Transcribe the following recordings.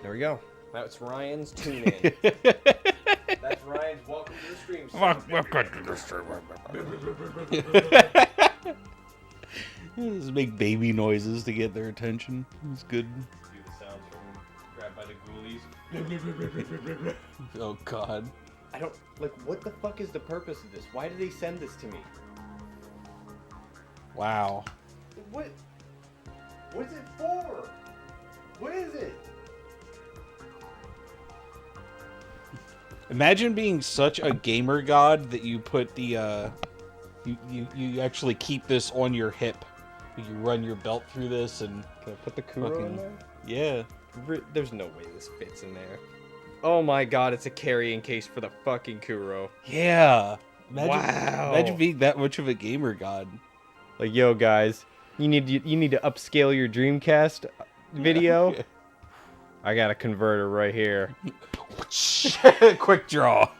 There we go. That's Ryan's tune-in. That's Ryan's welcome to the stream. Welcome to the stream. Just make baby noises to get their attention. It's good. Do the sounds from Grabbed by the Ghoulies. Oh God. I don't like. What the fuck is the purpose of this? Why did they send this to me? Wow. What? What's it for? What is it? Imagine being such a gamer god that you put the you actually keep this on your hip. You run your belt through this and Can I put the Kuro in there? Yeah. There's no way this fits in there. Oh my god, it's a carrying case for the fucking Kuro. Yeah. Imagine, Wow. Imagine being that much of a gamer god. Like, yo guys, you need to upscale your Dreamcast video. Yeah. I got a converter right here. Quick draw.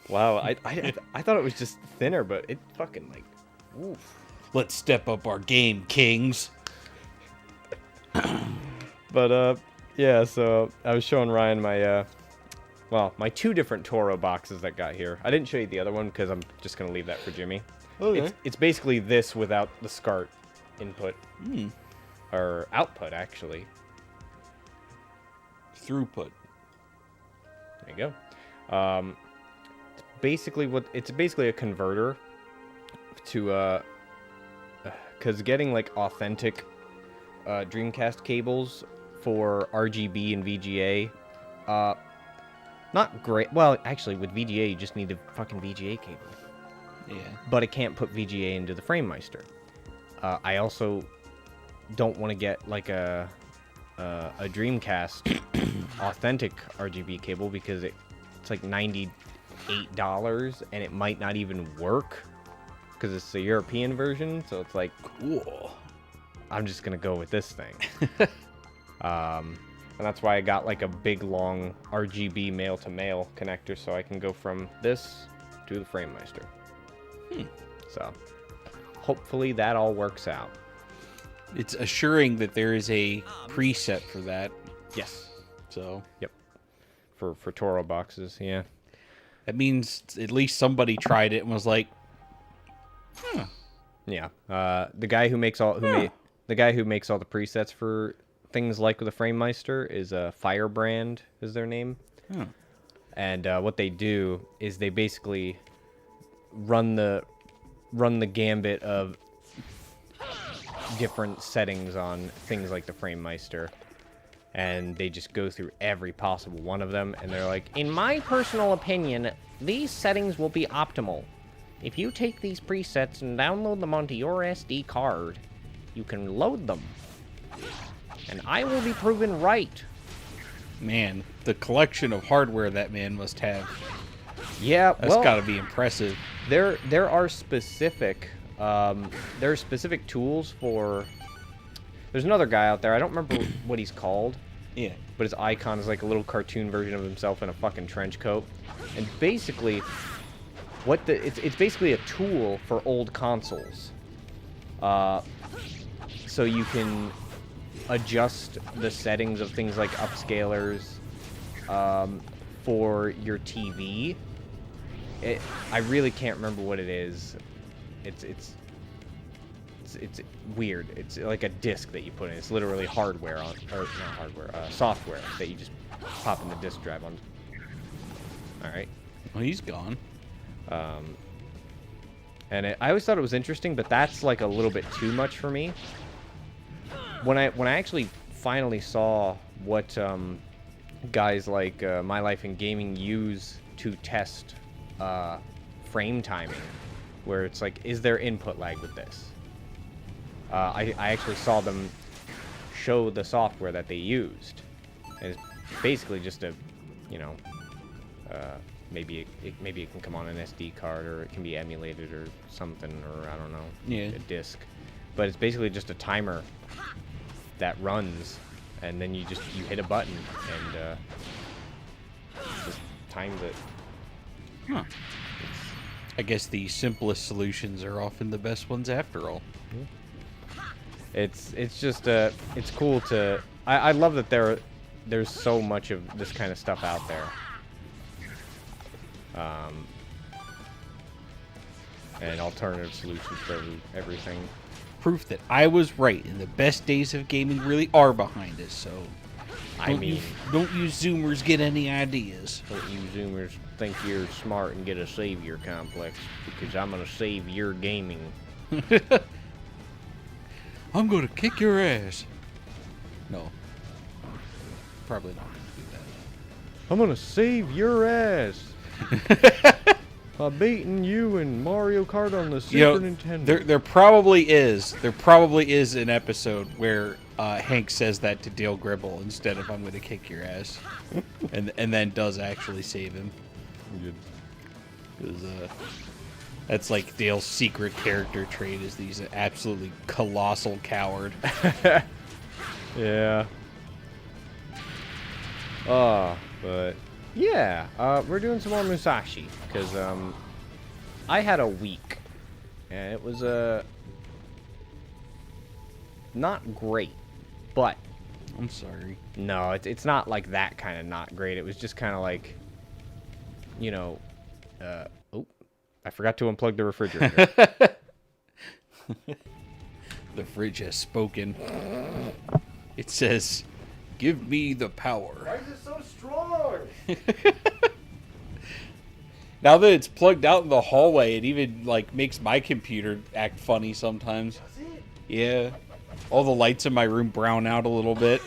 Wow, I thought it was just thinner, but it fucking like, oof. Let's step up our game, kings. But yeah, so I was showing Ryan my my two different Toro boxes that got here. I didn't show you the other one because I'm just gonna leave that for Jimmy. Okay. It's basically this without the SCART input or output actually. Throughput. There you go. It's basically a converter to because getting like authentic Dreamcast cables for RGB and VGA, not great. Well, actually, with VGA, you just need a fucking VGA cable. Yeah. But it can't put VGA into the FrameMeister. I also don't want to get like a Dreamcast authentic RGB cable because it's like $98 and it might not even work because it's the European version. So it's like, Cool. I'm just gonna go with this thing. And that's why I got like a big long RGB male-to-male connector so I can go from this to the FrameMeister. So hopefully that all works out. It's assuring that there is a preset for that. Yes. So, Yep. For Toro boxes, yeah. that means at least somebody tried it and was like, Yeah. The guy who makes all the presets for things like the Framemeister is Firebrand is their name. Hmm. And what they do is they basically run the gambit of different settings on things like the Framemeister, and they just go through every possible one of them, and they're like, in my personal opinion, these settings will be optimal. If you take these presets and download them onto your SD card, you can load them. And I will be proven right. Man, the collection of hardware that man must have. Yeah, That's well, gotta be impressive. there are specific tools for. There's another guy out there. I don't remember what he's called. Yeah. But his icon is like a little cartoon version of himself in a fucking trench coat. And basically, it's basically a tool for old consoles. So you can adjust the settings of things like upscalers for your TV. I really can't remember what it is. It's weird. It's like a disc that you put in. It's literally hardware on, or not hardware, software that you just pop in the disk drive on. All right. Well, he's gone. And I always thought it was interesting, but that's like a little bit too much for me. When I actually finally saw what guys like My Life in Gaming use to test frame timing, where it's like, is there input lag with this? I actually saw them show the software that they used, and it's basically just a, you know, maybe it can come on an SD card, or it can be emulated or something, or I don't know, a disc. But it's basically just a timer that runs, and then you hit a button and just times it. Huh. I guess the simplest solutions are often the best ones after all. It's just it's cool to. I love that there's so much of this kind of stuff out there. And alternative solutions for everything. Proof that I was right, and the best days of gaming really are behind us. So, don't you Zoomers get any ideas? Don't you Zoomers think you're smart and get a savior complex? Because I'm gonna save your gaming. I'm gonna kick your ass. No, probably not gonna do that. I'm gonna save your ass. By beating you in Mario Kart on the Super Nintendo. There probably is an episode where Hank says that to Dale Gribble instead of "I'm going to kick your ass," and then does actually save him. Because that's like Dale's secret character trait, is he's an absolutely colossal coward. Yeah. But yeah, we're doing some more Musashi because I had a week and it was not great, but I'm sorry. No, it's not like that kind of not great. It was just kind of like, you know, oh, I forgot to unplug the refrigerator. The fridge has spoken. It says, "Give me the power." Why is it so strong? Now that it's plugged out in the hallway, it even like makes my computer act funny sometimes. Does it? Yeah. All the lights in my room brown out a little bit.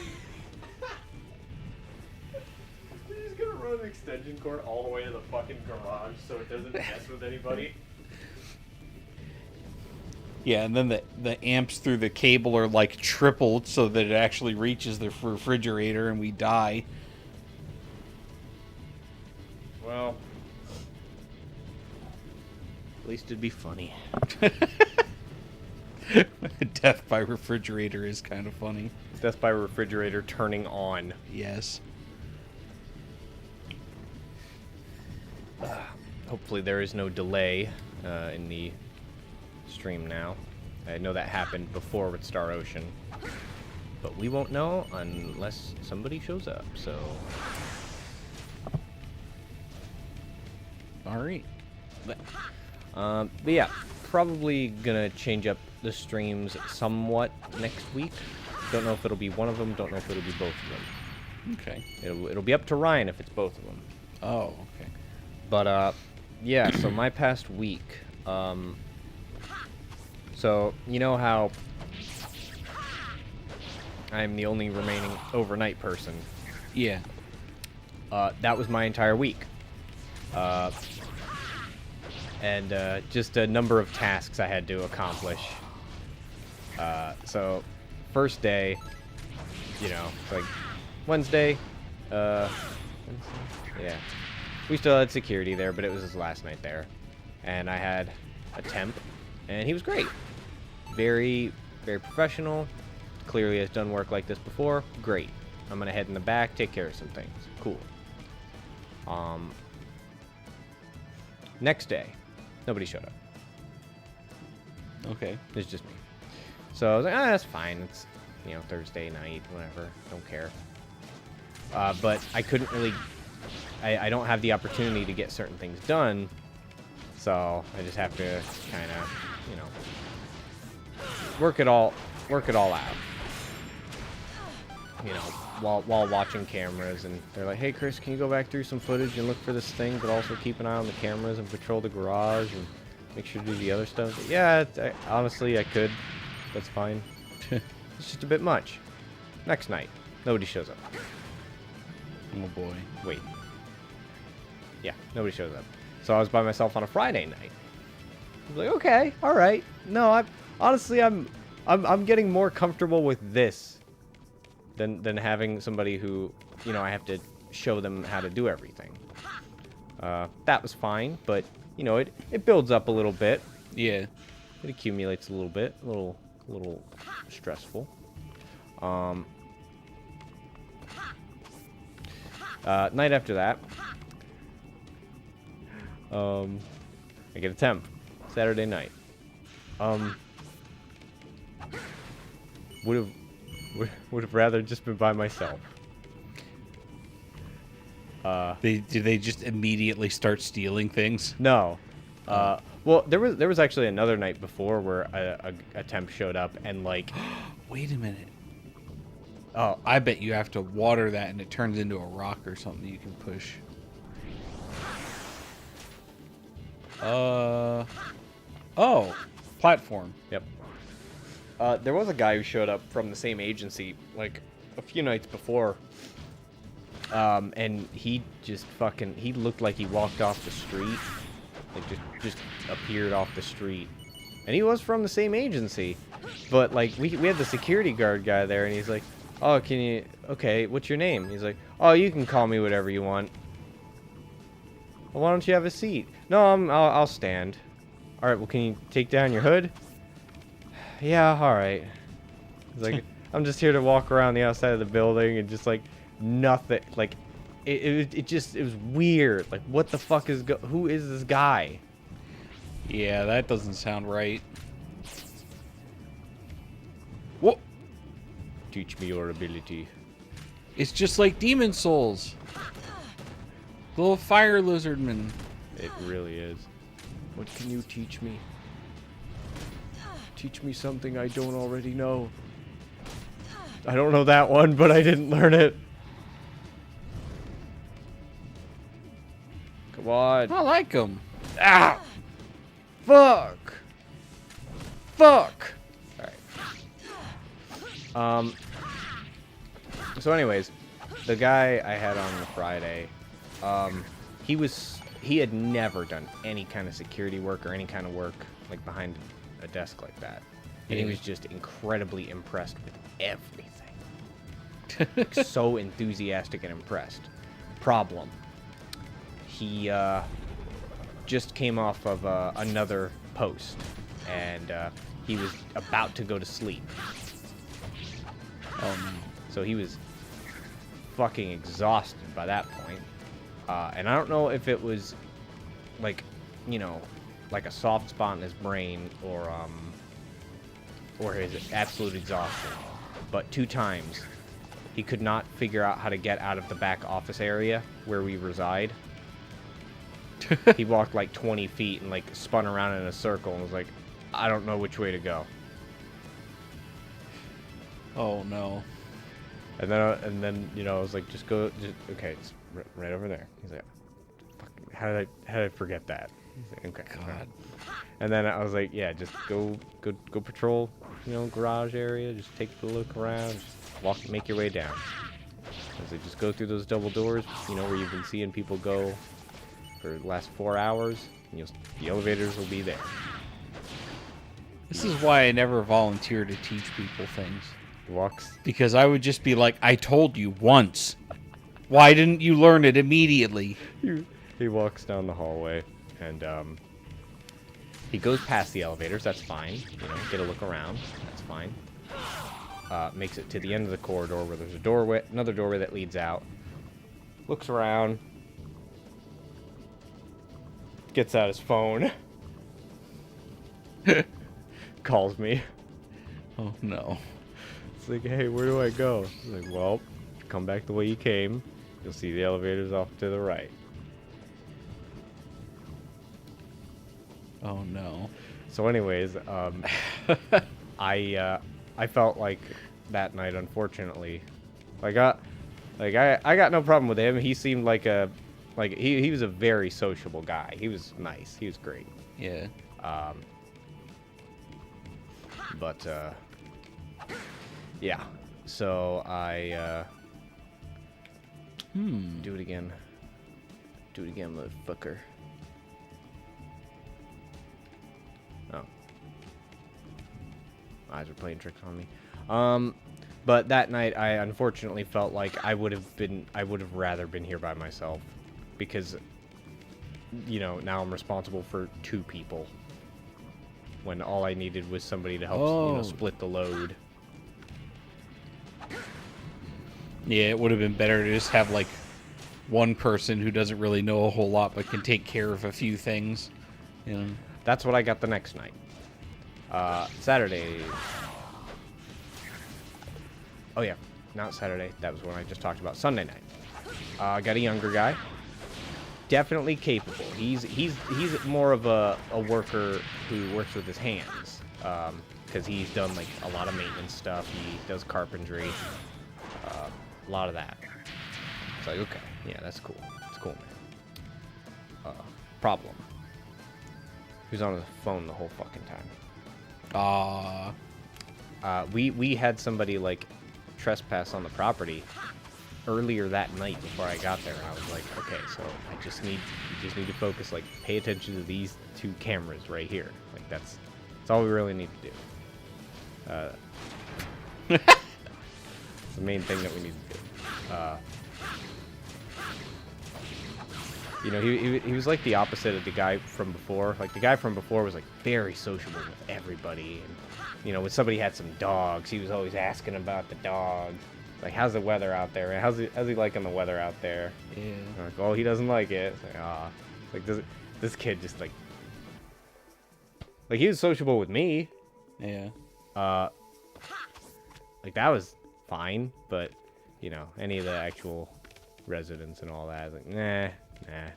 We're just gonna run an extension cord all the way to the fucking garage so it doesn't mess with anybody. Yeah, and then the amps through the cable are like tripled so that it actually reaches the refrigerator and we die. Well, at least it'd be funny. Death by refrigerator is kind of funny. Death by refrigerator turning on. Yes. Hopefully there is no delay in the stream now. I know that happened before with Star Ocean, but we won't know unless somebody shows up, so... Alright. But yeah, probably gonna change up the streams somewhat next week. Don't know if it'll be one of them. Don't know if it'll be both of them. Okay. It'll be up to Ryan if it's both of them. Oh, okay. But yeah. So my past week. So you know how I'm the only remaining overnight person. Yeah. That was my entire week. And just a number of tasks I had to accomplish. So, first day, you know, it's like Wednesday. Yeah. We still had security there, but it was his last night there. And I had a temp, and he was great. Very, very professional. Clearly has done work like this before. Great. I'm gonna head in the back, take care of some things. Cool. Next day, nobody showed up. Okay. It's just me. So I was like, that's fine. It's, you know, Thursday night, whatever. Don't care. But I couldn't really... I don't have the opportunity to get certain things done. So I just have to kind of, you know, work it all out. You know, while watching cameras, and they're like, hey Chris, can you go back through some footage and look for this thing, but also keep an eye on the cameras and patrol the garage and make sure to do the other stuff. But yeah, honestly, I could. That's fine. It's just a bit much. Next night, nobody shows up. Oh boy. Wait. Yeah, nobody shows up. So I was by myself on a Friday night. I was like, okay, all right. No, honestly, I'm getting more comfortable with this than having somebody who, you know, I have to show them how to do everything. That was fine, but you know, it builds up a little bit. Yeah. It accumulates a little bit, a little stressful. Night after that, I get a temp. Saturday night. Would have rather just been by myself. Did they just immediately start stealing things? No. Well, there was actually another night before where a temp showed up and like. Wait a minute. Oh, I bet you have to water that and it turns into a rock or something you can push. Oh, platform. Yep. There was a guy who showed up from the same agency like a few nights before. And he just he looked like he walked off the street. Like just appeared off the street. And he was from the same agency. But like we had the security guard guy there and he's like, "Oh, okay, what's your name?" He's like, "Oh, you can call me whatever you want." Well, why don't you have a seat? No, I'll stand. All right, well, can you take down your hood? Yeah, all right. He's like, I'm just here to walk around the outside of the building and just like nothing. Like, it was weird. Like, what the fuck who is this guy? Yeah, that doesn't sound right. What? Teach me your ability. It's just like Demon Souls. Little fire lizardman. It really is. What can you teach me? Teach me something I don't already know. I don't know that one, but I didn't learn it. Come on. I like him. Ah! Fuck! Fuck! Alright. So anyways, the guy I had on the Friday, he had never done any kind of security work or any kind of work like behind a desk like that. And he was just incredibly impressed with everything. Like, so enthusiastic and impressed. Problem. He just came off of another post, and he was about to go to sleep. Oh no. So he was fucking exhausted by that point. And I don't know if it was like, you know, like a soft spot in his brain or his absolute exhaustion. But 2 times he could not figure out how to get out of the back office area where we reside. He walked like 20 feet and like spun around in a circle and was like, I don't know which way to go. Oh no. And then you know, I was like, just go, okay, it's right over there. He's like, fuck, how did I forget that? He's like, okay. God. And then I was like, yeah, just go patrol, you know, garage area. Just take a look around. Just make your way down. I was like, just go through those double doors, you know, where you've been seeing people go for the last 4 hours. And the elevators will be there. This is why I never volunteer to teach people things. Walks. Because I would just be like, I told you once. Why didn't you learn it immediately? He walks down the hallway, and he goes past the elevators. That's fine. You know, get a look around. That's fine. Makes it to the end of the corridor where there's a doorway, another doorway that leads out. Looks around. Gets out his phone. Calls me. Oh no. It's like, hey, where do I go? I'm like, well, come back the way you came. You'll see the elevators off to the right. Oh no. So anyways, I felt like that night, unfortunately, I got no problem with him. He seemed like he was a very sociable guy. He was nice. He was great. Yeah. But yeah. So I do it again. Do it again, motherfucker. Oh. Eyes were playing tricks on me. But that night I unfortunately felt like I would have rather been here by myself, because, you know, now I'm responsible for 2 people when all I needed was somebody to help, you know, split the load. Yeah, it would have been better to just have like one person who doesn't really know a whole lot but can take care of a few things. You know. That's what I got the next night. Saturday. Oh yeah, not Saturday. That was when I just talked about. Sunday night. I got a younger guy. Definitely capable. He's more of a worker who works with his hands. Because he's done like a lot of maintenance stuff. He does carpentry. A lot of that. It's like, okay, yeah, that's cool. It's cool, man. Problem. He was on his phone the whole fucking time. We had somebody like trespass on the property earlier that night before I got there, and I was like, okay, so you just need to focus, like, pay attention to these 2 cameras right here. Like, that's all we really need to do. It's the main thing that we need to do. You know, he was like the opposite of the guy from before. Like, the guy from before was like very sociable with everybody, and, you know, when somebody had some dogs, he was always asking about the dogs. Like, how's the weather out there? How's he liking the weather out there? Yeah. I'm like, oh, he doesn't like it. It's like, like, this kid just like he was sociable with me. Yeah. Like, that was fine, but, you know, any of the actual residents and all that, I was like, nah,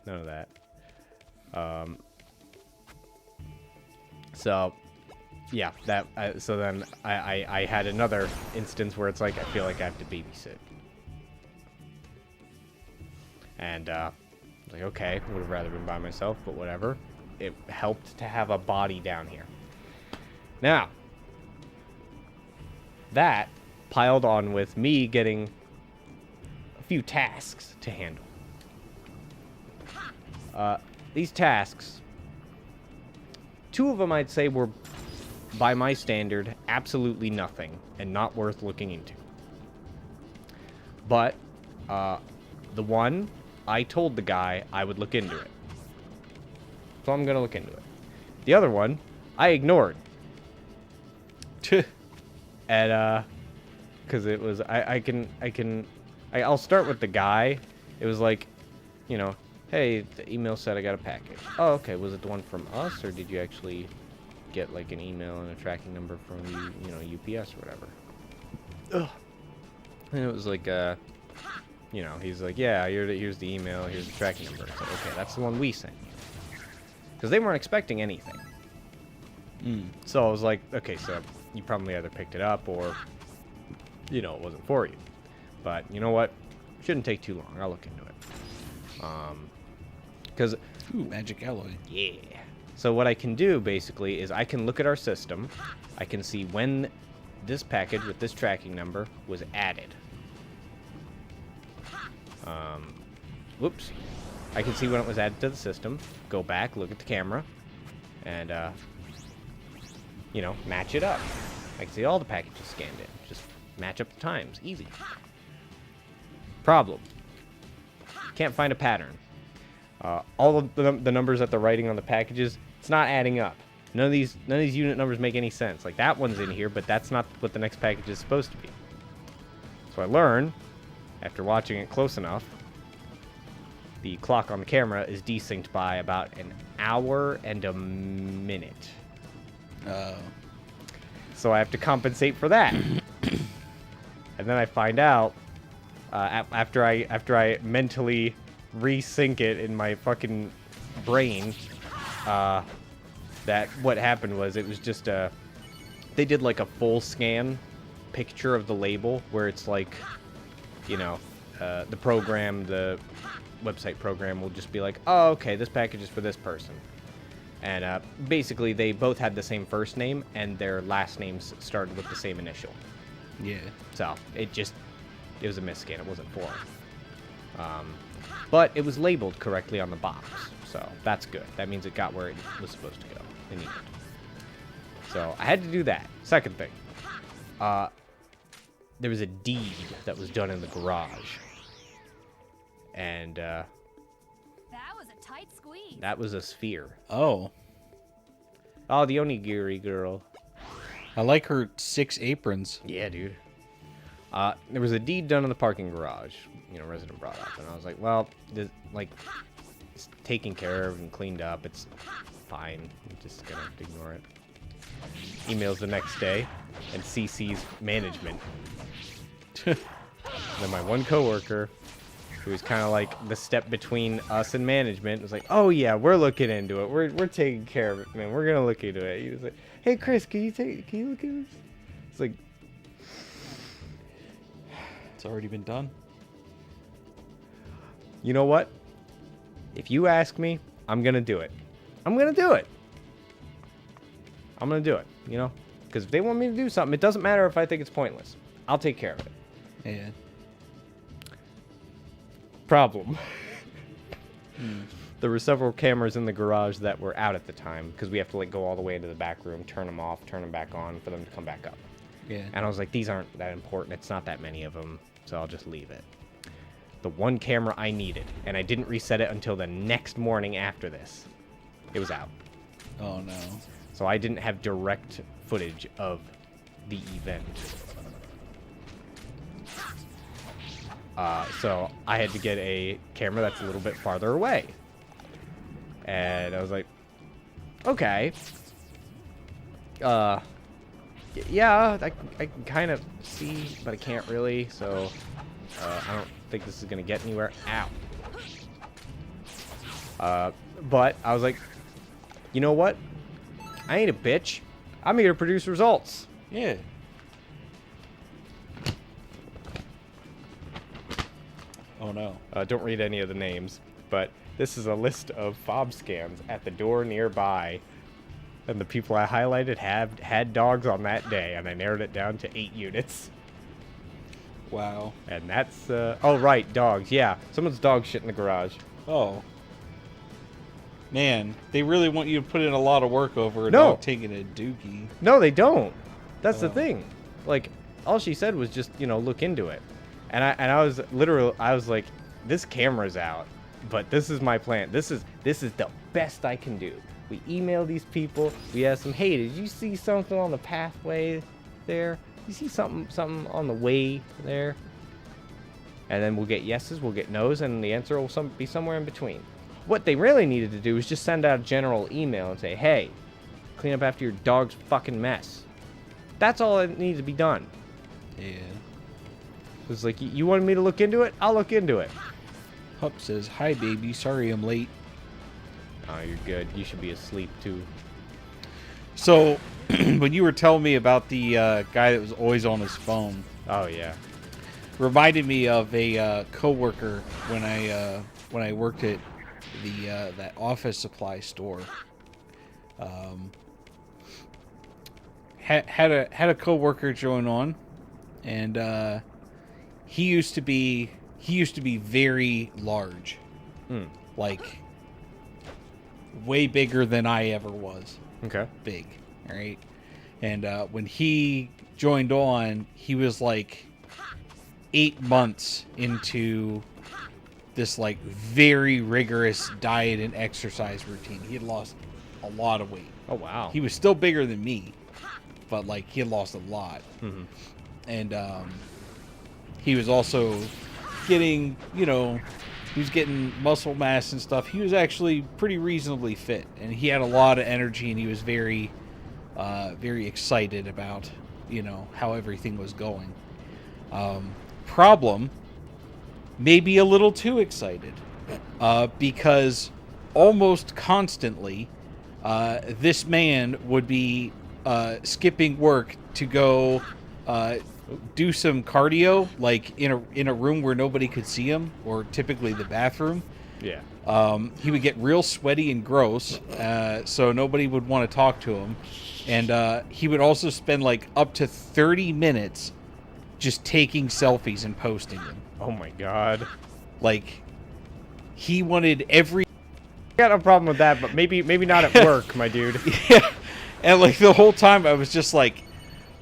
none of that. So, yeah, so then I had another instance where it's like, I feel like I have to babysit. And, like, okay, would have rather been by myself, but whatever. It helped to have a body down here. Now, that piled on with me getting a few tasks to handle. These tasks, 2 of them I'd say were, by my standard, absolutely nothing and not worth looking into. But the one, I told the guy I would look into it. So I'm going to look into it. The other one, I ignored. And, because it was, I'll start with the guy. It was like, you know, hey, the email said I got a package. Oh, okay, was it the one from us, or did you actually get, like, an email and a tracking number from, you know, UPS or whatever? Ugh. And it was like, you know, he's like, yeah, here's the email, here's the tracking number. It's like, okay, that's the one we sent you. Because they weren't expecting anything. So I was like, okay, so you probably either picked it up or you know, it wasn't for you. But you know what? Shouldn't take too long. I'll look into it. Because Ooh, magic alloy. yeah. So what I can do basically is I can look at our system. I can see when this package with this tracking number was added. Whoops. I can see when it was added to the system. Go back, look at the camera, and you know, match it up. I can see all the packages scanned in. Just match up the times. Easy. Problem. Can't find a pattern. All of the numbers that they're writing on the packages, it's not adding up. None of these unit numbers make any sense. Like, that one's in here, but that's not what the next package is supposed to be. So I learn, after watching it close enough, the clock on the camera is desynced by about an hour and a minute. So I have to compensate for that. And then I find out, after I mentally resync it in my fucking brain, that what happened was it was just they did like a full scan picture of the label where it's like, you know, the website program will just be like, oh, okay, this package is for this person. And basically they both had the same first name and their last names started with the same initial. Yeah. So it was a misscan. It wasn't for them. But it was labeled correctly on the box. So that's good. That means it got where it was supposed to go in the end. So I had to do that. Second thing. There was a deed that was done in the garage. And That was a tight squeeze. that was a sphere. Oh. Oh, the onigiri girl. I like her 6 aprons. Yeah, dude. There was a deed done in the parking garage. You know, resident brought up, and I was like, well, it's taken care of and cleaned up. It's fine. I'm just gonna ignore it. Emails the next day, and CC's management. Then my one coworker, who was kind of like the step between us and management, was like, "Oh yeah, we're looking into it. We're taking care of it, man. We're gonna look into it." He was like, "Hey Chris, can you look at this?" It's like, It's already been done. you know what? If you ask me, I'm gonna do it. I'm gonna do it. I'm gonna do it. You know, because if they want me to do something, it doesn't matter if I think it's pointless. I'll take care of it. Yeah. Problem. There were several cameras in the garage that were out at the time because we have to like go all the way into the back room, turn them off, turn them back on for them to come back up. Yeah. And I was like, these aren't that important. It's not that many of them, so I'll just leave it. The one camera I needed, and I didn't reset it until the next morning after this. It was out. Oh no. So I didn't have direct footage of the event. So I had to get a camera that's a little bit farther away. And I was like, okay. Yeah, I can kind of see, but I can't really, so I don't think this is going to get anywhere. Ow. But I was like, you know what? I ain't a bitch. I'm here to produce results. Yeah. Oh no. Don't read any of the names, but this is a list of fob scans at the door nearby. And the people I highlighted had dogs on that day, and I narrowed it down to 8 units. Wow. And that's, oh right, dogs, yeah. Someone's dog shit in the garage. Oh. Man, they really want you to put in a lot of work over a No. dog taking a dookie. No, they don't. That's the Oh. thing. Like, all she said was just, you know, look into it. And I was literally, I was like, this camera's out, but this is my plan. This is the best I can do. We email these people. We ask them, hey, did you see something on the pathway there? You see something on the way there? And then we'll get yeses, we'll get nos, and the answer will be somewhere in between. What they really needed to do was just send out a general email and say, hey, clean up after your dog's fucking mess. That's all that needs to be done. Yeah. It's like, you wanted me to look into it? I'll look into it. Hup says, hi baby, sorry I'm late. Oh, you're good. You should be asleep, too. So, when you were telling me about the guy that was always on his phone, Oh yeah. Reminded me of a coworker when I worked at the that office supply store. Had a coworker join on, and he used to be very large, like way bigger than I ever was. Okay. Big, all right. And when he joined on, he was like 8 months into this like very rigorous diet and exercise routine. He had lost a lot of weight. Oh wow. He was still bigger than me, but like he had lost a lot. Mm-hmm. And he was also getting, he was getting muscle mass and stuff. He was actually pretty reasonably fit, and he had a lot of energy, and he was very, very excited about, how everything was going. Problem, maybe a little too excited, because almost constantly, this man would be skipping work to go do some cardio, like in a room where nobody could see him, or typically the bathroom. Yeah. He would get real sweaty and gross, so nobody would want to talk to him. And he would also spend like up to 30 minutes just taking selfies and posting them. Oh my god. Like, he wanted every... I got no problem with that, but maybe not at work, my dude. Yeah. And like the whole time I was just like,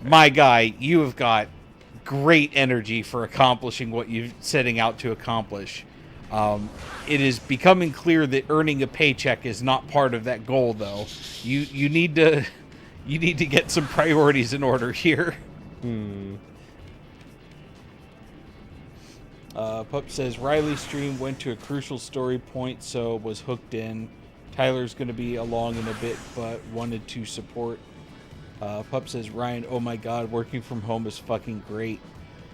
my guy, you have got great energy for accomplishing what you're setting out to accomplish. It is becoming clear that earning a paycheck is not part of that goal, though. You need to get some priorities in order here. Pup says Riley's stream went to a crucial story point, so was hooked in. Tyler's going to be along in a bit, but wanted to support. Pup says, Ryan, oh my god, working from home is fucking great.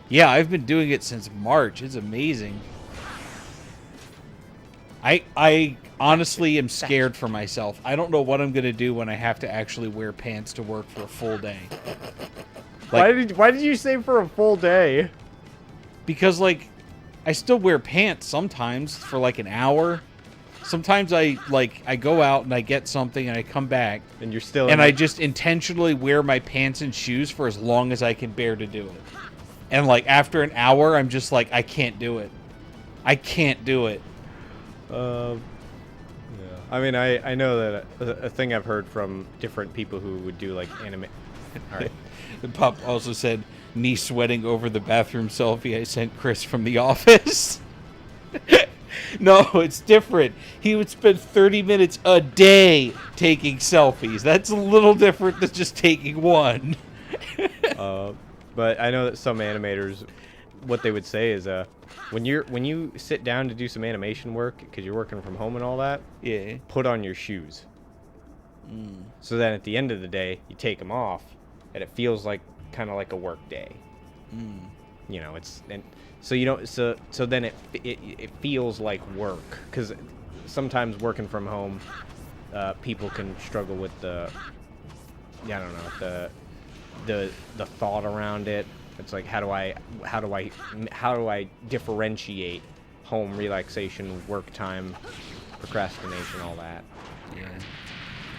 Yeah, I've been doing it since March. It's amazing. I honestly am scared for myself. I don't know what I'm going to do when I have to actually wear pants to work for a full day. Like, Why did you say for a full day? Because, like, I still wear pants sometimes for like an hour. Sometimes I go out and I get something and I come back. And you're still... And I just intentionally wear my pants and shoes for as long as I can bear to do it. And, like, after an hour, I'm just like, I can't do it. I can't do it. Yeah. I mean, I know that a thing I've heard from different people who would do, like, anime... Alright. The pup also said, knee sweating over the bathroom selfie I sent Chris from the office. No, it's different. He would spend 30 minutes a day taking selfies. That's a little different than just taking one. But I know that some animators, what they would say is, when you sit down to do some animation work, because you're working from home and all that, Yeah. put on your shoes. So then at the end of the day, you take them off, and it feels like kind of like a work day. You know, so you don't, so then it feels like work, because sometimes working from home, people can struggle with the thought around it. It's like, how do I differentiate home relaxation, work time, procrastination, all that. Yeah.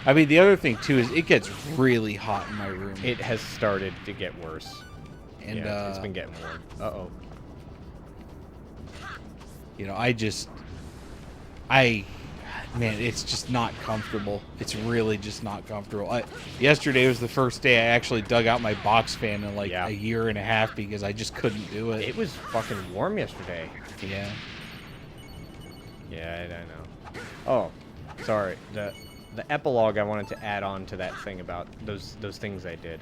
I mean, the other thing too is it gets really hot in my room. It has started to get worse. And yeah, it's been getting warm. Uh-oh. You know, man, it's just not comfortable. It's really just not comfortable. Yesterday was the first day I actually dug out my box fan in like a year and a half because I just couldn't do it. It was fucking warm yesterday. Yeah. Yeah, I know. Oh, sorry. The epilogue I wanted to add on to that thing about those things I did.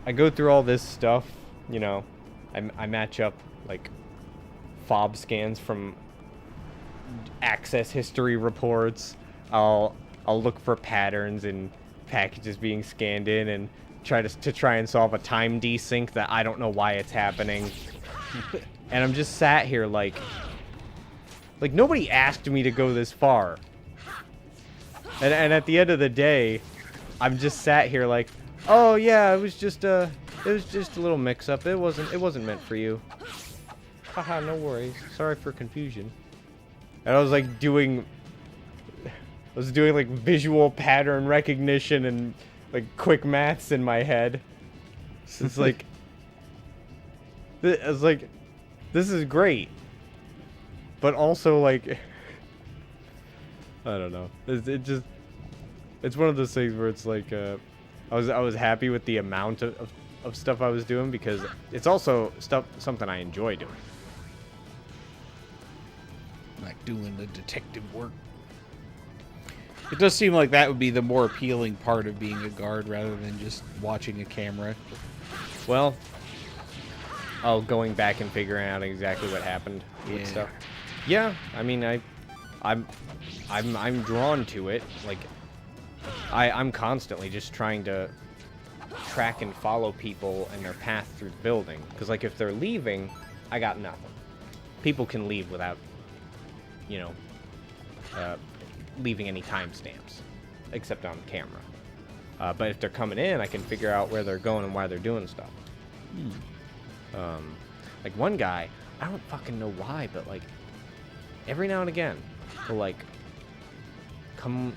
I go through all this stuff, you know. I match up like fob scans from access history reports. I'll look for patterns in packages being scanned in and try and solve a time desync that I don't know why it's happening. And I'm just sat here like nobody asked me to go this far. And at the end of the day, I'm just sat here like, Oh yeah, it was just a little mix-up. It wasn't meant for you. Haha, no worries. Sorry for confusion. And I was like doing like visual pattern recognition and like quick maths in my head. So it's like, I was like, this is great, but also like, I don't know. It's one of those things where it's like, I was happy with the amount of stuff I was doing because it's also something I enjoy doing. Like doing the detective work. It does seem like that would be the more appealing part of being a guard rather than just watching a camera. Well, going back and figuring out exactly what happened with stuff. Yeah, I mean, I'm drawn to it. Like, I'm constantly just trying to track and follow people and their path through the building. Because, like, if they're leaving, I got nothing. People can leave without, you know, leaving any timestamps, except on camera. But if they're coming in, I can figure out where they're going and why they're doing stuff. Like one guy, I don't fucking know why, but like every now and again, he'll like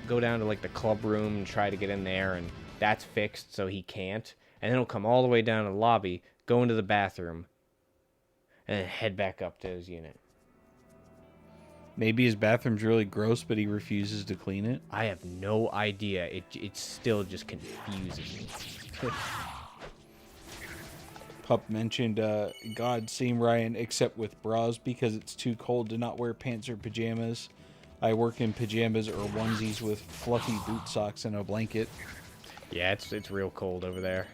go down to like the club room and try to get in there, and that's fixed, so he can't. And then he'll come all the way down to the lobby, go into the bathroom, and then head back up to his unit. Maybe his bathroom's really gross, but he refuses to clean it. I have no idea. It still just confuses me. Pup mentioned, God, same Ryan, except with bras because it's too cold to not wear pants or pajamas. I work in pajamas or onesies with fluffy boot socks and a blanket. Yeah, it's real cold over there.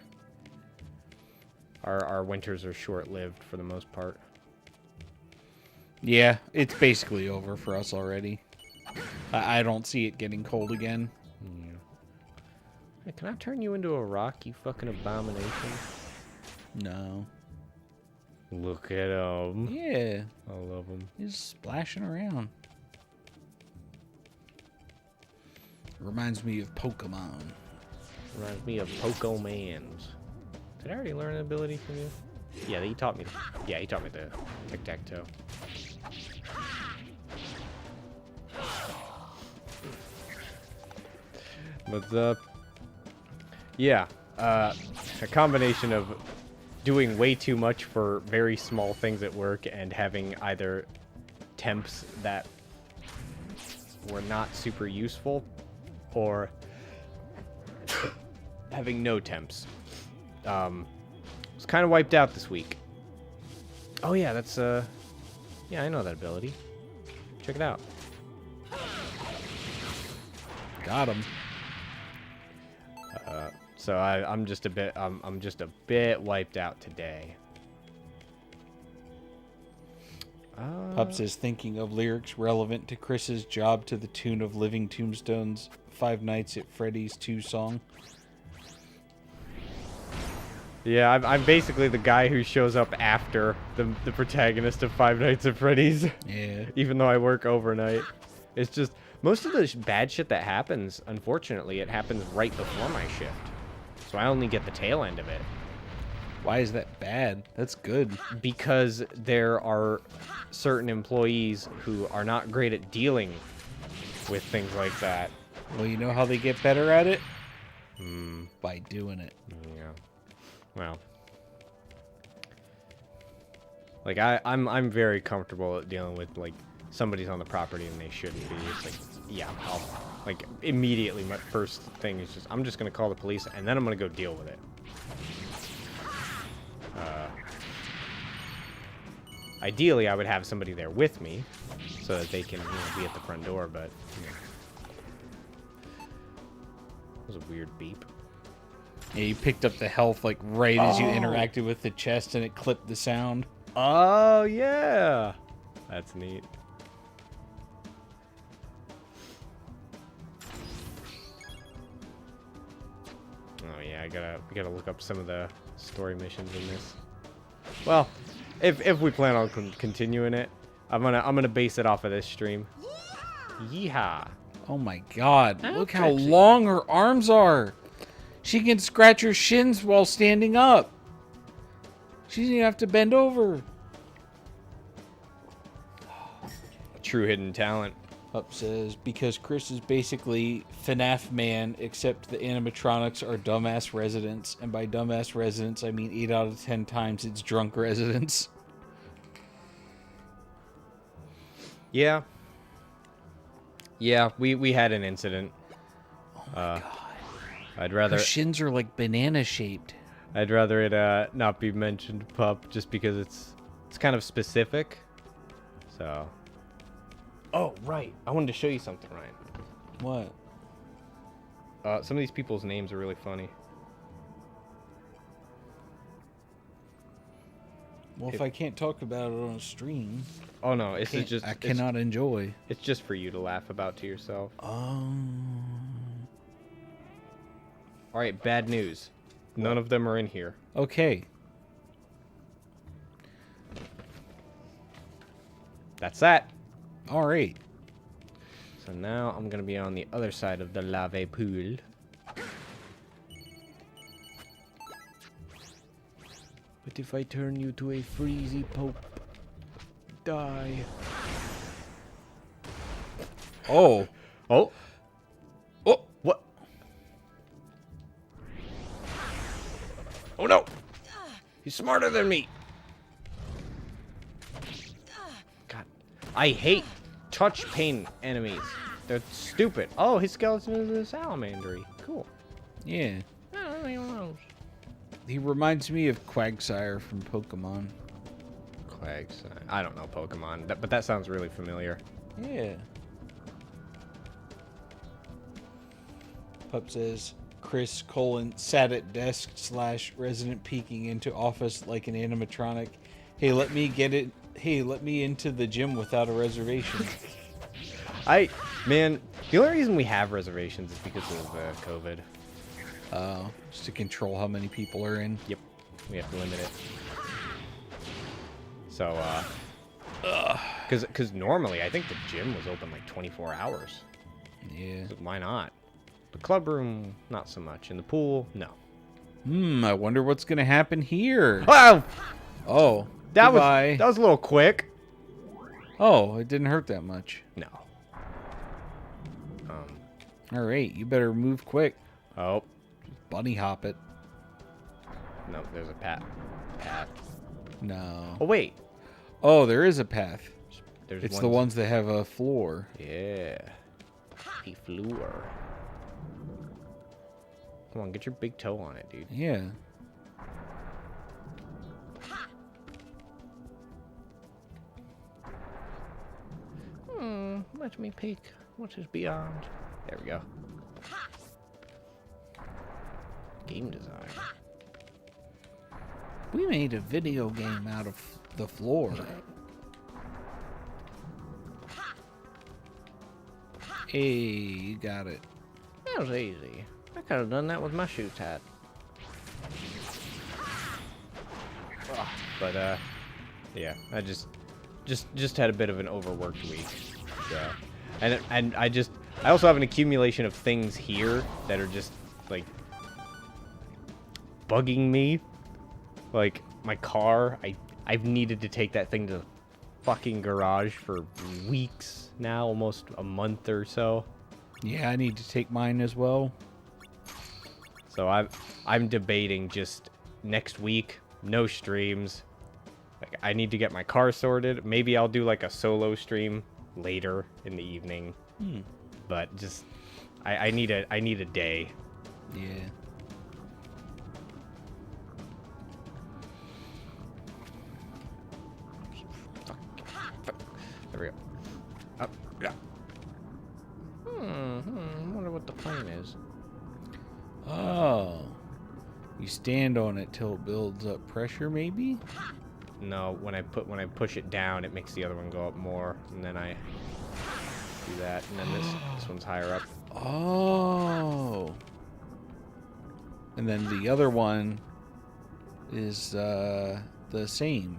Our winters are short-lived for the most part. Yeah, it's basically over for us already. I don't see it getting cold again. Yeah. Hey, can I turn you into a rock, you fucking abomination? No. Look at him. Yeah. I love him. He's splashing around. Reminds me of Pokemon. Reminds me of Pokemans. Did I already learn an ability from you? Yeah, he taught me. Yeah, he taught me the tic-tac-toe. But yeah, a combination of doing way too much for very small things at work and having either temps that were not super useful or having no temps. Was kind of wiped out this week. Oh yeah, that's yeah, I know that ability. Check it out. Got him. So I'm just a bit wiped out today. Pup says, thinking of lyrics relevant to Chris's job to the tune of Living Tombstone's Five Nights at Freddy's 2 song. Yeah, I'm basically the guy who shows up after the protagonist of Five Nights at Freddy's. Yeah. Even though I work overnight. It's just, most of the bad shit that happens, unfortunately, it happens right before my shift. So I only get the tail end of it. Why is that bad? That's good. Because there are certain employees who are not great at dealing with things like that. Well, you know how they get better at it? By doing it. Yeah. Well. Like, I'm very comfortable at dealing with, like, somebody's on the property and they shouldn't be. It's like, yeah, I'll, like, immediately my first thing is just, I'm just going to call the police and then I'm going to go deal with it. Ideally, I would have somebody there with me so that they can, you know, be at the front door, but, you know. That was a weird beep. Yeah, you picked up the health, like, right as you interacted with the chest and it clipped the sound. Oh, yeah. That's neat. Oh, yeah, we gotta look up some of the story missions in this. Well, if we plan on continuing it, I'm gonna base it off of this stream. Yeehaw! Oh my god, Oh, look how Trixie. long her arms are! She can scratch her shins while standing up. She doesn't even have to bend over. True hidden talent. Up says, because Chris is basically FNAF man, except the animatronics are dumbass residents. And by dumbass residents, I mean 8 out of 10 times it's drunk residents. Yeah. Yeah, we had an incident. Oh my god. I'd rather Her shins are like banana shaped. I'd rather it not be mentioned, pup, just because it's kind of specific. So. Oh, right. I wanted to show you something, Ryan. What? Some of these people's names are really funny. Well, if I can't talk about it on a stream, Oh no, it's just I cannot enjoy. It's just for you to laugh about to yourself. All right, bad news. None of them are in here. Okay. That's that. All right. So now I'm gonna be on the other side of the lave pool. But if I turn you to a freezy pope, die. Oh. Oh. Oh. What? Oh no. He's smarter than me. God. I hate touch pain enemies. They're stupid. Oh, his skeleton is a salamander. Cool. Yeah. He reminds me of Quagsire from Pokemon. Quagsire. I don't know Pokemon, but that sounds really familiar. Yeah. Pup says, Chris, sat at desk / resident peeking into office like an animatronic. Hey, let me into the gym without a reservation. Man, the only reason we have reservations is because of COVID. Just to control how many people are in. Yep. We have to limit it. So, because normally I think the gym was open like 24 hours. Yeah. So why not? The club room, not so much. In the pool, no. I wonder what's gonna happen here. Wow! Oh, That was a little quick. Oh, it didn't hurt that much. No. All right, you better move quick. Oh. Bunny hop it. No, there's a path. No. Oh, wait. Oh, there is a path. It's the ones that have a floor. Yeah. A floor. Come on, get your big toe on it, dude. Yeah. Let me peek. What is beyond? There we go. Game design. We made a video game out of the floor. Hey, you got it. That was easy. I could have done that with my shoe tat. But yeah, I just had a bit of an overworked week. So, and I also have an accumulation of things here that are just like bugging me. Like my car, I've needed to take that thing to the fucking garage for weeks now, almost a month or so. Yeah, I need to take mine as well. So I'm debating just next week, no streams. Like I need to get my car sorted. Maybe I'll do like a solo stream later in the evening. But just I need a day. Yeah. There we go. Up. Yeah. Wonder what the plan is. Oh. You stand on it till it builds up pressure, maybe? No, when I push it down, it makes the other one go up more, and then I do that, and then this one's higher up. Oh. And then the other one is the same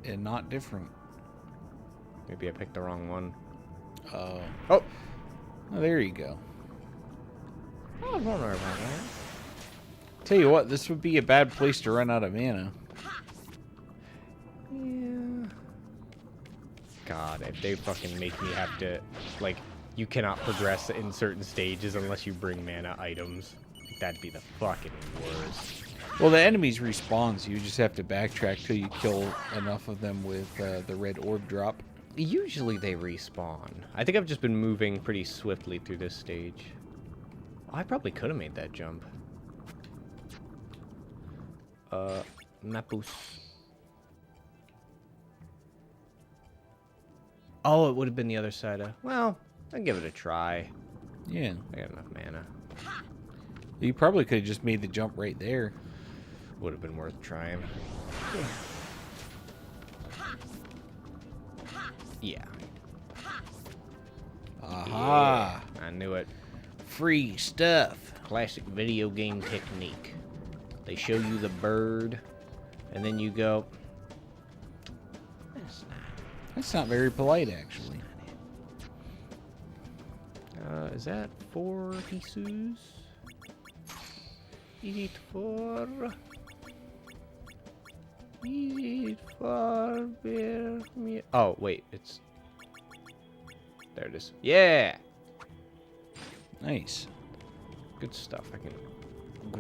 and not different. Maybe I picked the wrong one. Oh. Oh, Oh, there you go. I was wondering about that. Tell you what, this would be a bad place to run out of mana. Yeah. God, if they fucking make me have to, like, you cannot progress in certain stages unless you bring mana items. That'd be the fucking worst. Well, the enemies respawn, so you just have to backtrack till you kill enough of them with the red orb drop. Usually they respawn. I think I've just been moving pretty swiftly through this stage. I probably could have made that jump. Mapus. Oh, it would have been the other side of... Well, I'll give it a try. Yeah. I got enough mana. You probably could have just made the jump right there. Would have been worth trying. Yeah. Aha! Yeah, I knew it. Free stuff. Classic video game technique. They show you the bird, and then you go... That's not very polite, actually. Is that 4 pieces? Is it 4? Is it 4? Oh, wait, it's... There it is. Yeah! Nice. Good stuff. I can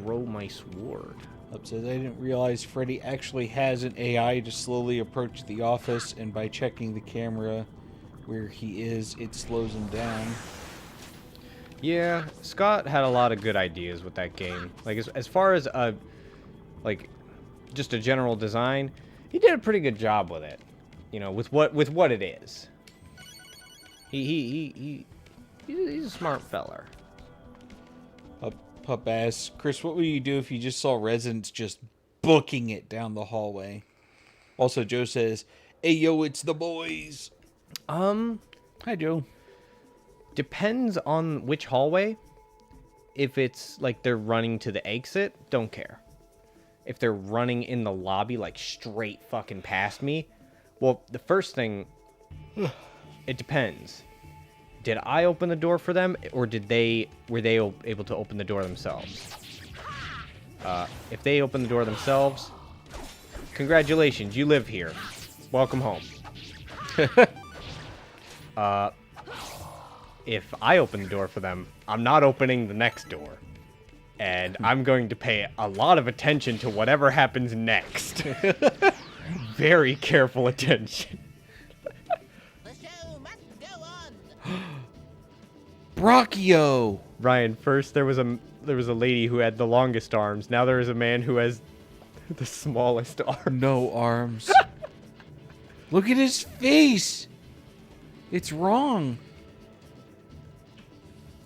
grow my sword. Upset I didn't realize Freddy actually has an AI to slowly approach the office, and by checking the camera where he is, it slows him down. Yeah, Scott had a lot of good ideas with that game. Like, as far as, like, just a general design, he did a pretty good job with it. You know, with what it is. He's a smart feller. Pup asks, Chris, what would you do if you just saw residents just booking it down the hallway? Also, Joe says, hey, yo, it's the boys. Hi, Joe. Depends on which hallway. If it's like they're running to the exit, don't care. If they're running in the lobby, like straight fucking past me, well, the first thing, it depends. Did I open the door for them, or were they able to open the door themselves? If they open the door themselves, congratulations, you live here. Welcome home. If I open the door for them, I'm not opening the next door. And I'm going to pay a lot of attention to whatever happens next. Very careful attention. Brachio! Ryan, first there was a lady who had the longest arms. Now there is a man who has the smallest arms. No arms. Look at his face! It's wrong.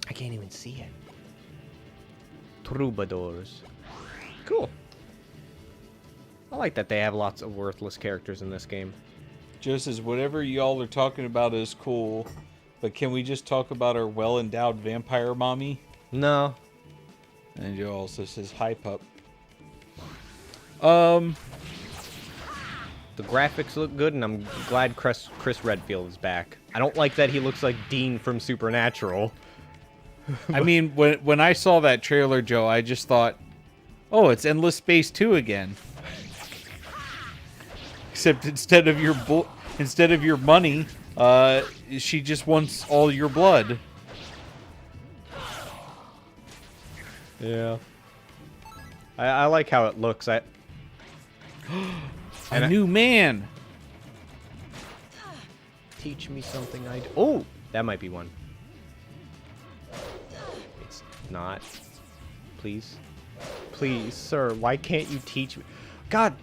I can't even see it. Troubadours. Cool. I like that they have lots of worthless characters in this game. Joe says, whatever y'all are talking about is cool, but can we just talk about our well-endowed vampire mommy? No. And Joe also says, hi, pup. The graphics look good, and I'm glad Chris Redfield is back. I don't like that he looks like Dean from Supernatural. I mean, when I saw that trailer, Joe, I just thought, oh, it's Endless Space 2 again. Except instead of your money, she just wants all your blood. Yeah. I like how it looks. A new man. Teach me something I... Oh! That might be one. It's not. Please. Please, sir. Why can't you teach me? God!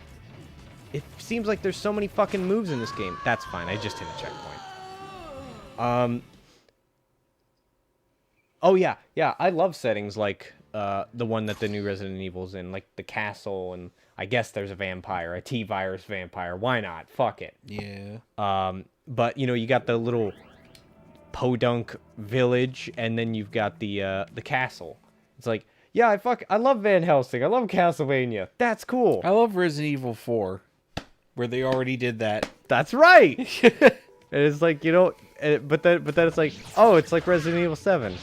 It seems like there's so many fucking moves in this game. That's fine. I just hit a checkpoint. Oh, yeah. Yeah, I love settings like the one that the new Resident Evil's in. Like the castle, and I guess there's a vampire. A T-virus vampire. Why not? Fuck it. Yeah. But, you know, you got the little podunk village, and then you've got the castle. It's like, yeah, I love Van Helsing. I love Castlevania. That's cool. I love Resident Evil 4, where they already did that. That's right. And it's like, you know, but then it's like, oh, it's like Resident Evil 7.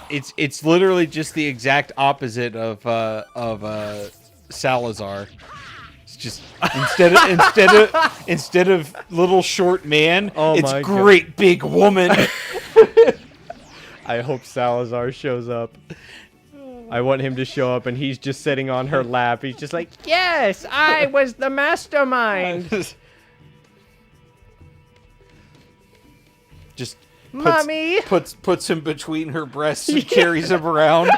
It's literally just the exact opposite of Salazar. It's just instead of little short man, Oh it's my great big woman. I hope Salazar shows up. I want him to show up and he's just sitting on her lap. He's just like, yes, I was the mastermind. Just Mommy! puts him between her breasts and carries him around.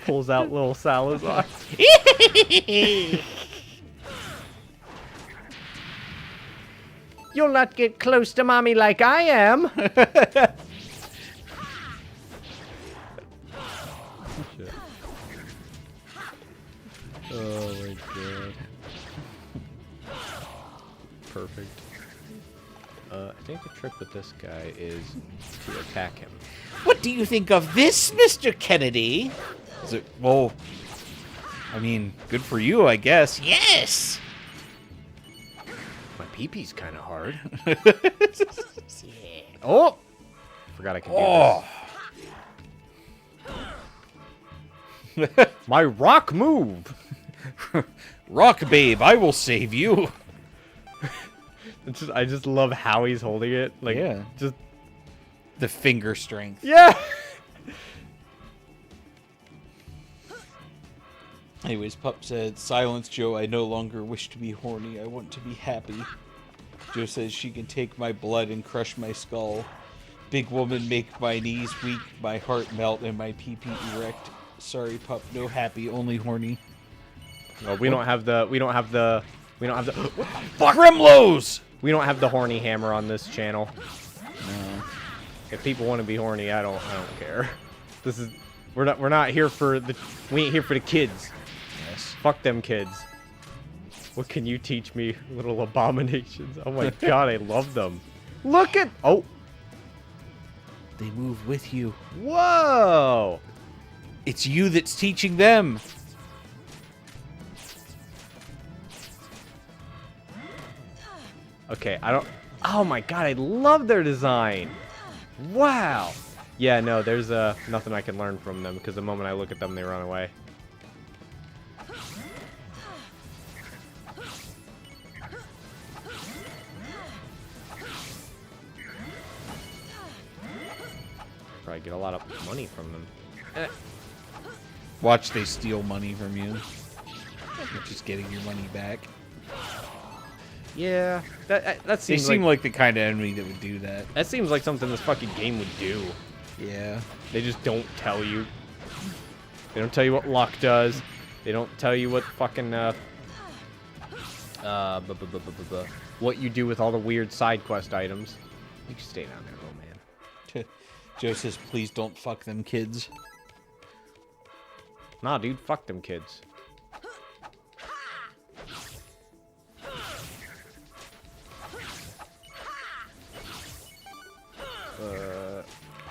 Pulls out little Salazar. You'll not get close to mommy like I am. Oh my god. Perfect. I think the trick with this guy is to attack him. What do you think of this, Mr. Kennedy? Well, I mean, good for you, I guess. Yes! My pee-pee's kind of hard. Oh! Forgot I could do this. My rock move! Rock, babe, I will save you. I just love how he's holding it. Like, Yeah. just... The finger strength. Yeah! Anyways, Pup said, "Silence, Joe. I no longer wish to be horny. I want to be happy." Joe says, "She can take my blood and crush my skull. Big woman make my knees weak, my heart melt, and my pee-pee erect. Sorry, Pup. No happy, only horny." Well, we don't have the Grimlows! we don't have the horny hammer on this channel. No. If people want to be horny, I don't care. This is we're not here for we ain't here for the kids. Yes. Fuck them kids. What can you teach me, little abominations? Oh my god, I love them. Look at They move with you. whoa! It's you that's teaching them. Okay, I don't... Oh my god, I love their design! Wow! Yeah, no, there's nothing I can learn from them, because the moment I look at them, they run away. Probably get a lot of money from them. Watch they steal money from you. You're just getting your money back. Yeah, that They seems seem like the kind of enemy that would do that. that seems like something this fucking game would do. Yeah. They just don't tell you. They don't tell you what luck does. They don't tell you what fucking what you do with all the weird side quest items. You can stay down there, little man. Joe says, "Please don't fuck them kids." Nah, dude, fuck them kids.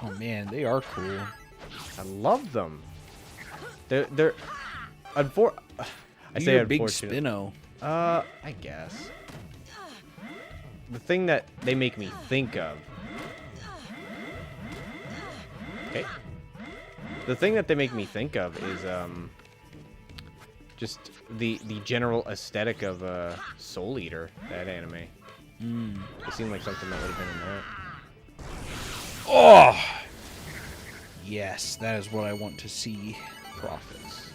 Oh man, they are cool. I love them. They're I say You're a big unfortunate. Spino. I guess. The thing that they make me think of. Okay. The thing that they make me think of is just the general aesthetic of Soul Eater, that anime. It seemed like something that would have been in that. Oh! Yes, that is what I want to see. Profits.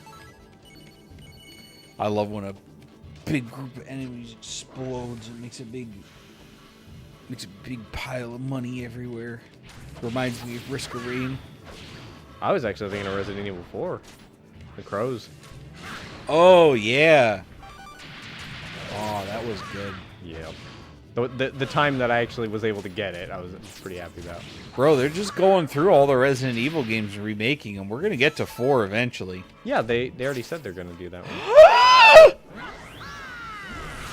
I love when a big group of enemies explodes and makes a big pile of money everywhere. Reminds me of Risk of Rain. I was actually thinking of Resident Evil 4. The Crows. Oh yeah. Oh, that was good. Yeah. The time that I actually was able to get it, I was pretty happy about. Bro, they're just going through all the Resident Evil games and remaking them. We're gonna get to 4 eventually. Yeah, they already said they're gonna do that one.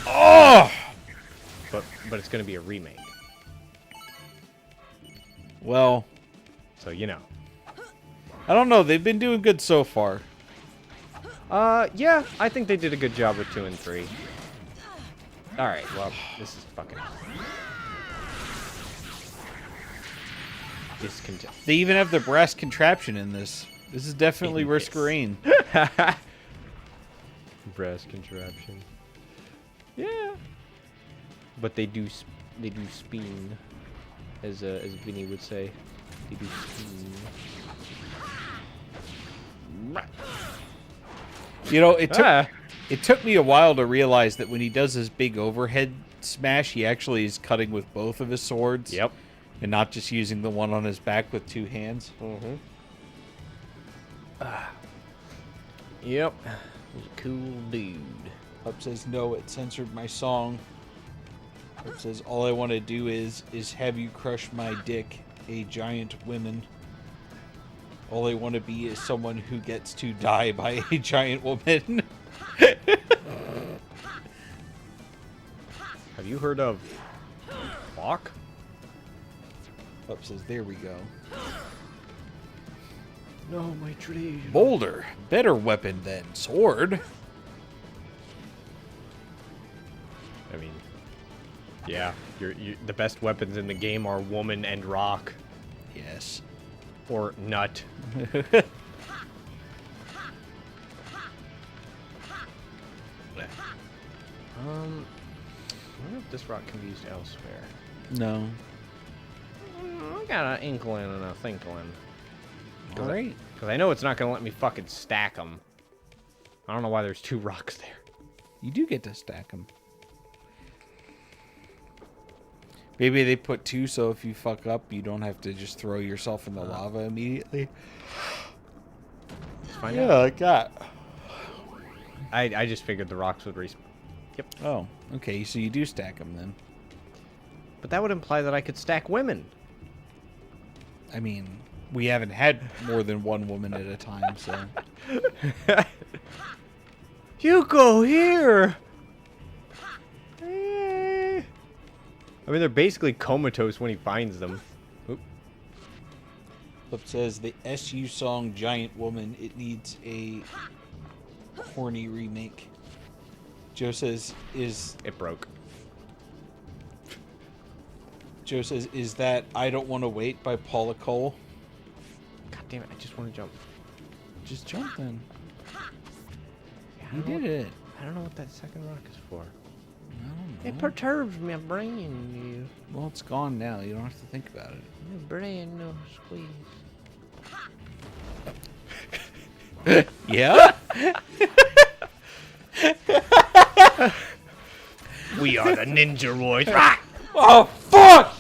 Oh! But it's gonna be a remake. Well, So you know. I don't know. They've been doing good so far. Yeah, I think they did a good job with 2 and 3. Alright, well, this is fucking... Discontent. They even have the brass contraption in this. This is definitely In Risk this. Rain. Brass contraption. Yeah. But they do spin, as Vinny would say. They do spin. You know, it took me a while to realize that when he does his big overhead smash, he actually is cutting with both of his swords. Yep. And not just using the one on his back with two hands. Mm-hmm. Yep. He's a cool dude. Up says, no, it censored my song. Up says, all I want to do is have you crush my dick, a giant woman. All I want to be is someone who gets to die by a giant woman. Have you heard of Bach? Up says, there we go. No, my treasure. Boulder, better weapon than sword. I mean, yeah, the best weapons in the game are woman and rock. Yes. Or nut. I wonder if this rock can be used elsewhere. No. I got an inkling and a thinkling. All right. Because I know it's not going to let me fucking stack them. I don't know why there's 2 rocks there. You do get to stack them. Maybe they put 2 so if you fuck up, you don't have to just throw yourself in the lava immediately. Let's find Yeah, out. like that. I just figured the rocks would respawn. Yep. Oh, okay. So you do stack them then. But that would imply that I could stack women. I mean, we haven't had more than one woman at a time, so. You go here! I mean, they're basically comatose when he finds them. Oop. Flip says the SU song Giant Woman, it needs a horny remake. Joe says, It broke. Joe says, is that I Don't Want to Wait by Paula Cole? God damn it, I just want to jump. Just jump then. Yeah, You did it. I don't know what that second rock is for. I don't know. It perturbs my brain, Well, it's gone now. You don't have to think about it. My brain no squeeze. Yeah? We are the Ninja Warriors. Oh, fuck!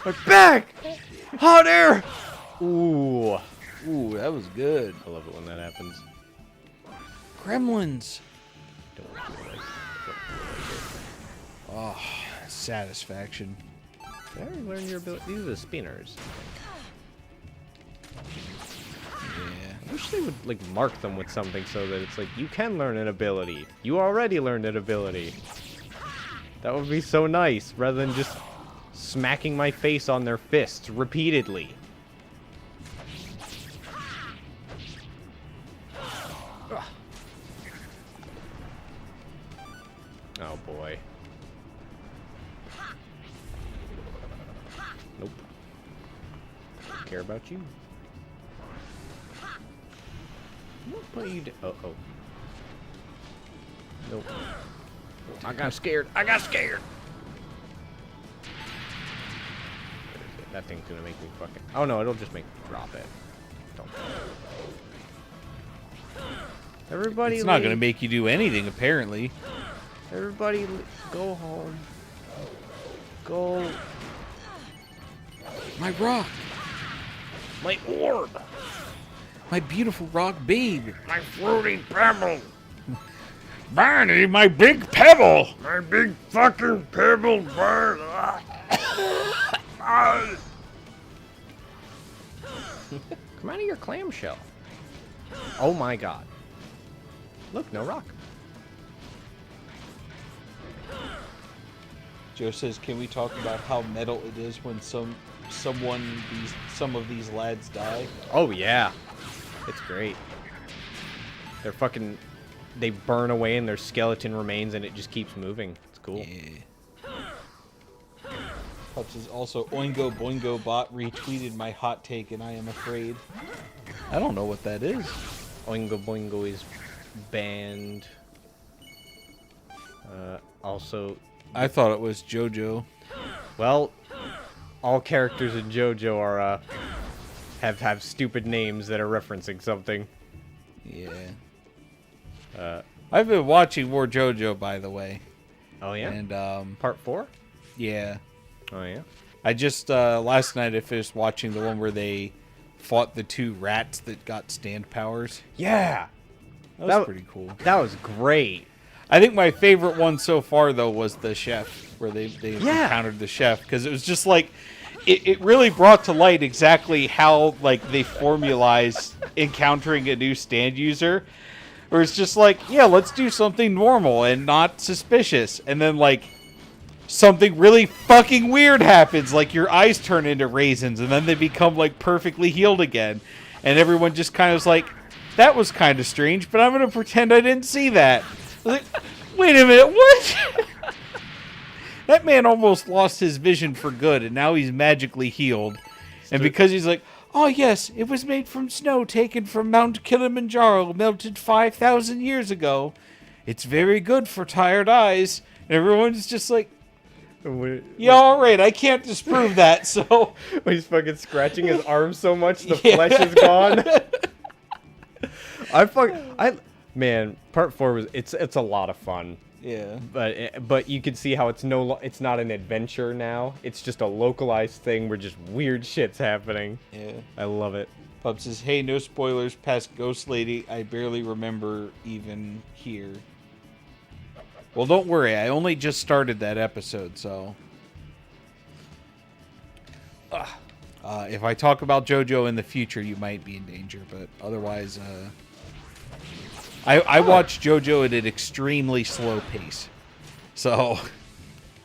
My back! Hot air! Ooh. Ooh, that was good. I love it when that happens. Gremlins. Don't do it like Oh, satisfaction. Did I already learn your ability? These are the spinners. Yeah. I wish they would like mark them with something so that it's like you can learn an ability. You already learned an ability. That would be so nice, rather than just smacking my face on their fists repeatedly. Ugh. Oh boy. Nope. Don't care about you. What put you oh. Nope. I got scared. I got scared. That thing's gonna make me fucking. Oh no, it'll just make me drop it. Don't. Everybody. It's not leave. going to make you do anything, apparently. Everybody, go home. Go. My rock. My orb. My beautiful rock babe. My fruity pebble. Barney, my big pebble. My big fucking pebble bird. Come out of your clamshell. Oh my god. Look, no rock. Joe says, can we talk about how metal it is when some of these lads die? Oh yeah. It's great. They're fucking... They burn away and their skeleton remains and it just keeps moving. It's cool. Yeah. Pups is also Oingo Boingo Bot retweeted my hot take, and I am afraid. I don't know what that is. Oingo Boingo is banned. Also, I thought it was JoJo. well, all characters in JoJo are have stupid names that are referencing something. Yeah. I've been watching more JoJo, by the way. Oh yeah. And Part 4? yeah. Oh yeah. I just last night I finished watching the one where they fought the 2 rats that got stand powers. Yeah. That was pretty cool. That was great. I think my favorite one so far though was the chef, where they Yeah. encountered the chef, because it was just like it really brought to light exactly how like they formalize encountering a new stand user. Where it's just like, yeah, let's do something normal and not suspicious. And then, like, something really fucking weird happens. Like, your eyes turn into raisins, and then they become, like, perfectly healed again. And everyone just kind of is like, that was kind of strange, but I'm going to pretend I didn't see that. I was like, wait a minute, what? That man almost lost his vision for good, and now he's magically healed. And because he's like, oh, yes, it was made from snow taken from Mount Kilimanjaro, melted 5,000 years ago. It's very good for tired eyes. And everyone's just like, yeah, all right, I can't disprove that, so... He's fucking scratching his arm so much the Yeah. flesh is gone. Man, part 4 was it's a lot of fun. Yeah. But you can see how it's not an adventure now. It's just a localized thing where just weird shit's happening. Yeah. I love it. Pup says, hey, no spoilers past Ghost Lady. I barely remember even here. Well, don't worry. I only just started that episode, so... if I talk about JoJo in the future, you might be in danger. But otherwise, I watch JoJo at an extremely slow pace. So,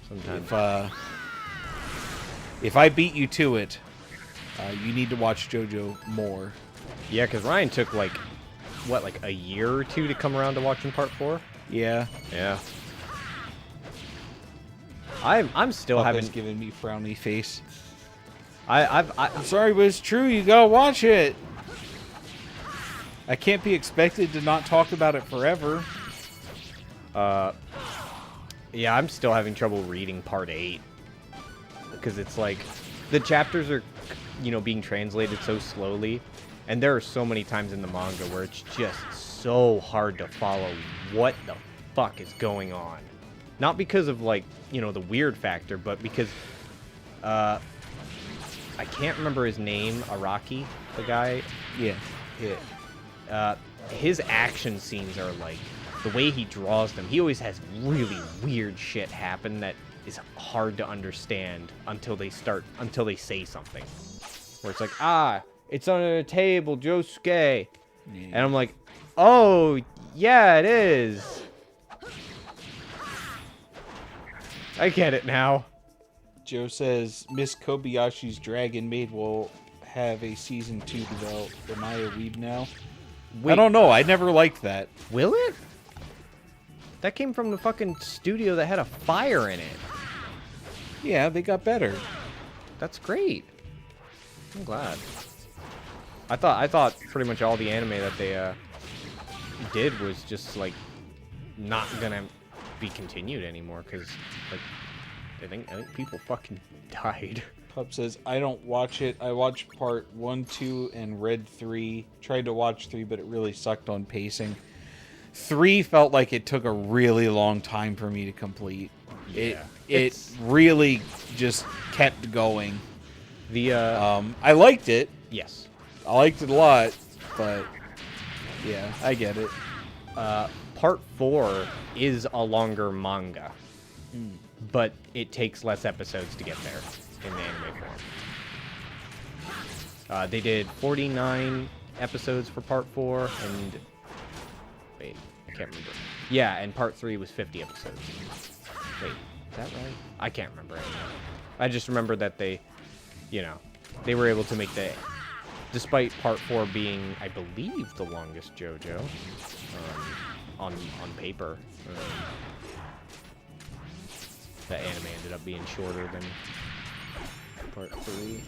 Sometimes. if I beat you to it, you need to watch JoJo more. Yeah, because Ryan took, like a year or 2 to come around to watching part 4? Yeah. Yeah. I'm still Papa's having... giving me frowny face. I'm Sorry, but it's true. You gotta watch it. I can't be expected to not talk about it forever. Yeah, I'm still having trouble reading part 8. Because it's like, the chapters are, being translated so slowly. And there are so many times in the manga where it's just so hard to follow what the fuck is going on. Not because of, the weird factor, but because, I can't remember his name, Araki, the guy. Yeah. His action scenes are the way he draws them. He always has really weird shit happen that is hard to understand until they say something. Where it's like, it's on a table, Josuke. Yeah. And I'm like, oh, yeah, it is. I get it now. Joe says Miss Kobayashi's Dragon Maid will have a season 2 developed. Am I a weeb now? Wait, I don't know. I never liked that. will it? That came from the fucking studio that had a fire in it. Yeah, they got better. That's great. I'm glad. I thought pretty much all the anime that they did was just not gonna be continued anymore because I think people fucking died. Pup says, I don't watch it. I watched part 1, 2, and read 3. Tried to watch 3, but it really sucked on pacing. 3 felt like it took a really long time for me to complete. It really just kept going. I liked it. Yes. I liked it a lot, but yeah, I get it. Part 4 is a longer manga, but it takes less episodes to get there in the anime form. They did 49 episodes for Part 4, and... Wait, I can't remember. Yeah, and Part 3 was 50 episodes. Wait, is that right? I can't remember anymore. I just remember that they were able to make the... Despite Part 4 being, I believe, the longest JoJo on paper, the anime ended up being shorter than Part 3.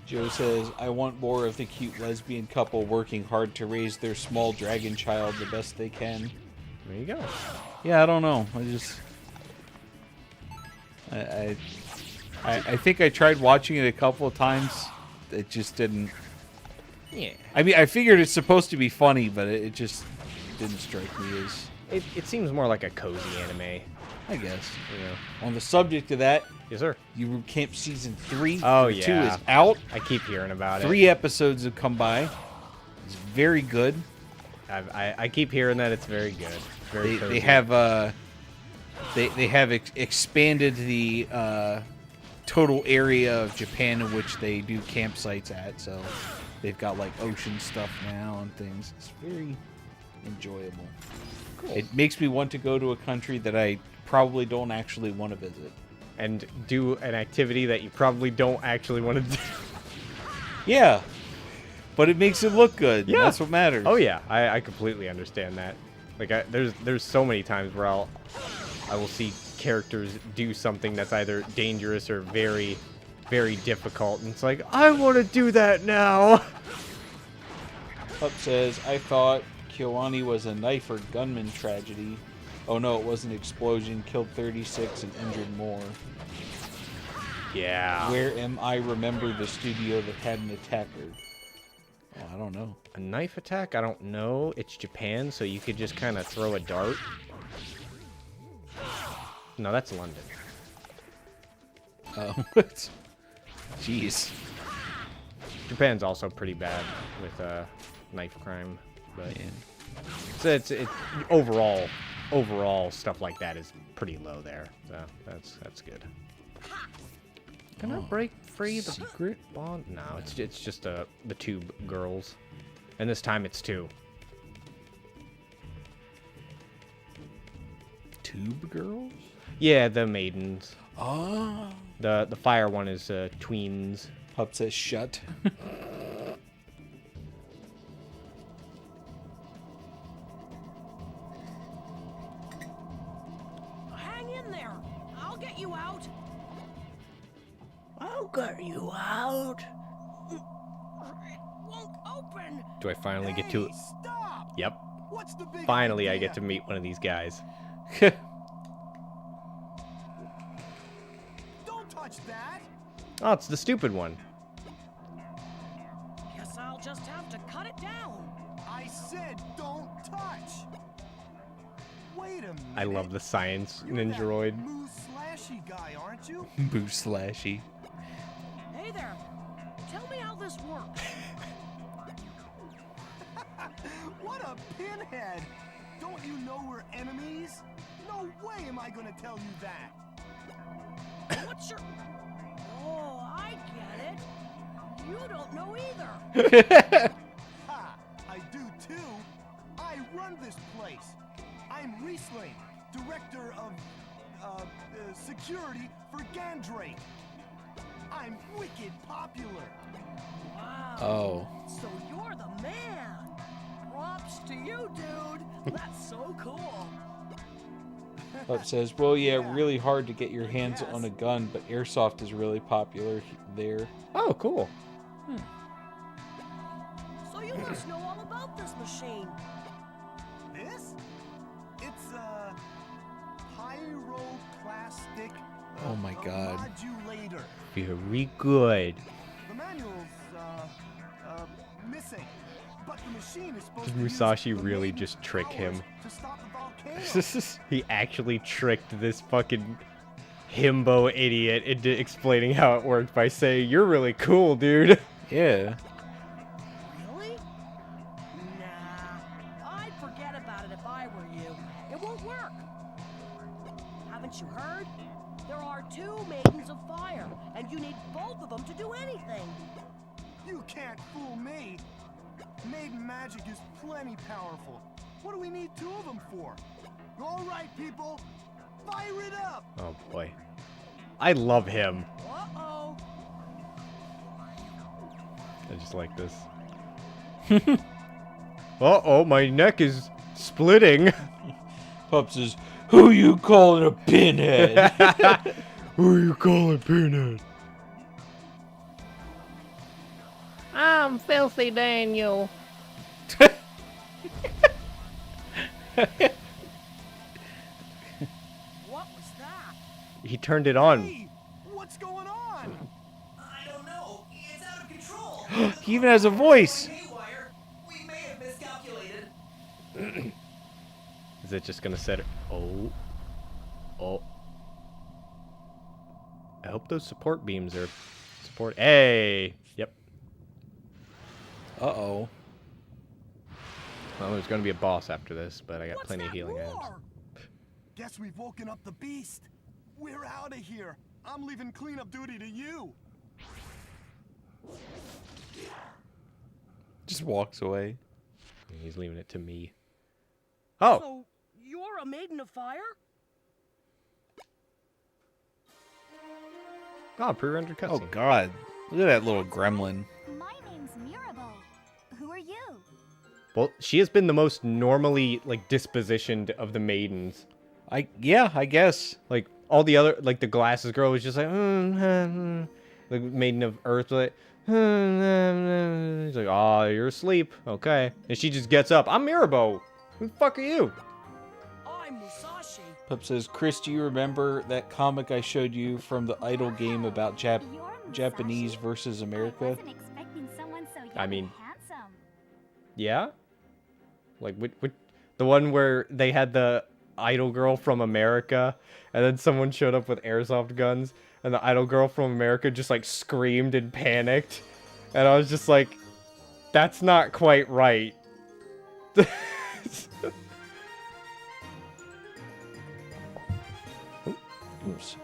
Joe says, I want more of the cute lesbian couple working hard to raise their small dragon child the best they can. There you go. Yeah, I don't know. I think I tried watching it a couple of times. It just didn't. Yeah. I mean, I figured it's supposed to be funny, but it just didn't strike me as. It seems more like a cozy anime. I guess. You know. On the subject of that, Yes, sir. Yuru Camp Season 3. Oh, 2 yeah. is out. I keep hearing about 3 episodes have come by. It's very good. I keep hearing that it's very good. Very cozy. They have they have expanded the total area of Japan in which they do campsites at. So they've got like ocean stuff now and things. It's very enjoyable. Cool. It makes me want to go to a country that I probably don't actually want to visit. And do an activity that you probably don't actually want to do. Yeah, but it makes it look good. Yeah. That's what matters. Oh yeah, I completely understand that. Like there's so many times where I will see characters do something that's either dangerous or very, very difficult, and it's like, I want to do that now. Pup says, I thought Kiwani was a knife or gunman tragedy. Oh no, it was an explosion, killed 36 and injured more. Yeah. Where am I? Remember the studio that had an attacker? Oh, I don't know. A knife attack? I don't know. It's Japan, so you could just kind of throw a dart. No, that's London. Oh, jeez. Japan's also pretty bad with knife crime, but Man. so it's overall stuff like that is pretty low there. So that's good. Can I break free the secret bond? No, it's just the two girls, and this time it's 2. Tube girls? Yeah, the maidens. Oh. The fire one is tweens. Pup says shut. Hang in there. I'll get you out. I'll get you out. It won't open. Do I finally get to? Stop! Yep. What's the big Finally, I idea? get to meet one of these guys. Don't touch that! Oh, it's the stupid one. Guess I'll just have to cut it down. I said don't touch! Wait a minute. I love the science You're ninjoroid. that Musashi guy, aren't you? Boo slashy. Hey there. Tell me how this works. What a pinhead! Don't you know we're enemies? No way am I gonna tell you that! What's your... Oh, I get it. You don't know either. Ha! I do too! I run this place! I'm Riesling, director of, security for Gandrake. I'm wicked popular! Wow. Oh. So you're the man. Props to you, dude. That's so cool. Pup says, well, yeah, really hard to get your hands on a gun, but airsoft is really popular there. Oh, cool. So you must know all about this machine. This? It's a pyroclastic Oh my God. modulator. Very good. The manual's missing. But the machine is supposed Did to Musashi use the really latent just trick him? powers to stop the volcano. He actually tricked this fucking himbo idiot into explaining how it worked by saying, "You're really cool, dude." Yeah. Really? Nah. I'd forget about it if I were you. It won't work. Haven't you heard? There are 2 maidens of fire, and you need both of them to do anything. You can't fool me. Maiden magic is plenty powerful. What do we need 2 of them for? All right, people, fire it up! Oh boy, I love him. Uh-oh. I just like this. Uh-oh, my neck is splitting. Pup says, who you calling a pinhead? Who are you calling Peanut? I'm Filthy Daniel. What was that? He turned it on. Hey, what's going on? I don't know. It's out of control. He even has a voice. Haywire. We may have miscalculated. Is it just gonna set it? Oh. Oh. I hope those support beams are support. Hey. Yep. Uh-oh. Well, there's gonna be a boss after this, but I got What's plenty of that healing items. Roar! Guess we've woken up the beast. We're out of here. I'm leaving cleanup duty to you. Just walks away. He's leaving it to me. Oh. So, you're a maiden of fire? Oh, pre-rendered Oh, cutscene. God. Look at that little gremlin. My name's Mirabelle. Who are you? Well, she has been the most normally like dispositioned of the maidens. Yeah, I guess. Like all the other, like the glasses girl was just like, the maiden of Earth, like, he's like, oh, you're asleep, okay. And she just gets up. I'm Mirabo. Who the fuck are you? I'm Musashi. Pup says, Chris, do you remember that comic I showed you from the Idol game about You're Musashi? Japanese versus I America? wasn't expecting someone so young I mean- and handsome. Yeah? Like, the one where they had the idol girl from America, and then someone showed up with airsoft guns, and the idol girl from America just, like, screamed and panicked. And I was just like, that's not quite right. Oops.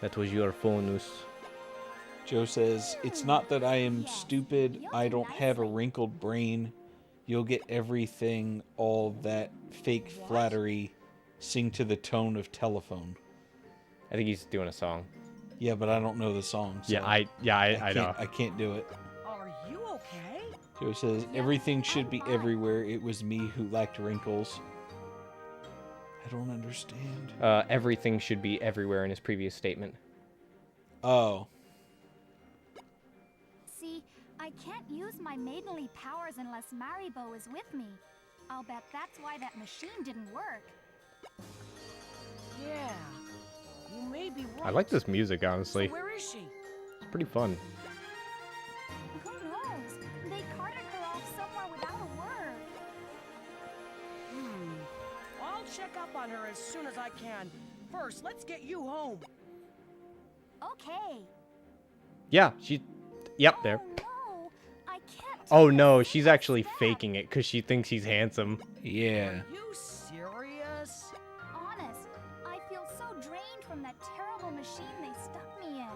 That was your phonus. Joe says, it's not that I am stupid. I don't have a wrinkled brain. You'll get everything, all that fake flattery. Sing to the tone of telephone. I think he's doing a song. Yeah, but I don't know the song. So Yeah, I know. I can't do it. Are you okay? Joe says, everything should be everywhere. It was me who lacked wrinkles. I don't understand. Everything should be everywhere in his previous statement. Oh. See, I can't use my maidenly powers unless Maribo is with me. I'll bet that's why that machine didn't work. Yeah. You may be right. I like this music, honestly. So where is she? It's pretty fun. Who knows? They carted her off somewhere without a word. I'll check up on her as soon as I can. First, let's get you home. Okay. Yeah, Yep, there. Oh no, I can't. Oh take no, a she's single actually step. faking it because she thinks he's handsome. Yeah. Are you serious? Honest, I feel so drained from that terrible machine they stuck me in.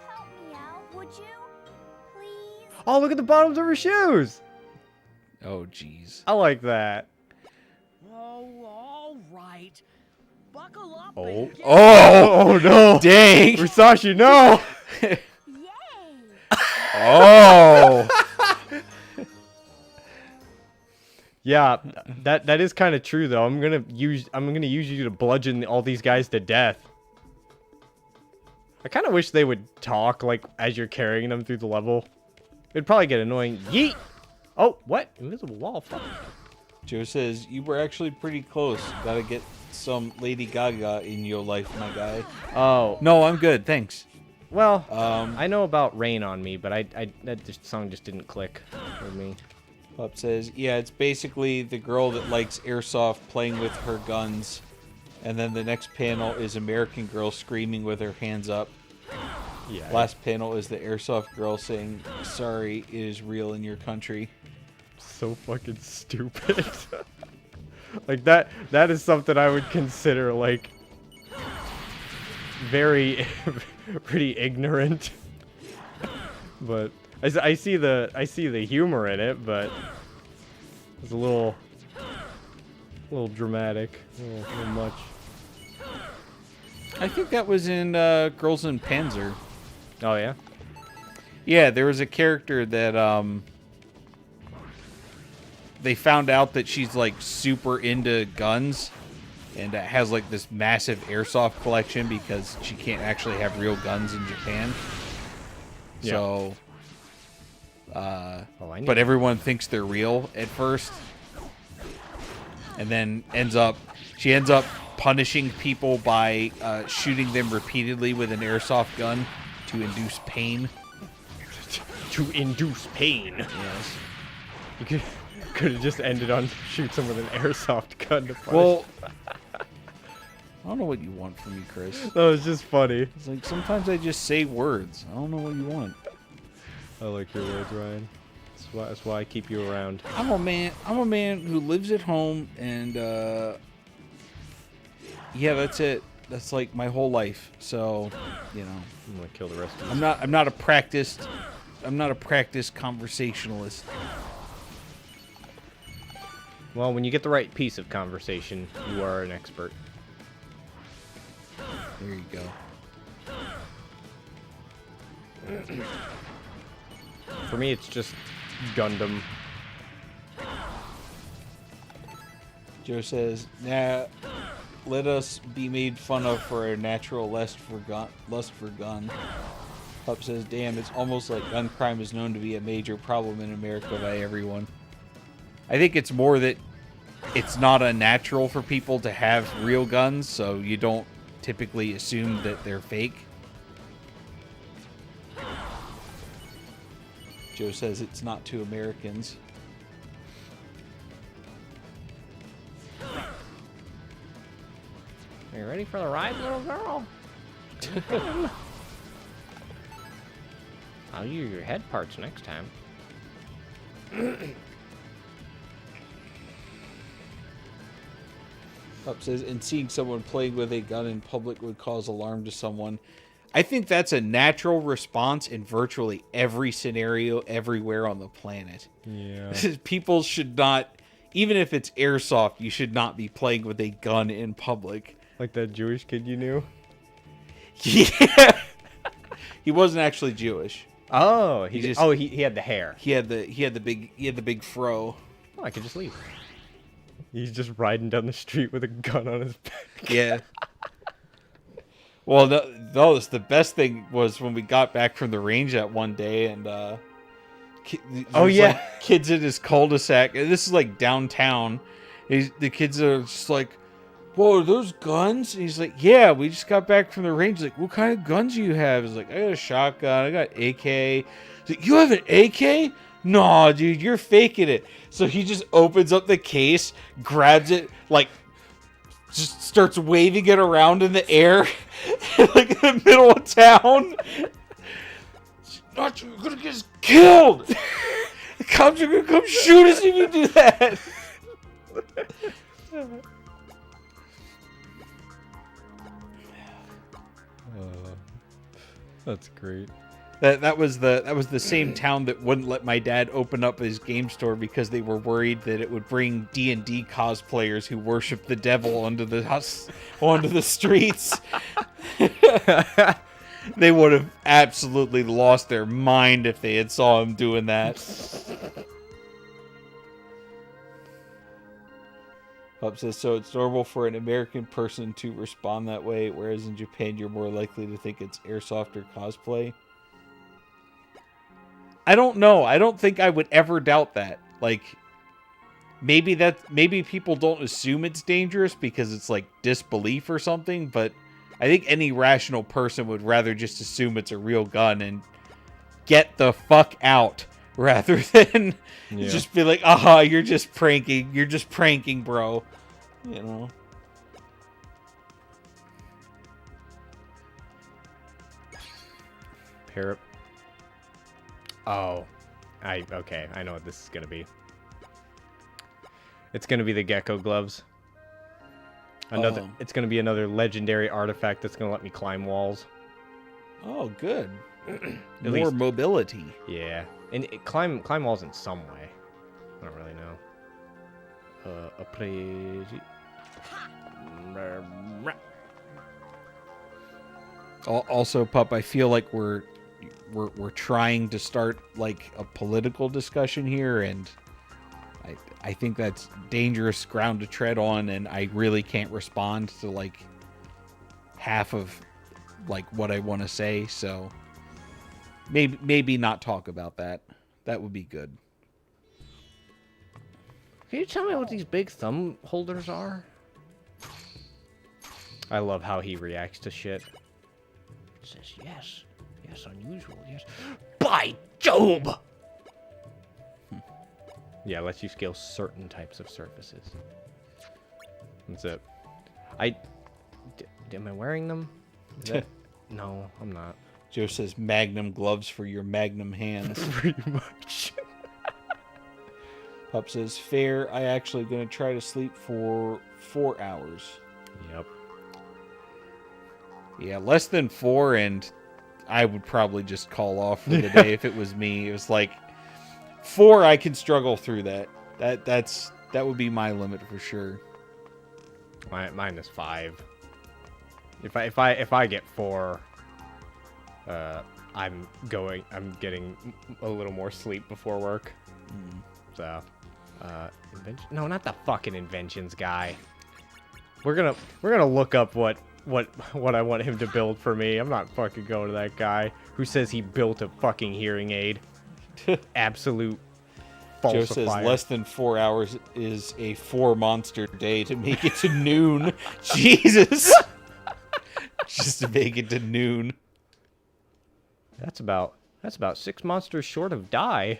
Help me out, would you? Please? Oh, look at the bottoms of her shoes. Oh, jeez. I like that. Oh, all right. Buckle up. Oh. and get- Oh no. Dang. Musashi, no. Yay! Oh. Yeah, that is kind of true though. I'm gonna use you to bludgeon all these guys to death. I kind of wish they would talk like as you're carrying them through the level. It'd probably get annoying. Yeet. Oh, what? Invisible wall. Fuck. Joe says, you were actually pretty close. Gotta get some Lady Gaga in your life, my guy. Oh, No, I'm good, thanks. well, Um, I know about Rain on Me, but that song just didn't click with me. Pup says, yeah, it's basically the girl that likes airsoft playing with her guns. And then the next panel is American girl screaming with her hands up. Yeah. Last panel is the airsoft girl saying, sorry, it is real in your country. So fucking stupid. Like that is something I would consider like very pretty ignorant. But I see the humor in it, but it's a little dramatic, a little much. I think that was in Girls in Panzer. Oh yeah. Yeah, there was a character that they found out that she's like super into guns, and has like this massive airsoft collection because she can't actually have real guns in Japan. Yeah. So, Oh, I need but everyone thinks they're real at first, and then she ends up punishing people by shooting them repeatedly with an airsoft gun to induce pain. to induce pain. Yes. You could have just ended on shoot someone with an airsoft gun to punish. Well, I don't know what you want from me, Chris. that was just funny. It's like sometimes I just say words. I don't know what you want. I like your words, Ryan. That's why I keep you around. I'm a man who lives at home, and yeah, that's it. That's like my whole life. So, you know, I'm gonna kill the rest of you. I'm not a practiced conversationalist. Well, when you get the right piece of conversation, you are an expert. There you go. For me, it's just Gundam. Joe says, "Nah, let us be made fun of for our natural lust for gun." Pup says, "Damn, it's almost like gun crime is known to be a major problem in America by everyone." I think it's more that it's not unnatural for people to have real guns, so you don't typically assume that they're fake. Joe says it's not to Americans. Are you ready for the ride, little girl? I'll use your head parts next time. Up says, and seeing someone playing with a gun in public would cause alarm to someone. I think that's a natural response in virtually every scenario everywhere on the planet. Yeah. People should not, even if it's airsoft, you should not be playing with a gun in public. Like that Jewish kid you knew? Yeah. He wasn't actually Jewish. Oh, He he just- he had the hair. He had the big fro. Oh, I could just leave. He's just riding down the street with a gun on his back. Yeah. Well, no, the best thing was when we got back from the range that one day, and Oh, there's, yeah. like, kids in his cul-de-sac. And this is like downtown. The kids are just like, "Whoa, are those guns?" And he's like, "Yeah, we just got back from the range." He's like, "What kind of guns do you have?" He's like, "I got a shotgun. I got AK." He's like, "You have an AK? No, dude, you're faking it." So he just opens up the case, grabs it, like, just starts waving it around in the air, like in the middle of town. "Not you, you're gonna get us killed. The cops are gonna come shoot us if you do that." That's great. That was the same town that wouldn't let my dad open up his game store because they were worried that it would bring D&D cosplayers who worship the devil onto the streets. They would have absolutely lost their mind if they had saw him doing that. Pup says, so it's normal for an American person to respond that way, whereas in Japan you're more likely to think it's airsoft or cosplay. I don't know. I don't think I would ever doubt that. Like, maybe people don't assume it's dangerous because it's like disbelief or something, but I think any rational person would rather just assume it's a real gun and get the fuck out rather than just be like, "Aha, you're just pranking. You're just pranking, bro." You know. Parrot. Oh, okay. I know what this is gonna be. It's gonna be the gecko gloves. It's gonna be another legendary artifact that's gonna let me climb walls. Oh, good. More least- mobility. Yeah, and climb walls in some way. I don't really know. Also, Pup, I feel like we're trying to start like a political discussion here, and I think that's dangerous ground to tread on, and I really can't respond to like half of like what I want to say. So maybe not talk about that. That would be good. Can you tell me what these big thumb holders are? I love how he reacts to shit. It says yes. Yes, unusual, yes. By Job! Yeah, lets you scale certain types of surfaces. That's it. Am I wearing them? Is that... No, I'm not. Joe says Magnum gloves for your Magnum hands. Pretty much. Pup says, fair. I actually going to try to sleep for 4 hours. Yep. Yeah, less than 4, and I would probably just call off for the day if it was me. It was like 4, I can struggle through that. That would be my limit for sure. Mine is 5. If I get 4, I'm getting a little more sleep before work. So, invention? No, not the fucking inventions guy. We're gonna look up what I want him to build for me. I'm not fucking going to that guy who says he built a fucking hearing aid. Absolute falsifier. Joe says less than 4 hours is a 4-monster day to make it to noon. Jesus. Just to make it to noon. That's about 6 monsters short of die.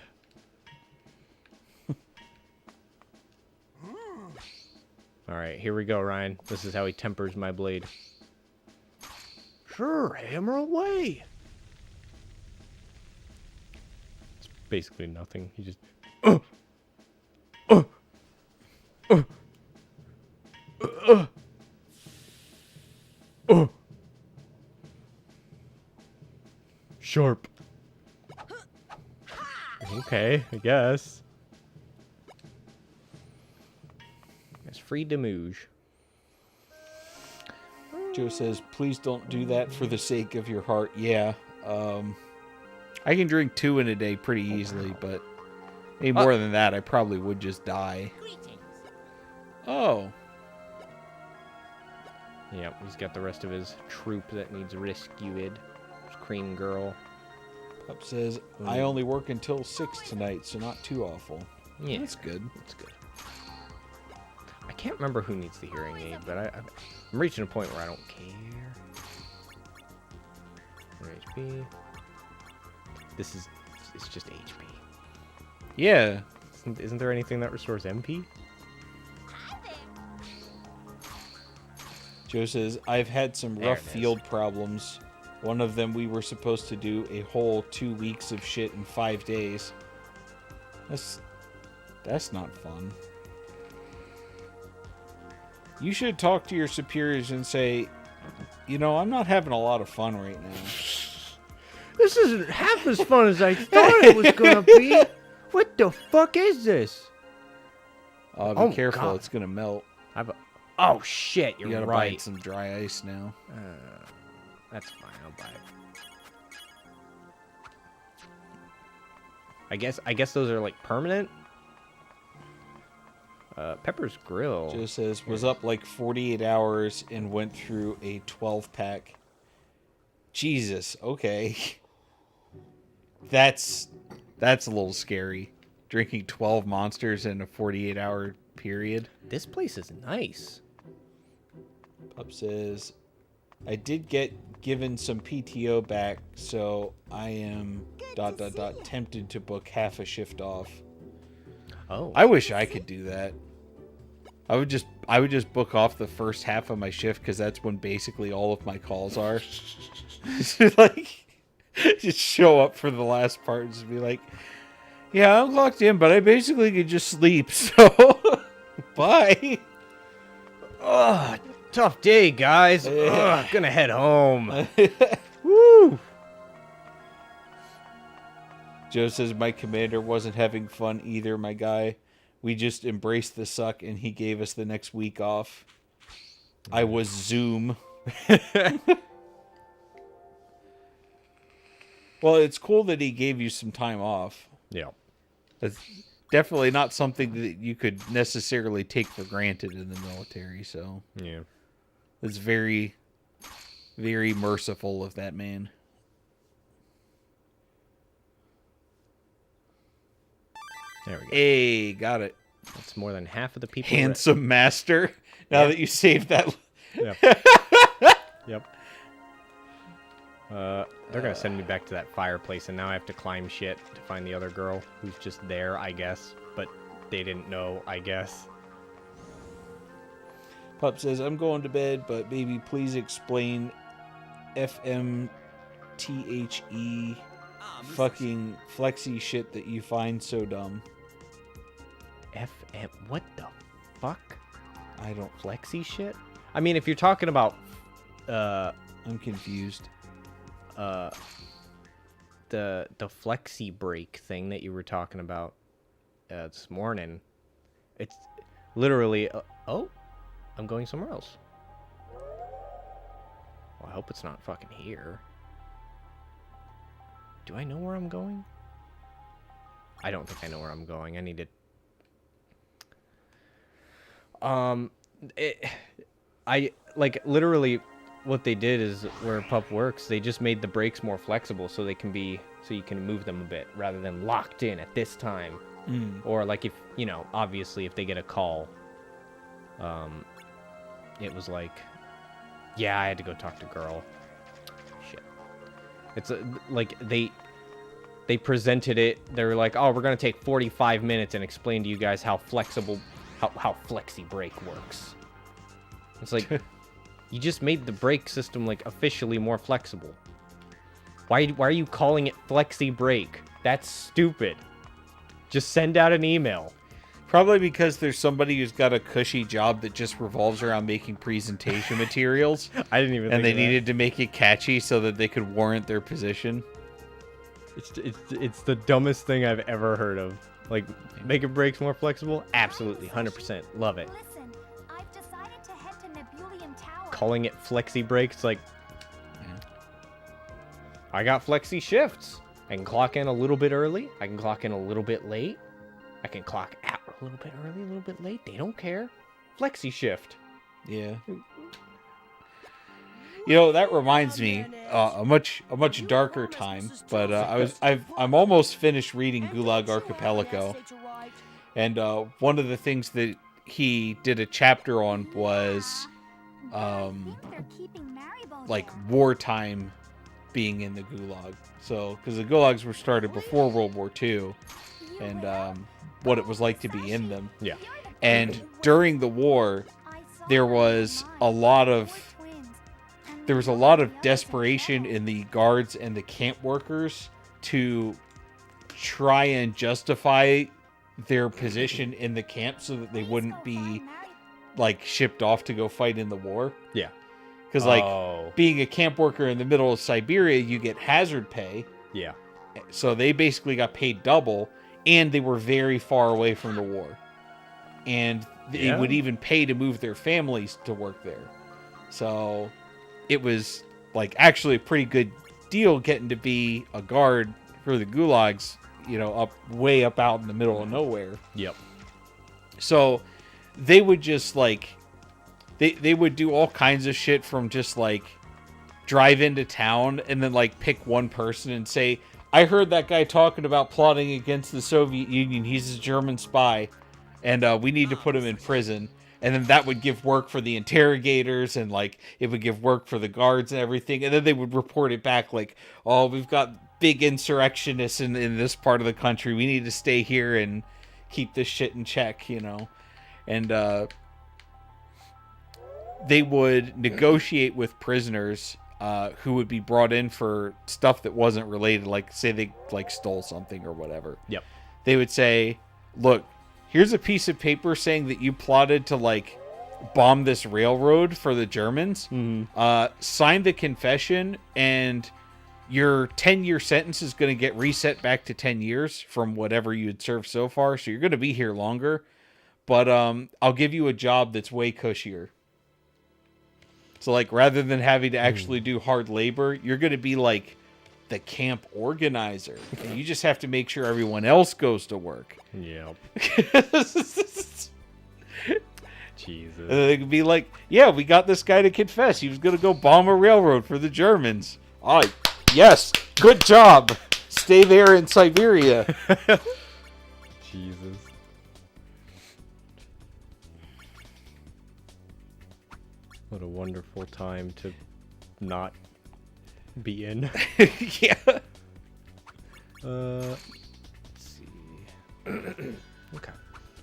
All right, here we go, Ryan. This is how he tempers my blade. Sure, hammer away. It's basically nothing. He just sharp. Okay, I guess. It's free demouge. Joe says, please don't do that for the sake of your heart. Yeah. I can drink 2 in a day pretty easily, but any more than that, I probably would just die. Oh. Yep, he's got the rest of his troop that needs rescued. There's Cream Girl. Pup says, I only work until 6 tonight, so not too awful. Yeah, that's good. That's good. I can't remember who needs the hearing aid, but I'm reaching a point where I don't care. HP. It's just HP. Yeah. Isn't there anything that restores MP? Joe says, I've had some rough field problems. One of them, we were supposed to do a whole 2 weeks of shit in 5 days. That's not fun. You should talk to your superiors and say, you know, I'm not having a lot of fun right now. This isn't half as fun as I thought it was gonna be. What the fuck is this? Be careful, God. It's gonna melt. Oh shit, You gotta buy some dry ice now. That's fine, I'll buy it. I guess those are like permanent. Pepper's Grill. Joe says, was up like 48 hours and went through a 12-pack. Jesus, okay. That's a little scary. Drinking 12 monsters in a 48-hour period. This place is nice. Pup says, I did get given some PTO back, so I am ... tempted to book half a shift off. Oh. I wish I could do that. I would just book off the first half of my shift because that's when basically all of my calls are. Like, just show up for the last part and just be like, yeah, I'm clocked in, but I basically could just sleep, so bye. Oh, tough day, guys. Ugh, gonna head home. Woo! Joe says, my commander wasn't having fun either, my guy. We just embraced the suck, and he gave us the next week off. I was Zoom. Well, it's cool that he gave you some time off. Yeah. definitely not something that you could necessarily take for granted in the military. So Yeah. it's very, very merciful of that man. There we go. Hey, got it. That's more than half of the people. Handsome master. Now that you saved that. Yep. Yep. They're gonna send me back to that fireplace, and now I have to climb shit to find the other girl who's just there, I guess. But they didn't know, I guess. Pup says, I'm going to bed, but baby, please explain FMTHE fucking flexi shit that you find so dumb. FM. What the fuck? I don't. Flexi shit? I mean, if you're talking about, I'm confused. the flexi break thing that you were talking about this morning, it's literally. Oh, I'm going somewhere else. Well, I hope it's not fucking here. Do I know where I'm going? I don't think I know where I'm going. I need to. I like literally what they did is where Pup works, they just made the brakes more flexible so they can be, so you can move them a bit rather than locked in at this time. Or like if, you know, obviously if they get a call, it was like, yeah, I had to go talk to girl. Shit. It's like they presented it. They were like, oh, we're going to take 45 minutes and explain to you guys how flexible, how flexi brake works. It's like, you just made the brake system like officially more flexible. Why are you calling it flexi brake? That's stupid. Just send out an email. Probably because there's somebody who's got a cushy job that just revolves around making presentation materials. I didn't even. And think they of that. needed to make it catchy so that they could warrant their position. It's the dumbest thing I've ever heard of. Like, making brakes more flexible? Absolutely, 100%. Love it. Listen, I've decided to head to Nebulium Tower. Calling it flexi brakes, like, I got flexi shifts. I can clock in a little bit early. I can clock in a little bit late. I can clock out a little bit early, a little bit late. They don't care. Flexi shift. Yeah. You know, that reminds me a much darker time, but I'm almost finished reading Gulag Archipelago, and one of the things that he did a chapter on was I think they're keeping Maribel like there. wartime being in the Gulag. So, because the Gulags were started before World War II, and what it was like to be in them. Yeah. And during the war, there was a lot of desperation in the guards and the camp workers to try and justify their position in the camp so that they wouldn't be like shipped off to go fight in the war. Yeah. Because being a camp worker in the middle of Siberia, you get hazard pay. Yeah. So they basically got paid double, and they were very far away from the war. And they would even pay to move their families to work there. So it was like actually a pretty good deal getting to be a guard for the gulags, you know, way up out in the middle of nowhere. Yep. So they would just like, they would do all kinds of shit from just like drive into town and then like pick one person and say, I heard that guy talking about plotting against the Soviet Union. He's a German spy and we need to put him in prison. And then that would give work for the interrogators and like it would give work for the guards and everything. And then they would report it back like, oh, we've got big insurrectionists in this part of the country. We need to stay here and keep this shit in check, you know? And they would negotiate with prisoners who would be brought in for stuff that wasn't related. Like say they like stole something or whatever. Yep. They would say, look, here's a piece of paper saying that you plotted to like bomb this railroad for the Germans. Sign the confession and your 10-year sentence is going to get reset back to 10 years from whatever you had served so far. So you're going to be here longer, but I'll give you a job that's way cushier. So like rather than having to actually do hard labor, you're going to be like the camp organizer, and you just have to make sure everyone else goes to work. Yep. Jesus. They could be like, yeah, we got this guy to confess. He was going to go bomb a railroad for the Germans. Oh, yes. Good job. Stay there in Siberia. Jesus. What a wonderful time to not be in. Yeah. Let's see. Okay.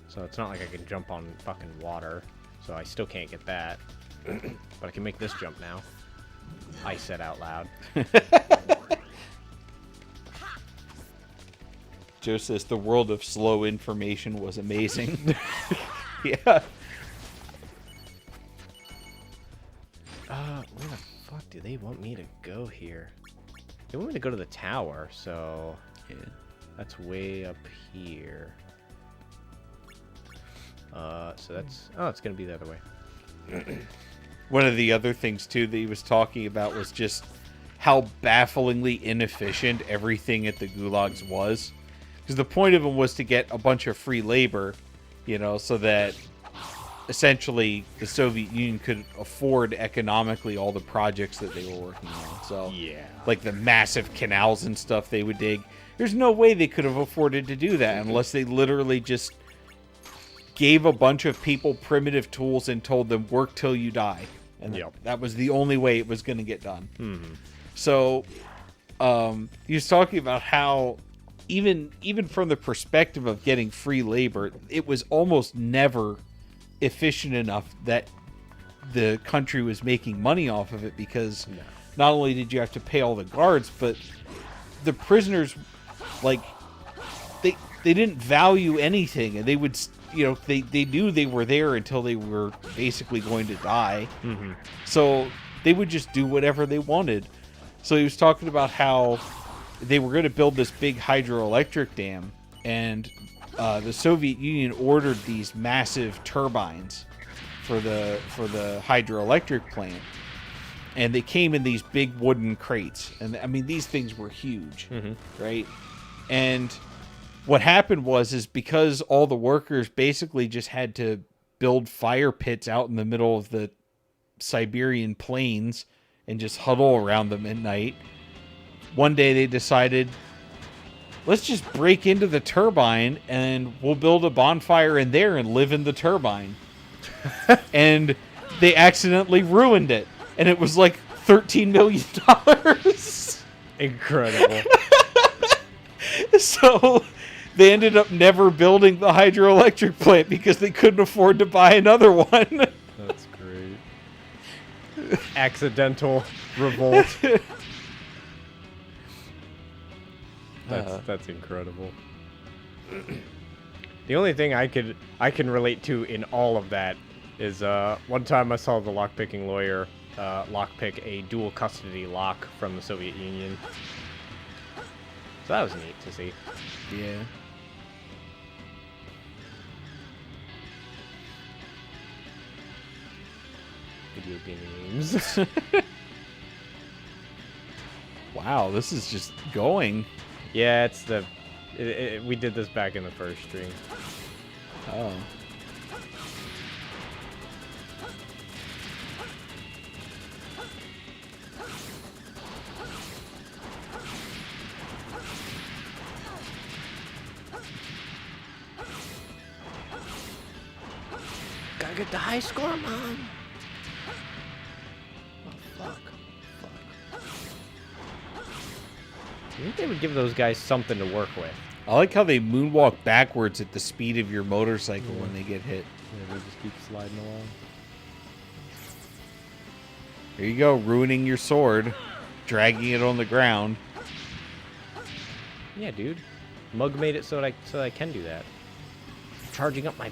So it's not like I can jump on fucking water, so I still can't get that. But I can make this jump now. I said out loud. Joe says the world of slow information was amazing. Yeah. Where the fuck do they want me to go here? They want me to go to the tower, so Yeah. that's way up here. So that's... Oh, it's gonna be the other way. One of the other things, too, that he was talking about was just how bafflingly inefficient everything at the gulags was. Because the point of them was to get a bunch of free labor, you know, so that essentially the Soviet Union could afford economically all the projects that they were working on. So, Yeah. like the massive canals and stuff they would dig. There's no way they could have afforded to do that unless they literally just gave a bunch of people primitive tools and told them, work till you die. And Yep. that was the only way it was going to get done. Mm-hmm. So, he was talking about how even from the perspective of getting free labor, it was almost never efficient enough that the country was making money off of it, because not only did you have to pay all the guards, but the prisoners, like, they didn't value anything, and they would, you know, they knew they were there until they were basically going to die. Mm-hmm. So they would just do whatever they wanted. So he was talking about how they were going to build this big hydroelectric dam, and the Soviet Union ordered these massive turbines for the hydroelectric plant, and they came in these big wooden crates, and I mean these things were huge, right? And what happened is because all the workers basically just had to build fire pits out in the middle of the Siberian plains and just huddle around them at night, one day they decided, let's just break into the turbine and we'll build a bonfire in there and live in the turbine. And they accidentally ruined it. And it was like $13 million. Incredible. So they ended up never building the hydroelectric plant because they couldn't afford to buy another one. That's great. Accidental revolt. That's incredible. The only thing I can relate to in all of that is one time I saw the lockpicking lawyer lockpick a dual custody lock from the Soviet Union. So that was neat to see. Yeah. Video games. Wow, this is just going. Yeah, it's the... we did this back in the first stream. Oh. Gotta get the high score, Mom! Oh, fuck. I think they would give those guys something to work with. I like how they moonwalk backwards at the speed of your motorcycle when they get hit. Yeah, they just keep sliding along. There you go, ruining your sword, dragging it on the ground. Yeah, dude. Mug made it so that I can do that. Charging up my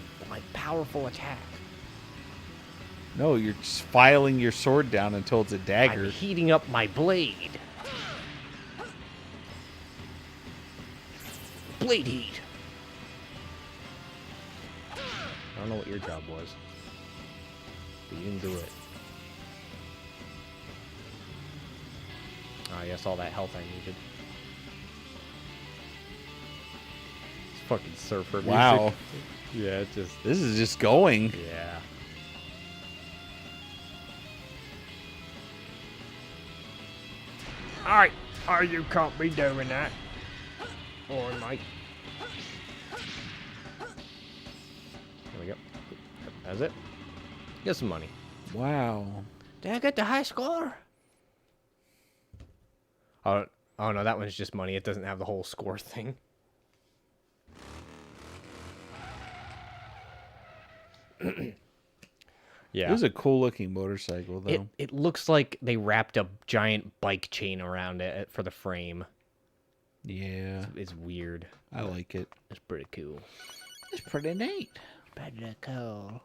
powerful attack. No, you're just filing your sword down until it's a dagger. I'm heating up my blade. Blade heat. I don't know what your job was, but you didn't do it. Ah, yes, all that health I needed. It's fucking surfer music. Wow. Yeah, it just... This is just going. Yeah. Alright. Oh, you can't be doing that. Alright, mate. There we go. That's it. Get some money. Wow. Did I get the high score? Oh no, that one's just money. It doesn't have the whole score thing. Yeah. It was a cool looking motorcycle, though. It looks like they wrapped a giant bike chain around it for the frame. Yeah. It's weird. I like it. It's pretty cool. It's pretty neat. Pretty cool.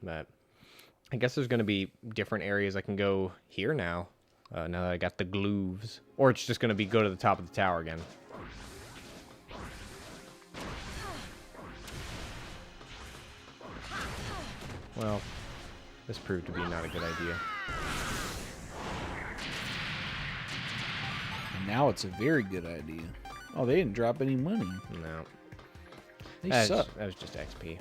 But I guess there's going to be different areas I can go here now. Now that I got the glooves. Or it's just going to be go to the top of the tower again. Well, this proved to be not a good idea. And now it's a very good idea. Oh, they didn't drop any money. No. They That suck. was just XP.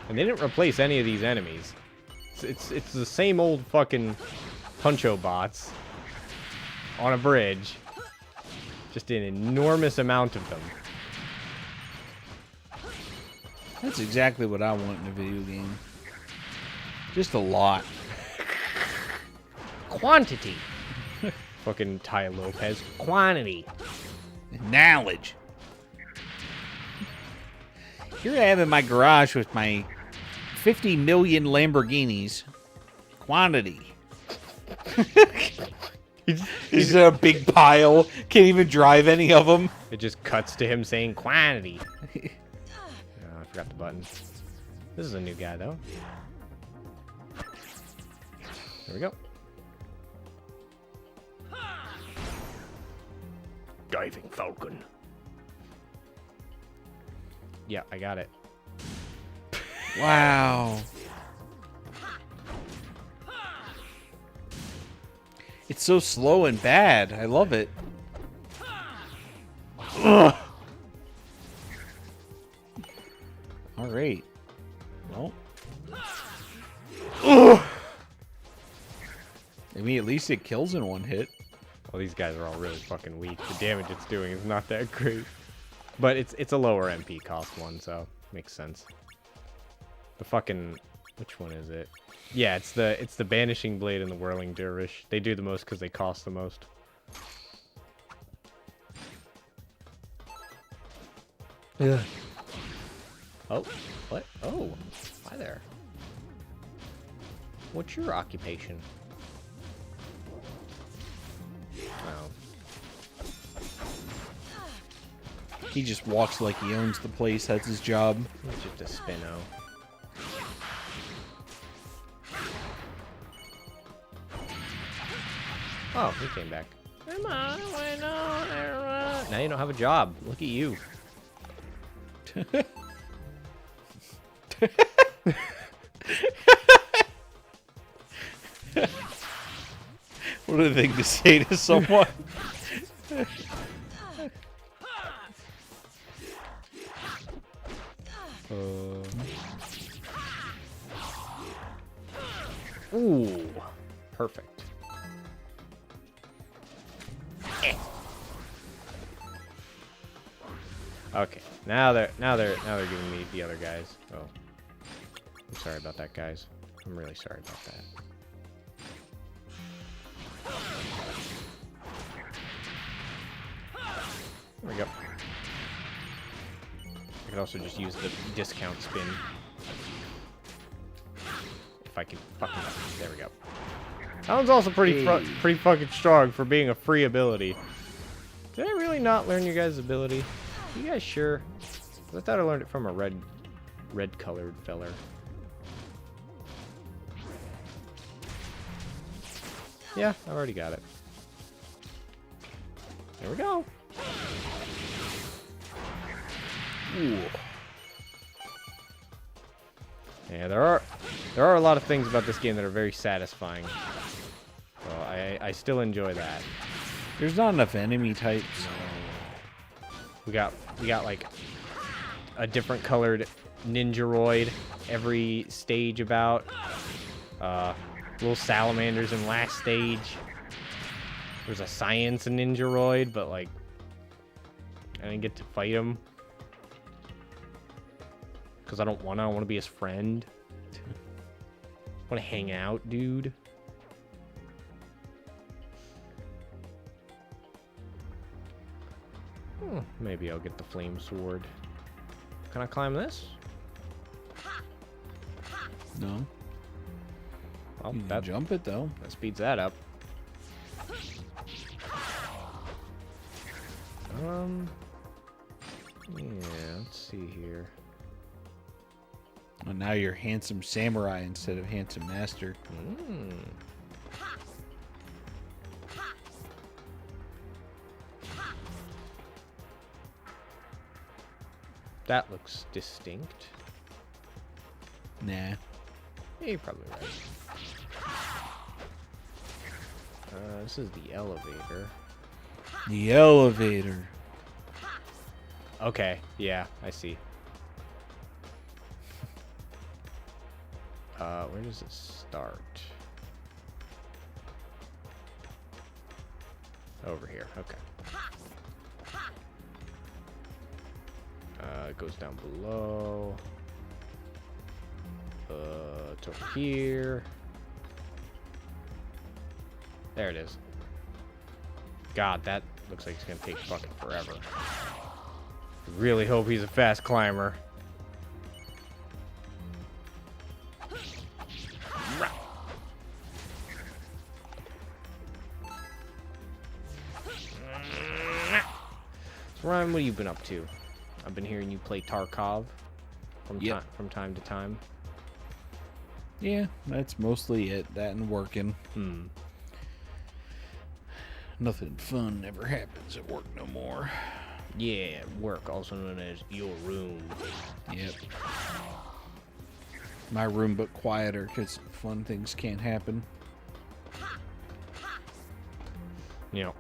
And they didn't replace any of these enemies. It's the same old fucking Puncho bots on a bridge. Just an enormous amount of them. That's exactly what I want in a video game. Just a lot. Quantity. Fucking Ty Lopez. Quantity. Knowledge. Here I am in my garage with my 50 million Lamborghinis. Quantity. He's in a big pile. Can't even drive any of them. It just cuts to him saying quantity. Oh, I forgot the button. This is a new guy, though. There we go. Diving Falcon. Yeah, I got it. Wow. It's so slow and bad. I love it. Ugh. All right. Well. Ugh. I mean, at least it kills in one hit. Well, these guys are all really fucking weak. The damage it's doing is not that great. But it's a lower MP cost one, so makes sense. The fucking... Which one is it? Yeah, it's the Banishing Blade and the Whirling Dervish. They do the most because they cost the most. Yeah. Oh, what? Oh, hi there. What's your occupation? Oh. He just walks like he owns the place. That's his job. It's just a spino. Oh, he came back. Come on, now you don't have a job. Look at you. What a thing to say to someone. Ooh, perfect. Okay, now they're giving me the other guys. Oh, I'm sorry about that, guys. I'm really sorry about that. There we go. I could also just use the discount spin. If I can fucking... There we go. That one's also pretty fucking strong for being a free ability. Did I really not learn you guys' ability? You guys sure? 'Cause I thought I learned it from a red colored feller. Yeah, I already got it. There we go. Ooh. Yeah, there are a lot of things about this game that are very satisfying. So I still enjoy that. There's not enough enemy types. We got like a different colored ninjaroid every stage about. Little salamanders in last stage. There's a science ninjaroid, but like I didn't get to fight him because I don't want to. I want to be his friend. I want to hang out, dude. Maybe I'll get the flame sword. Can I climb this? No. Well, You can that jump it though. speeds that up. Yeah, let's see here. Well, now you're handsome samurai instead of handsome master. That looks distinct. Nah. Yeah, you're probably right. This is the elevator. The elevator. Okay, yeah, I see. Where does it start? Over here, okay. It goes down below. It's over here. There it is. God, that looks like it's gonna take fucking forever. Really hope he's a fast climber. So Ryan, what have you been up to? I've been hearing you play Tarkov from time to time. Yeah, that's mostly it. That and working. Nothing fun ever happens at work no more. Yeah, work, also known as your room. Yep. My room, but quieter, because fun things can't happen. You know,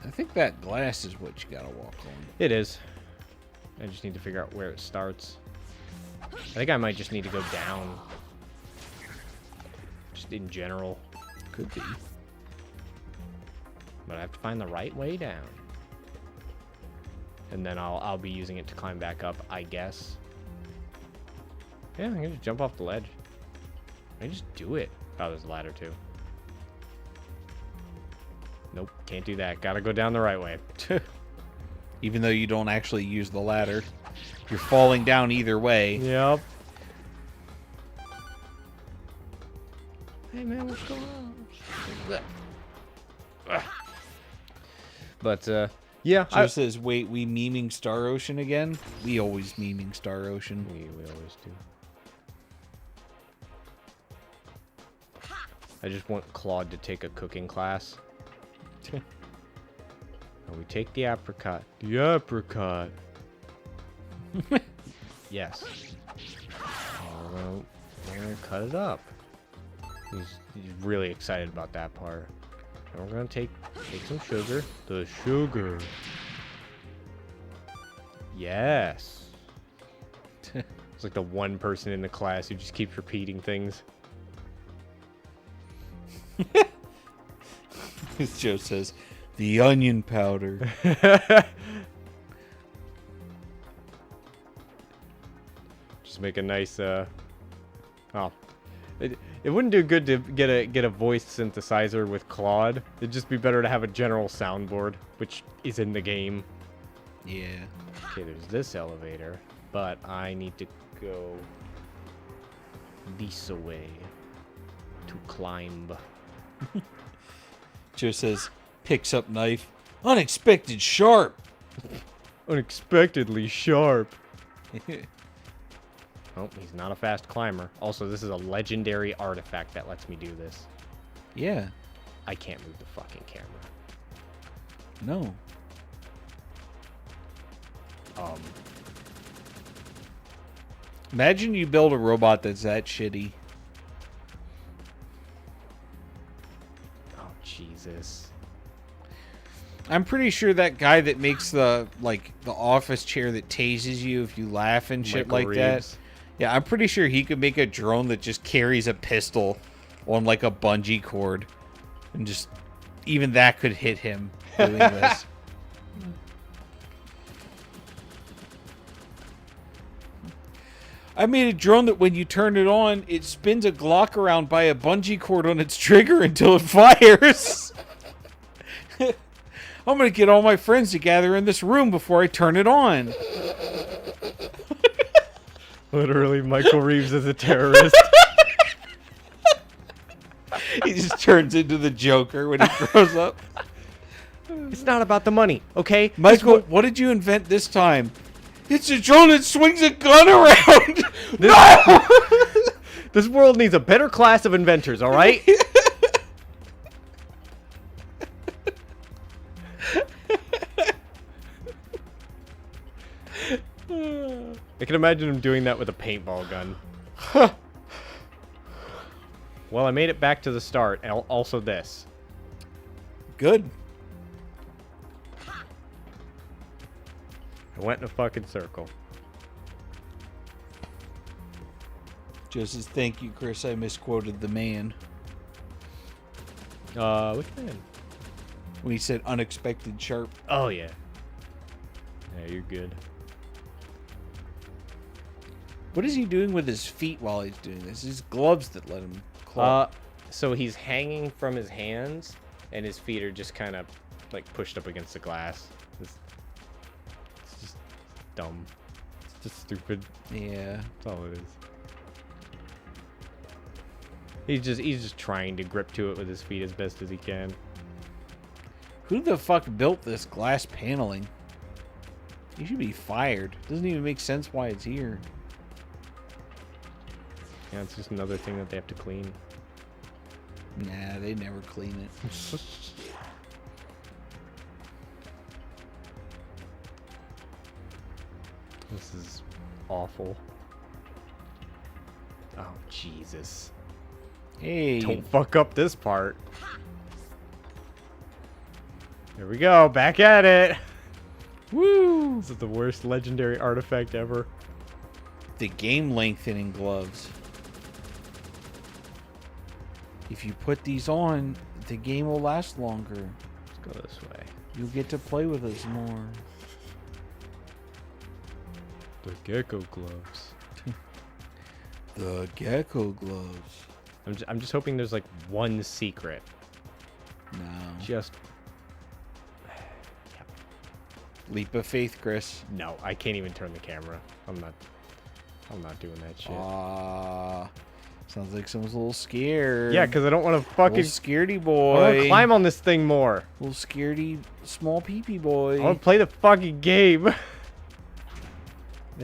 I think that glass is what you gotta walk on. it is. I just need to figure out where it starts. I think I might just need to go down. Just in general. Could be. But I have to find the right way down. And then I'll be using it to climb back up, I guess. Yeah, I'm gonna just jump off the ledge. I can just do it. Oh, there's a ladder too. Nope, can't do that. Gotta go down the right way. Even though you don't actually use the ladder, you're falling down either way. Yep. Hey man, what's going on? But yeah, Joe says, "Wait, we memeing Star Ocean again? We always memeing Star Ocean. we always do. I just want Claude to take a cooking class. And we take the apricot. The apricot. Yes. And we're gonna cut it up. He's really excited about that part. And we're gonna take some sugar. The sugar. Yes. It's like the one person in the class who just keeps repeating things. Joe says, "The onion powder." Just make a nice oh. It wouldn't do good to get a voice synthesizer with Claude. It'd just be better to have a general soundboard, which is in the game. Yeah. Okay, there's this elevator, but I need to go this way to climb. Joe says, picks up knife. Unexpected sharp. Unexpectedly sharp. Oh, he's not a fast climber. Also, this is a legendary artifact that lets me do this. Yeah. I can't move the fucking camera. No. Imagine you build a robot that's that shitty. Oh, Jesus. I'm pretty sure that guy that makes the office chair that tases you if you laugh and shit Michael like Reeves. that. Yeah, I'm pretty sure he could make a drone that just carries a pistol on like a bungee cord, and just even that could hit him doing this. I made a drone that when you turn it on, it spins a Glock around by a bungee cord on its trigger until it fires. I'm going to get all my friends to gather in this room before I turn it on. Literally, Michael Reeves is a terrorist. He just turns into the Joker when he grows up. It's not about the money, okay? Michael, what did you invent this time? It's a drone that swings a gun around. No! This world needs a better class of inventors, all right? I can imagine him doing that with a paintball gun. Well, I made it back to the start. Also this. Good. I went in a fucking circle. Just as thank you, Chris. I misquoted the man Which man? when he said unexpected sharp. Oh, yeah. Yeah, you're good. What is he doing with his feet while he's doing this? His gloves that let him claw. So he's hanging from his hands, and his feet are just kind of, like, pushed up against the glass. It's just dumb. It's just stupid. Yeah. That's all it is. He's just trying to grip to it with his feet as best as he can. Who the fuck built this glass paneling? He should be fired. Doesn't even make sense why it's here. Yeah, it's just another thing that they have to clean. Nah, they never clean it. This is awful. Oh, Jesus. Hey. Don't fuck up this part. There we go, back at it. Woo! This is the worst legendary artifact ever. The game lengthening gloves. If you put these on, the game will last longer. Let's go this way. You'll get to play with us more. The gecko gloves. The gecko gloves. I'm just hoping there's like one secret. No. Just Leap of faith, Chris. no, I can't even turn the camera. I'm not doing that shit. Sounds like someone's a little scared. Yeah, because I don't want to fucking little scaredy I boy. want to climb on this thing more. Little scaredy small peepee boy. I want to play the fucking game. It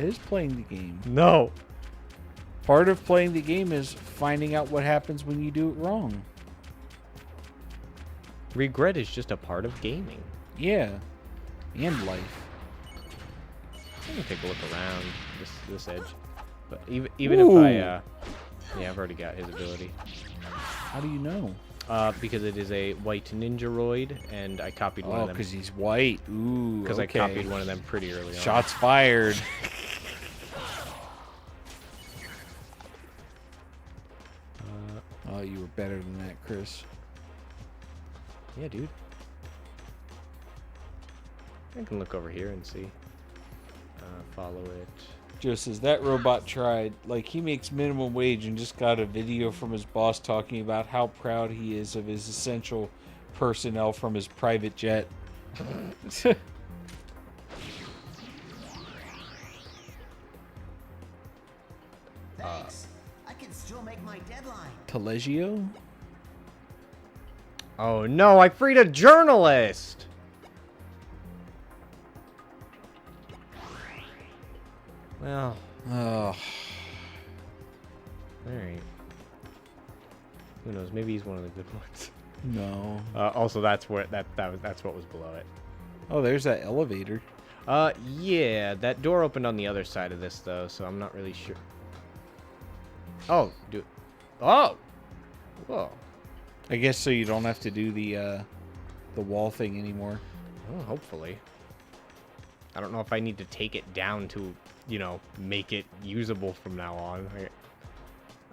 is playing the game. No. Part of playing the game is finding out what happens when you do it wrong. Regret is just a part of gaming. Yeah. And life. Let me take a look around this edge. But even if I yeah, I've already got his ability. How do you know? Because it is a white ninjaroid, and I copied one Oh, of them. because he's white. Ooh, Because okay. I copied one of them pretty early on. Shots fired. Oh, you were better than that, Chris. Yeah, dude. I can look over here and see. Follow it. Just as that robot tried, like he makes minimum wage and just got a video from his boss talking about how proud he is of his essential personnel from his private jet. Thanks. I can still make my deadline. Telegio? Oh no, I freed a journalist! Well, Oh, alright. Who knows? Maybe he's one of the good ones. no. Also, that's what was below it. Oh, there's that elevator. Yeah, that door opened on the other side of this, though, so I'm not really sure. Oh, dude. Oh! Whoa. I guess so you don't have to do the wall thing anymore. Oh, hopefully. I don't know if I need to take it down to, you know, make it usable from now on.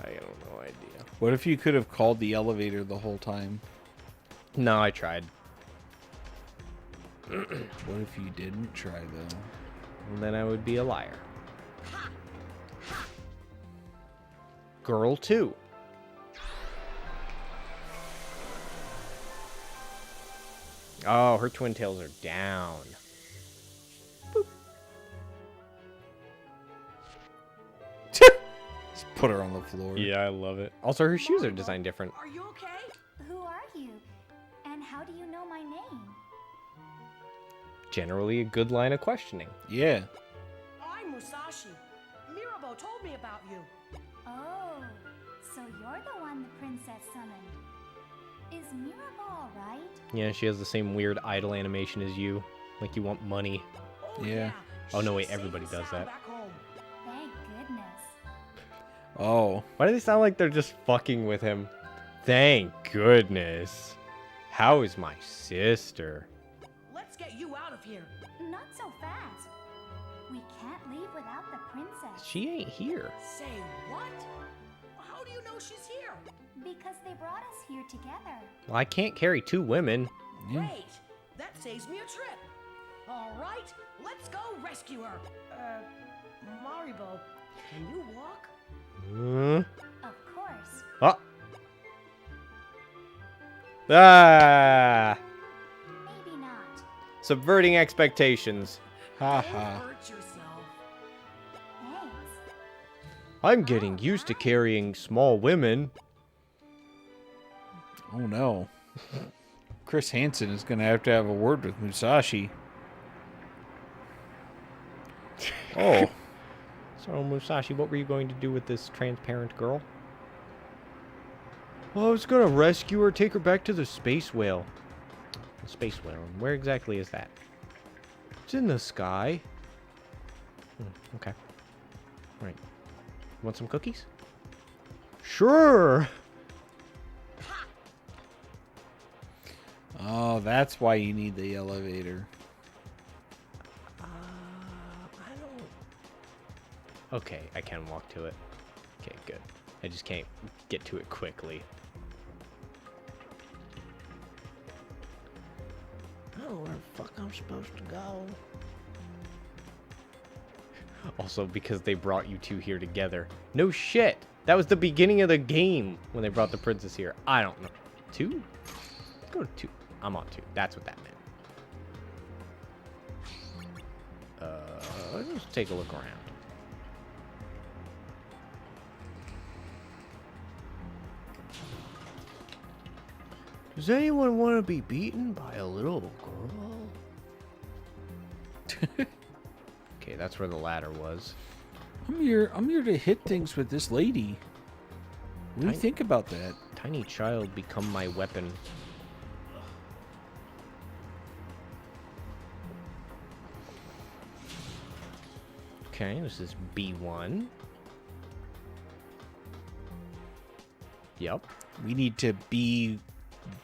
I have no idea. What if you could have called the elevator the whole time? No, I tried. What if you didn't try, though? And then I would be a liar. Girl 2. Oh, her twin tails are down. Boop. Just put her on the floor. Yeah, I love it. Also, her shoes are designed different. Are you okay? Who are you? And how do you know my name? Generally a good line of questioning. Yeah. I'm Musashi. Mirabeau told me about you. Oh, so you're the one the princess summoned. Is Mirabeau alright? Yeah, she has the same weird idle animation as you. Like you want money. Oh, Yeah. Oh, no, wait, She's safe everybody and does sound that. back home. Thank goodness. Oh. Why do they sound like they're just fucking with him? Thank goodness. How is my sister? Let's get you out of here. Not so fast. We can't leave without the princess. She ain't here. Say what? How do you know she's here? Because they brought us here together. Well, I can't carry 2 women. Yeah. Great. That saves me a trip. All right, let's go rescue her. Maribo, can you walk? Of course. Oh. Ah! Maybe not. Subverting expectations. Ha Don't ha. hurt yourself. Thanks. I'm getting used to carrying small women. Oh no. Chris Hansen is going to have a word with Musashi. Oh. So, Musashi, what were you going to do with this transparent girl? Well, I was going to rescue her, take her back to the space whale. The space whale. Where exactly is that? It's in the sky. Okay. All right. Want some cookies? Sure. Oh, that's why you need the elevator. I don't... Okay, I can walk to it. Okay, good. I just can't get to it quickly. I don't know where the fuck I'm supposed to go. Also, because they brought you two here together. No shit! That was the beginning of the game when they brought the princess here. I don't know. 2? Let's go to 2. I'm on 2. That's what that meant. Let's take a look around. Does anyone want to be beaten by a little girl? Okay, that's where the ladder was. I'm here to hit things with this lady. What do you think about that? Tiny child become my weapon. Okay, this is B1. Yep. We need to be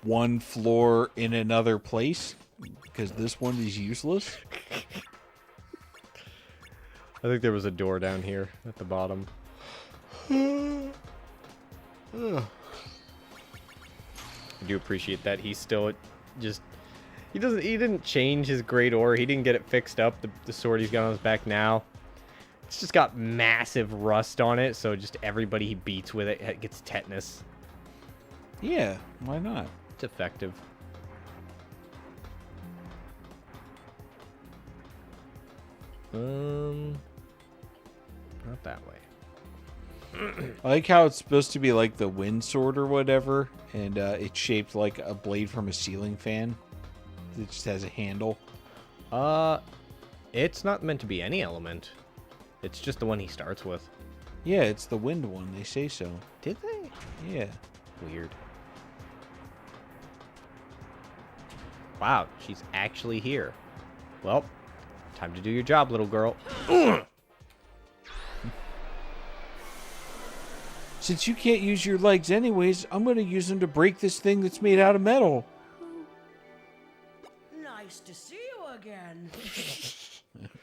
one floor in another place because this one is useless. I think there was a door down here at the bottom. I do appreciate that he's still just... He didn't change his great ore. He didn't get it fixed up. The sword he's got on his back now. It's just got massive rust on it, so just everybody he beats with it gets tetanus. Yeah, why not? It's effective. Not that way. I like how it's supposed to be like the wind sword or whatever, and it's shaped like a blade from a ceiling fan. It just has a handle. It's not meant to be any element. It's just the one he starts with. Yeah, it's the wind one. They say so. Did they? Yeah. Weird. Wow, she's actually here. Well, Time to do your job, little girl. Since you can't use your legs anyways, I'm going to use them to break this thing that's made out of metal. Nice to see you again.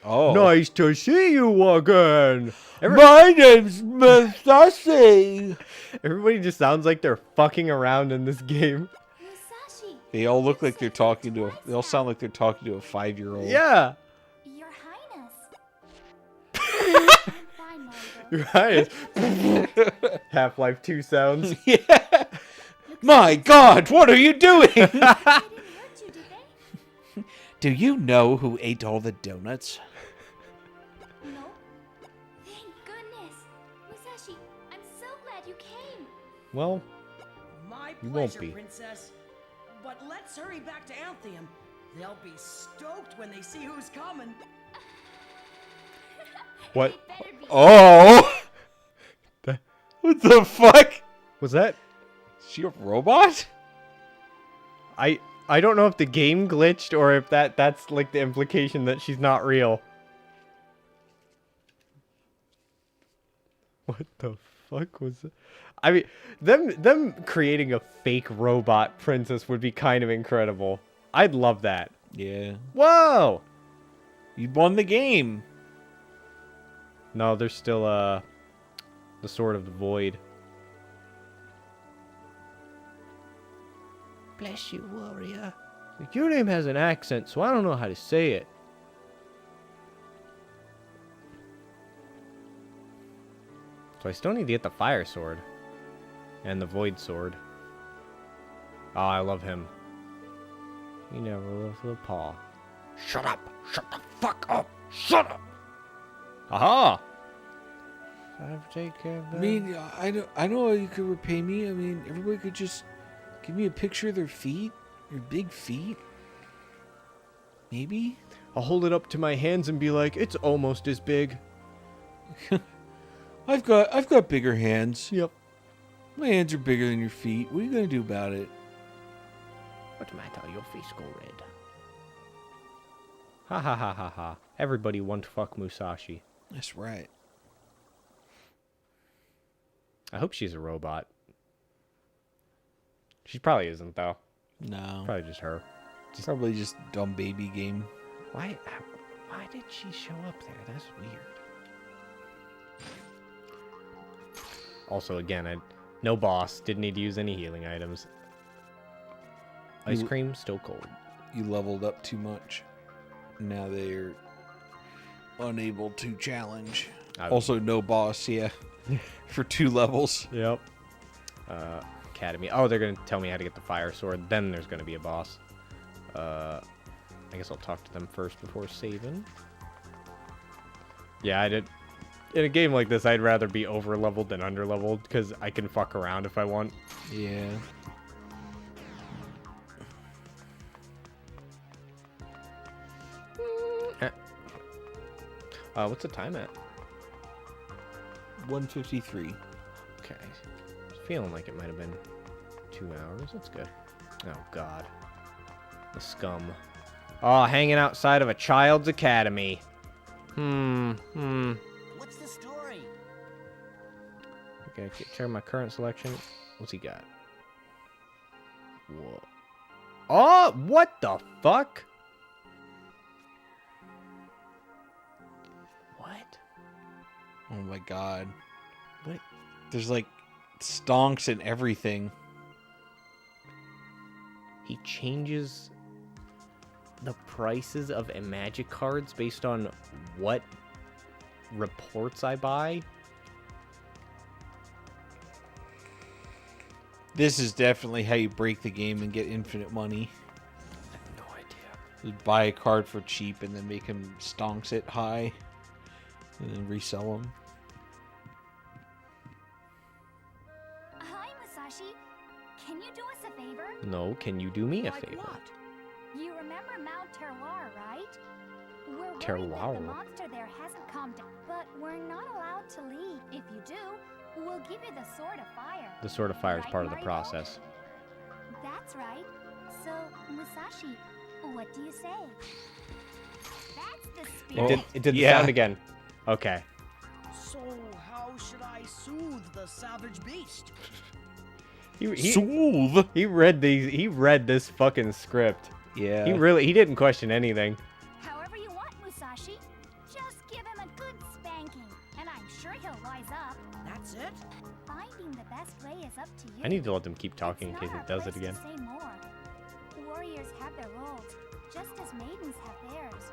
Oh. Nice to see you again. My name's Musashi. Everybody just sounds like they're fucking around in this game. Musashi. They all look like they're You've talking to said a. it They all twice sound like they're talking to a 5-year-old. Yeah. now. Your Highness. I'm fine, Margot. You're right. Half-Life 2 sounds. Yeah. My God, what are you doing? They didn't hurt you, did they? Do you know who ate all the donuts? No. Thank goodness. Musashi, I'm so glad you came. Well, My You won't pleasure, be. Princess. But let's hurry back to Antheum. They'll be stoked when they see who's coming. what It better be. Oh. The- What the fuck? was that? Is she a robot? I don't know if the game glitched or if that's like the implication that she's not real. What the fuck was that? I mean, them creating a fake robot princess would be kind of incredible. I'd love that. Yeah. Whoa! You won the game. No, there's still the Sword of the Void. Bless you, warrior. Your name has an accent, so I don't know how to say it. So I still need to get the Fire Sword. And the Void Sword. Oh, I love him. He never lifts a paw. Shut up! Shut the fuck up! Shut up! Aha! I have to take care of that. I mean, I know you could repay me. I mean, everybody could just give me a picture of their feet, their big feet. Maybe. I'll hold it up to my hands and be like, it's almost as big. I've got bigger hands. Yep. My hands are bigger than your feet. What are you gonna do about it? What's the matter? Your face go red. Ha ha ha ha ha. Everybody want to fuck Musashi. That's right. I hope she's a robot. She probably isn't, though. No. Probably just her. Probably just dumb baby game. Why did she show up there? That's weird. Also, again, no boss. Didn't need to use any healing items. Ice You- cream, still cold. You leveled up too much. Now they're unable to challenge. Also, no boss, yeah. For 2 levels. Yep. Academy. Oh, they're going to tell me how to get the fire sword. Then there's going to be a boss. I guess I'll talk to them first before saving. Yeah, I did. In a game like this, I'd rather be over-leveled than under-leveled, because I can fuck around if I want. Yeah. What's the time at? 153. Okay. Feeling like it might have been 2 hours. That's good. Oh, God. The scum. Oh, hanging outside of a child's academy. What's the story? Okay, check my current selection. What's he got? Whoa. Oh, what the fuck? What? Oh my god. What? There's like stonks and everything. He changes the prices of magic cards based on what reports I buy? This is definitely how you break the game and get infinite money. I have no idea. Just buy a card for cheap and then make him stonks it high. And then resell them. Hi, Musashi. Can you do us a favor? No, can you do me a Like favor? what? You remember Mount Terroir, right? We're worried that Terroir? the monster there hasn't calmed down, but we're not allowed to leave. If you do, we'll give you the Sword of Fire. The Sword of Fire is Right, part of the Mario? process. That's right. So, Musashi, what do you say? That's the It spirit. did the yeah. sound again. Okay. So how should I soothe the savage beast? Soothe. He read this fucking script. Yeah. He didn't question anything. However you want, Musashi. Just give him a good spanking, and I'm sure he'll wise up. That's it? Finding the best way is up to you. I need to let them keep talking in It's case not it our does it place to again. say more. Warriors have their roles, just as maidens have theirs.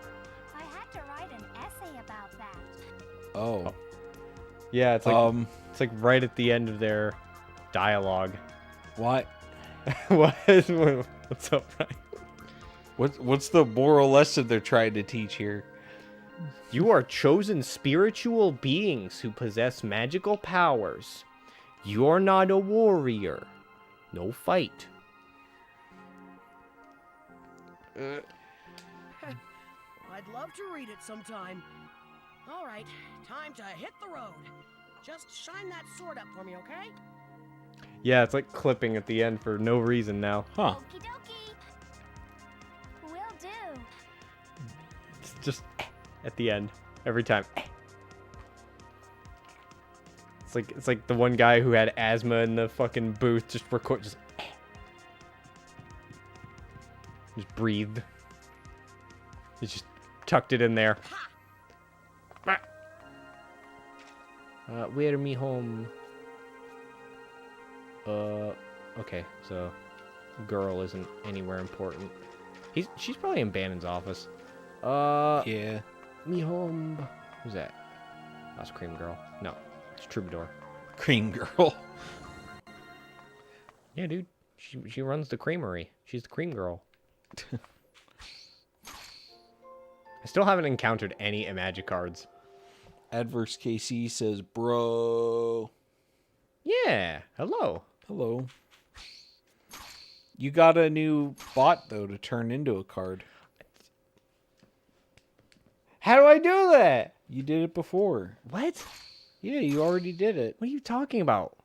I had to write an essay about that. Oh. Yeah, it's like right at the end of their dialogue. What? What's up, Ryan? What's the moral lesson they're trying to teach here? You are chosen spiritual beings who possess magical powers. You're not a warrior. No fight. I'd love to read it sometime. All right, time to hit the road. Just shine that sword up for me, okay? Yeah, it's like clipping at the end for no reason now. Huh. Okie dokie. Will do. It's just at the end every time. It's like the one guy who had asthma in the fucking booth just breathed. He just tucked it in there. Where me home? Okay, so girl isn't anywhere important. She's probably in Bannon's office. Yeah. Me home. Who's that? That's Cream Girl. No, it's Troubadour. Cream girl. Yeah, dude. She runs the creamery. She's the cream girl. I still haven't encountered any Magic cards. Adverse KC says, bro. Yeah. Hello. Hello. You got a new bot, though, to turn into a card. How do I do that? You did it before. What? Yeah, you already did it. What are you talking about?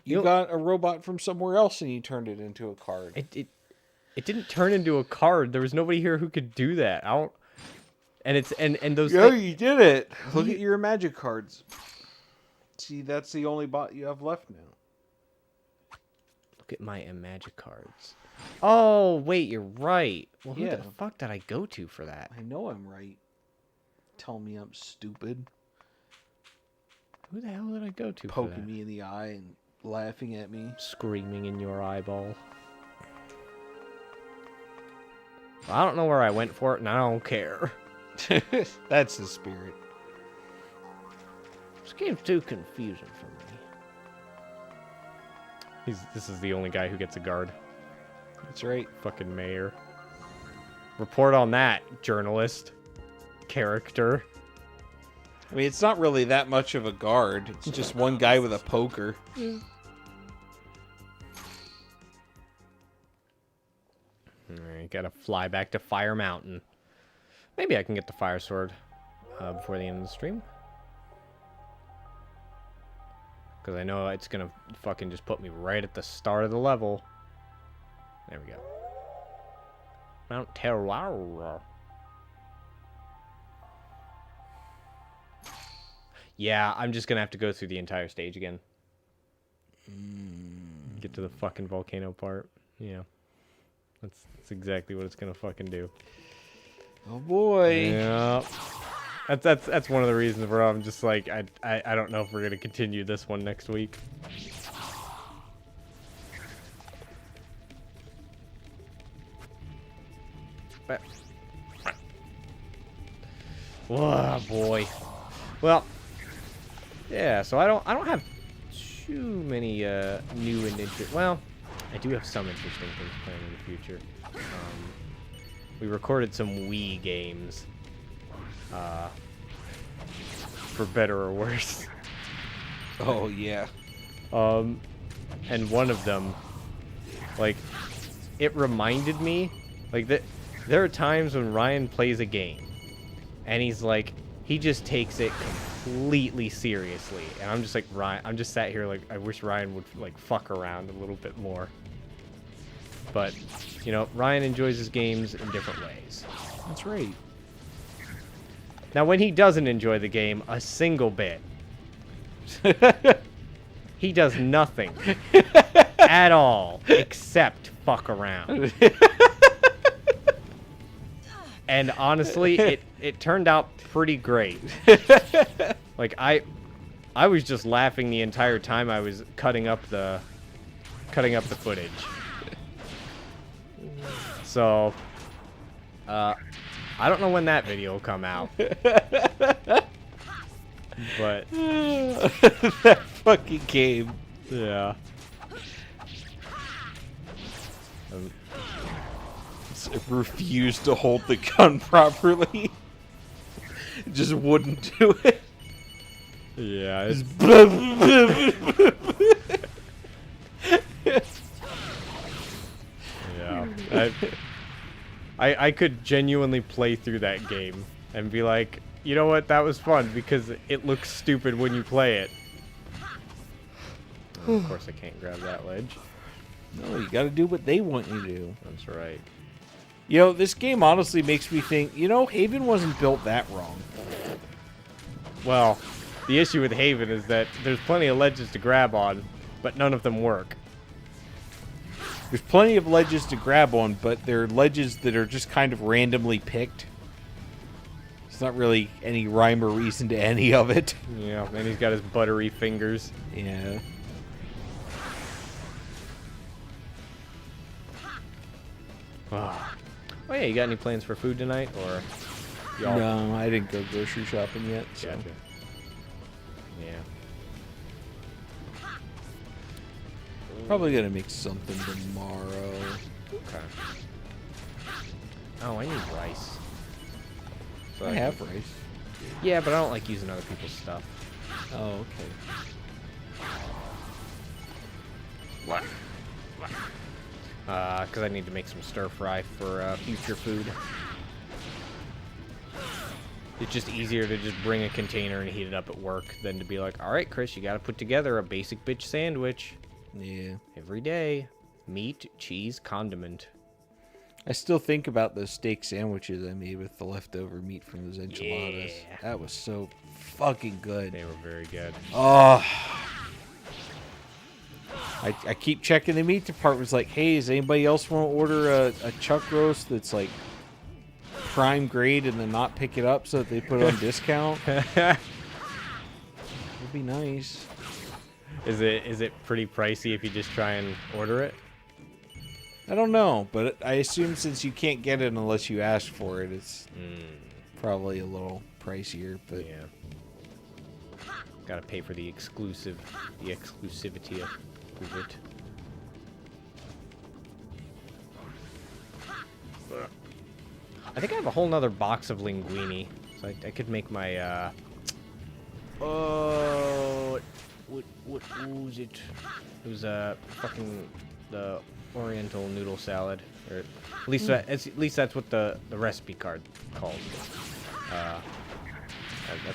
You You'll- got a robot from somewhere else and you turned it into a card. It didn't turn into a card. There was nobody here who could do that. I don't. And it's and those. Yeah, you did it. Look at your Magic cards. See, that's the only bot you have left now. Look at my Magic cards. Oh wait, you're right. Well, who Yeah. the fuck did I go to for that? I know I'm right. Tell me I'm stupid. Who the hell did I go to? for Poking that? me in the eye and laughing at me. Screaming in your eyeball. Well, I don't know where I went for it, and I don't care. That's the spirit. This game's too confusing for me. This is the only guy who gets a guard. That's right. Fucking mayor. Report on that, journalist. Character. I mean, it's not really that much of a guard. It's just one guy with a poker. Alright, gotta fly back to Fire Mountain. Maybe I can get the Fire Sword before the end of the stream. Because I know it's gonna fucking just put me right at the start of the level. There we go. Mount Terror. Yeah, I'm just gonna have to go through the entire stage again. Get to the fucking volcano part. Yeah. That's exactly what it's gonna fucking do. Oh boy. Yeah. That's one of the reasons where I'm just like I don't know if we're gonna continue this one next week. But whoa, boy. Well, yeah. So I don't have too many new and interesting. Well, I do have some interesting things planned in the future. We recorded some Wii games. For better or worse. Oh yeah. And one of them, like, it reminded me, like, that there are times when Ryan plays a game, and he's like, he just takes it completely seriously, and I'm just like, Ryan, I'm just sat here like, I wish Ryan would, like, fuck around a little bit more. But, you know, Ryan enjoys his games in different ways. That's right. Now, when he doesn't enjoy the game a single bit, he does nothing at all except fuck around. And honestly, it turned out pretty great. Like I was just laughing the entire time I was cutting up the footage. So, I don't know when that video will come out. But that fucking game. yeah. Refused to hold the gun properly. Just wouldn't do it. Yeah. Yeah. I could genuinely play through that game and be like, you know what, that was fun because it looks stupid when you play it. And of course I can't grab that ledge. No, you gotta do what they want you to do. That's right. You know, this game honestly makes me think, Haven wasn't built that wrong. Well, the issue with Haven is that there's plenty of ledges to grab on, but none of them work. There's plenty of ledges to grab on, but they're ledges that are just kind of randomly picked. There's not really any rhyme or reason to any of it. Yeah, and he's got his buttery fingers. Yeah. Oh yeah, you got any plans for food tonight, or y'all? No, I didn't go grocery shopping yet. So. Gotcha. Yeah. Probably gonna make something tomorrow. Okay. Oh, I need rice. So I have rice. Yeah, but I don't like using other people's stuff. Oh, okay. Because I need to make some stir fry for future food. It's just easier to just bring a container and heat it up at work than to be like, all right, Chris, you got to put together a basic bitch sandwich. Yeah. Every day. Meat, cheese, condiment. I still think about those steak sandwiches I made with the leftover meat from those enchiladas. Yeah. That was so fucking good. They were very good. Oh. I keep checking the meat department. It's like, hey, does anybody else want to order a chuck roast that's like prime grade and then not pick it up so that they put it on discount? That'd be nice. Is it pretty pricey if you just try and order it? I don't know, but I assume since you can't get it unless you ask for it, it's probably a little pricier. But yeah, gotta pay for the exclusivity of it. I think I have a whole nother box of linguine, so I could make my what was it? It was fucking the Oriental noodle salad, or at least at least that's what the recipe card called. That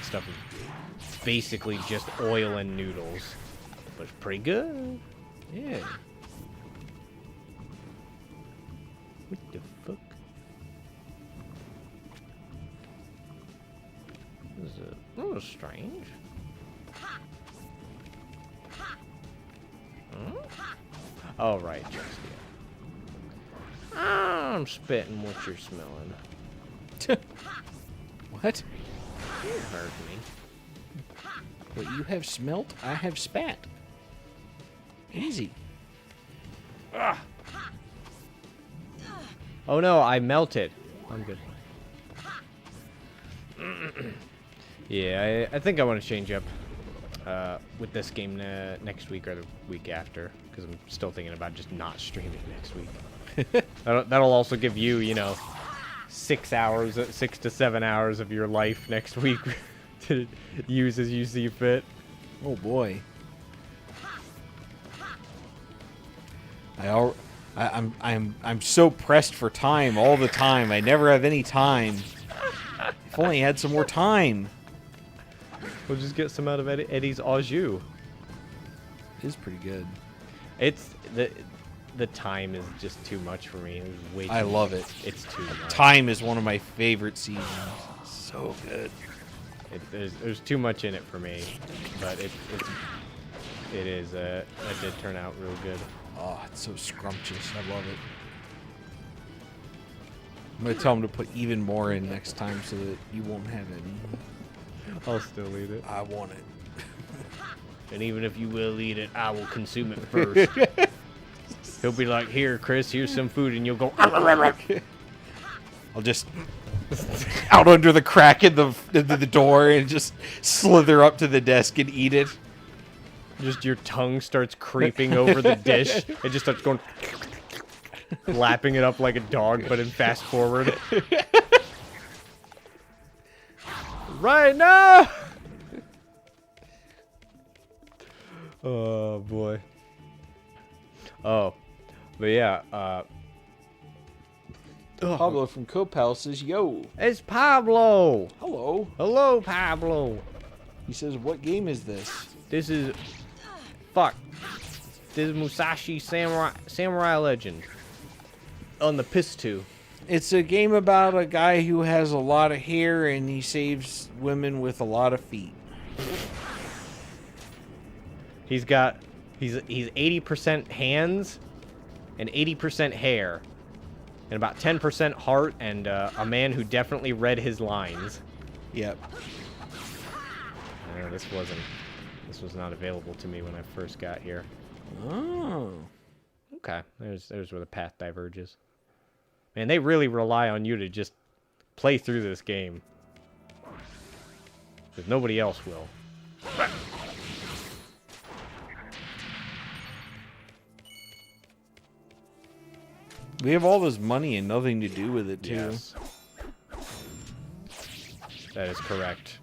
stuff is basically just oil and noodles, but it's pretty good. yeah. What the fuck? This is a little strange. Oh, right, just yeah. I'm spitting what you're smelling. What? You heard me. What you have smelt, I have spat. Easy. Oh no, I melted. I'm good. Yeah, I think I want to change up with this game next week or the week after, because I'm still thinking about just not streaming next week. That'll also give you, 6 to 7 hours of your life next week to use as you see fit. Oh boy. I'm so pressed for time all the time. I never have any time. If only I had some more time. We'll just get some out of Eddie's au jus. It is pretty good. It's the time is just too much for me. It's way too I love it. It's too much. Time is one of my favorite seasons. So good. There's too much in it for me, but it did turn out real good. Oh, it's so scrumptious. I love it. I'm gonna tell him to put even more in next time so that you won't have any. I'll still eat it. I want it. And even if you will eat it, I will consume it first. He'll be like, "Here, Chris, here's some food," and you'll go. I'll just out under the crack in the door and just slither up to the desk and eat it. Just your tongue starts creeping over the dish. It just starts going, lapping it up like a dog, but in fast forward. Right now. Oh boy. Oh, but yeah. Pablo from Copal says, "Yo, It's Pablo. hello." Hello, Pablo. He says, "What game is this?" This is, fuck. This is Musashi Samurai Legend on the PS2. It's a game about a guy who has a lot of hair and he saves women with a lot of feet. He's 80% hands and 80% hair and about 10% heart and a man who definitely read his lines. Yep. This was not available to me when I first got here. Oh. Okay, there's where the path diverges. Man, they really rely on you to just play through this game. Because nobody else will. We have all this money and nothing to do with it, too. Yes. That is correct.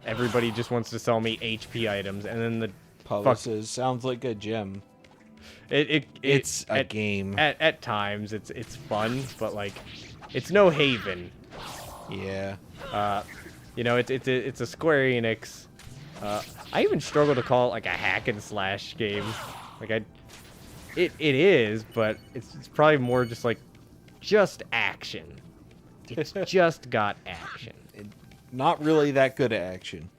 Everybody just wants to sell me HP items, and then the Pablo says, "Sounds like a gem." It's a game. At times, it's fun, but like, it's no Haven. Yeah. You know, it's a Square Enix. I even struggle to call it like a hack and slash game. Like it is, but it's probably more just action. It's just got action. Not really that good at action.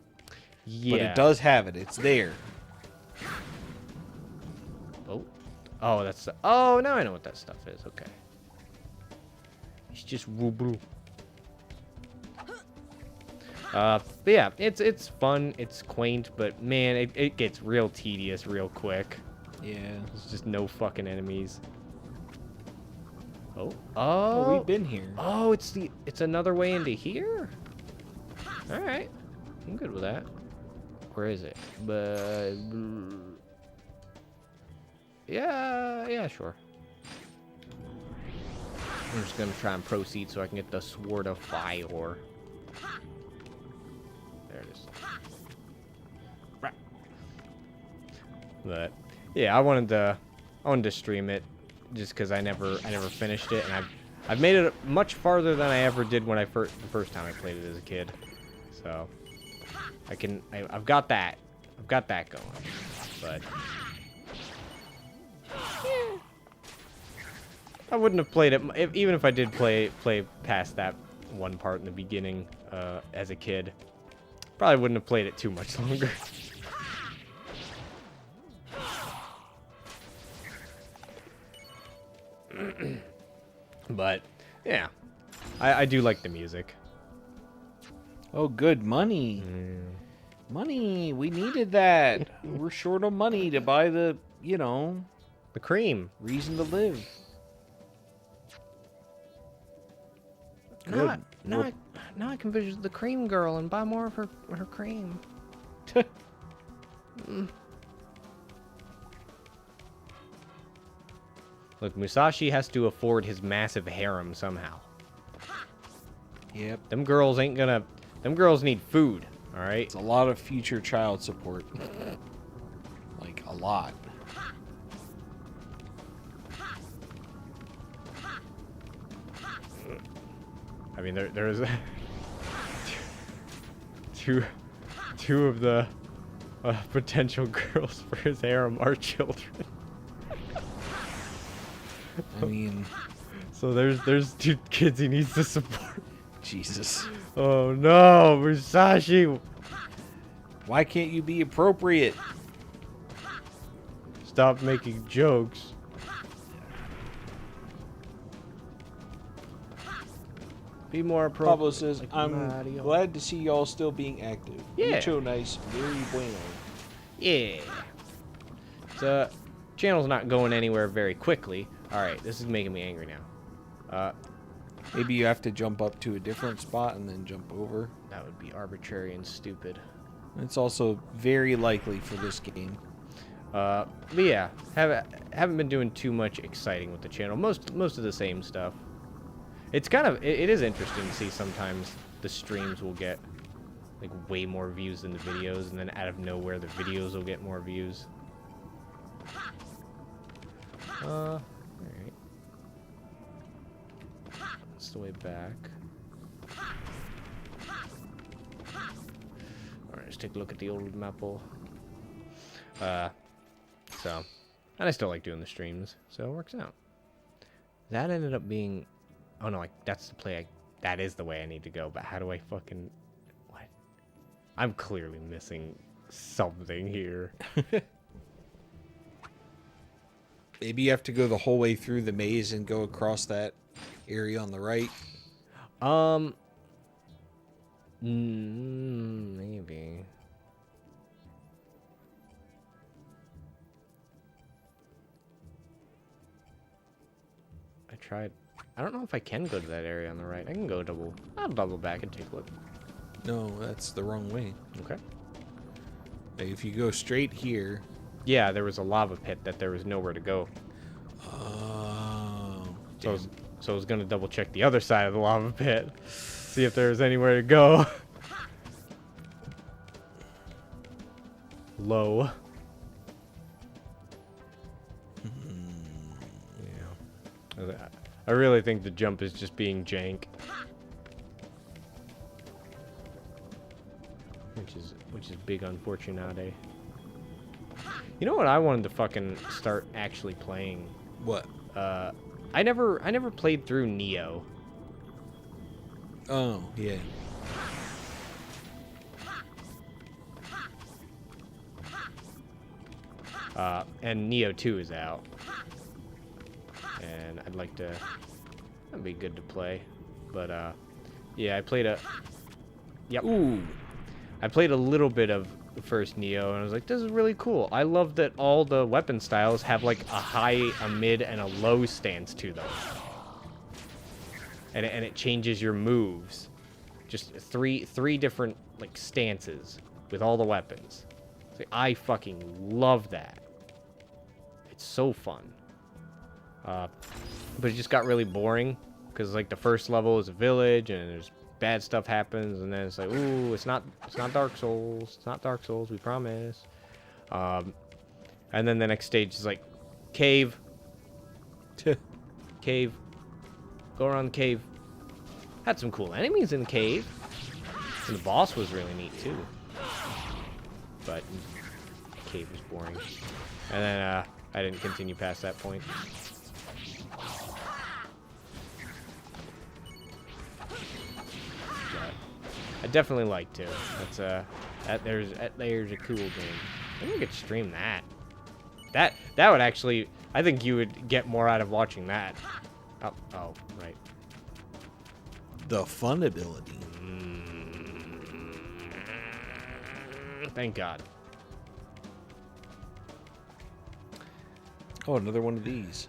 Yeah. But it does have it. It's there. Oh, that's oh, now I know what that stuff is. Okay. It's just woo-blue. But yeah, it's fun, it's quaint, but man, it gets real tedious real quick. Yeah. There's just no fucking enemies. Oh, Oh, we've been here. Oh, it's another way into here? Alright. I'm good with that. Where is it? But yeah, sure. I'm just gonna try and proceed so I can get the Sword of Fire. There it is. But yeah, I wanted to stream it just because I never finished it, and I've made it much farther than I ever did when the first time I played it as a kid. So I've got that going, but. I wouldn't have played it even if I did play past that one part in the beginning as a kid. Probably wouldn't have played it too much longer. But yeah, I do like the music. Oh, good. Money. Money. We needed that. We're short of money to buy the, The cream. reason to live. Now I can visit the cream girl and buy more of her cream. Look, Musashi has to afford his massive harem somehow. Yep. Them girls need food, all right? It's a lot of future child support. Like, a lot. I mean, there's two of the potential girls for his harem are children. I mean, So there's two kids he needs to support. Jesus. Oh no, Musashi! Why can't you be appropriate? Stop making jokes. Be more appropriate. Pablo says, like I'm Mario." glad to see y'all still being active. Yeah. Mucho nice, very bueno. Yeah. The channel's not going anywhere very quickly. Alright, this is making me angry now. Maybe you have to jump up to a different spot and then jump over. That would be arbitrary and stupid. It's also very likely for this game. But yeah, haven't been doing too much exciting with the channel. Most of the same stuff. It's kind of it is interesting to see sometimes the streams will get like way more views than the videos, and then out of nowhere the videos will get more views. All right. That's the way back. All right, let's take a look at the old maple. So, and I still like doing the streams, so it works out. That ended up being, oh no, like that's the play. That is the way I need to go. But how do I fucking what? I'm clearly missing something here. Maybe you have to go the whole way through the maze and go across that area on the right. Maybe. I tried. I don't know if I can go to that area on the right. I can go double. I'll double back and take a look. No, that's the wrong way. Okay. Like, if you go straight here. Yeah, there was a lava pit that there was nowhere to go. Oh. So I was gonna double check the other side of the lava pit, see if there was anywhere to go. Low. Yeah. I really think the jump is just being jank. Which is big unfortunate. You know what I wanted to fucking start actually playing? What? I never played through Neo. Oh, yeah. And Neo 2 is out. And I'd like to... That'd be good to play. But, yeah, I played a... Yep. Ooh! I played a little bit of the first Neo, and I was like, this is really cool. I love that all the weapon styles have, like, a high, a mid, and a low stance to them. And it changes your moves. Just three different, like, stances with all the weapons. It's like, I fucking love that. It's so fun. But it just got really boring, because, like, the first level is a village, and there's bad stuff happens, and then it's like, ooh, it's not Dark Souls. It's not Dark Souls, we promise. And then the next stage is like, cave. Cave. Go around the cave. Had some cool enemies in the cave. And the boss was really neat, too. But the cave was boring. And then, I didn't continue past that point. I definitely like to. That's there's a cool game. I think we could stream that. That would actually, I think you would get more out of watching that. Oh, right. The fun ability. Thank God. Oh, another one of these.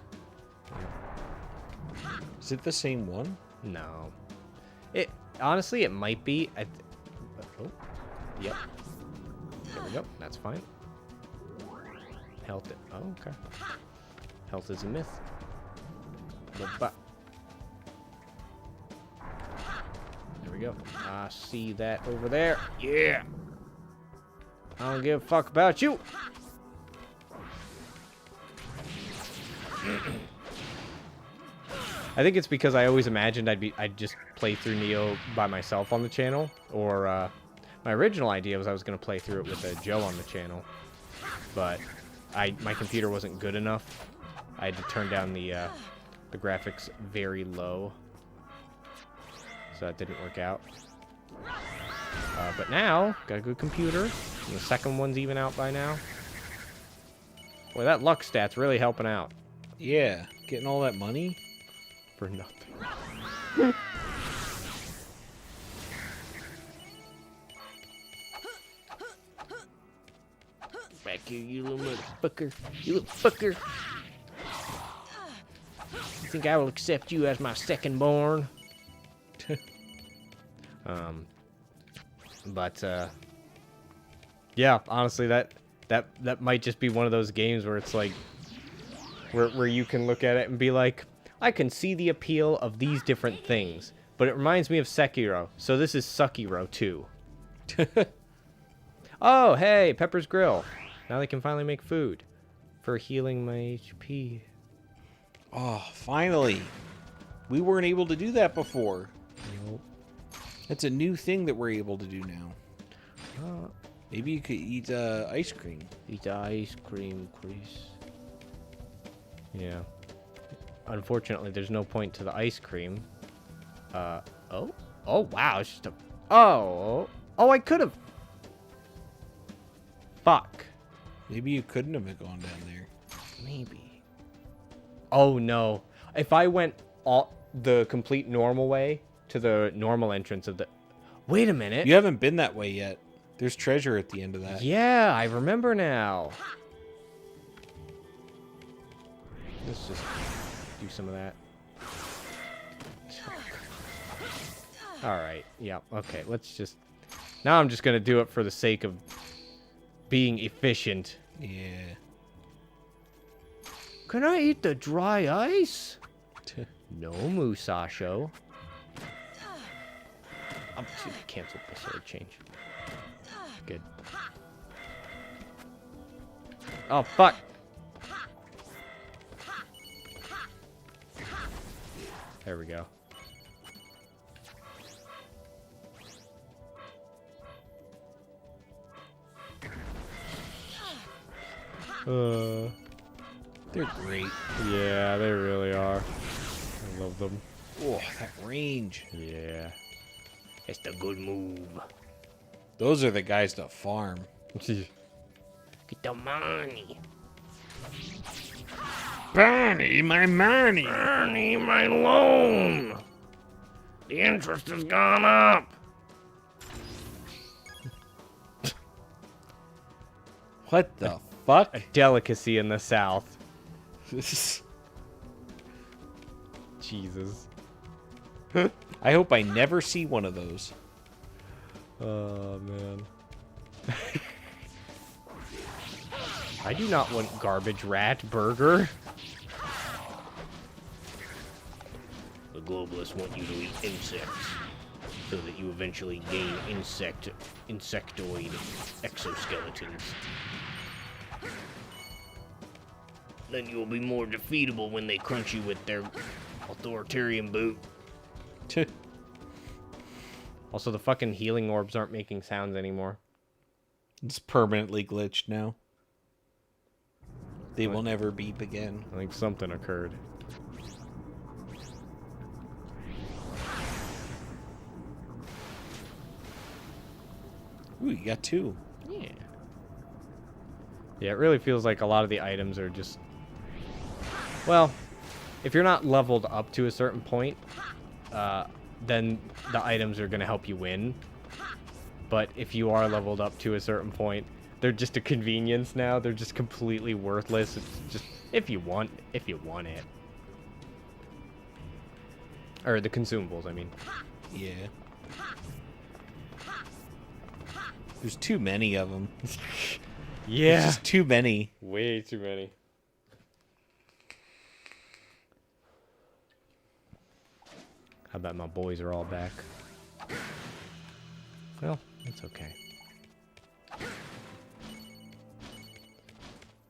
Is it the same one? No. Honestly, it might be. Oh, yep. There we go. That's fine. Health. Oh, okay. Health is a myth. There we go. I see that over there. Yeah. I don't give a fuck about you. I think it's because I always imagined I'd just play through Neo by myself on the channel, or my original idea was I was gonna play through it with Joe on the channel, but my computer wasn't good enough. I had to turn down the graphics very low, so that didn't work out. But now, got a good computer. And the second one's even out by now. Boy, that luck stat's really helping out. Yeah, getting all that money. For nothing. Back here, you little motherfucker. You little fucker. You think I will accept you as my second born? Yeah, honestly, that might just be one of those games where it's like, where you can look at it and be like, I can see the appeal of these different things, but it reminds me of Sekiro, so this is Suckiro too. Oh, hey, Pepper's Grill. Now they can finally make food for healing my HP. Oh, finally. We weren't able to do that before. Nope. That's a new thing that we're able to do now. Uh, Maybe you could eat ice cream. Eat ice cream, Chris. Yeah. Unfortunately, there's no point to the ice cream. Oh? Oh, wow, it's just a... Oh! Oh, I could've... Fuck. Maybe you couldn't have gone down there. Maybe. Oh, no. If I went all the complete normal way to the normal entrance of the... Wait a minute. You haven't been that way yet. There's treasure at the end of that. Yeah, I remember now. Let's just do some of that. Alright, yeah, okay, let's just... Now I'm just gonna do it for the sake of being efficient. Yeah. Can I eat the dry ice? No, Musashi. I'm just gonna cancel the sword change. Good. Oh, fuck! There we go. They're great. Yeah, they really are. I love them. Oh, that range. Yeah. It's the good move. Those are the guys to farm. Get the money. Barney, my money. Barney, my loan. The interest has gone up. What the fuck? A delicacy in the South. Jesus. I hope I never see one of those. Oh, man. I do not want garbage rat burger. The globalists want you to eat insects so that you eventually gain insectoid exoskeletons. Then you will be more defeatable when they crunch you with their authoritarian boot. Also, the fucking healing orbs aren't making sounds anymore. It's permanently glitched now. They will never beep again. I think something occurred. Ooh, you got two. Yeah. Yeah, it really feels like a lot of the items are just... Well, if you're not leveled up to a certain point, then the items are going to help you win. But if you are leveled up to a certain point, they're just a convenience now. They're just completely worthless. It's just if you want it. Or the consumables, I mean. Yeah. There's too many of them. Yeah. There's just too many. Way too many. I bet my boys are all back. Well, it's okay.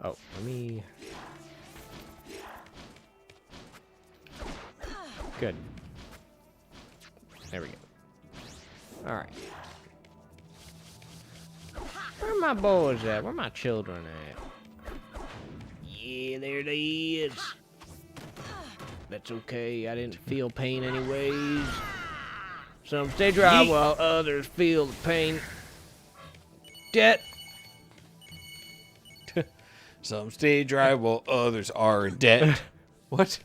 Oh, let me... Good. There we go. Alright. Where my boys at? Where my children at? Yeah, there they is. That's okay. I didn't feel pain anyways. Some stay dry Yeet. while others feel the pain. Debt. Some stay dry while others are in debt. What?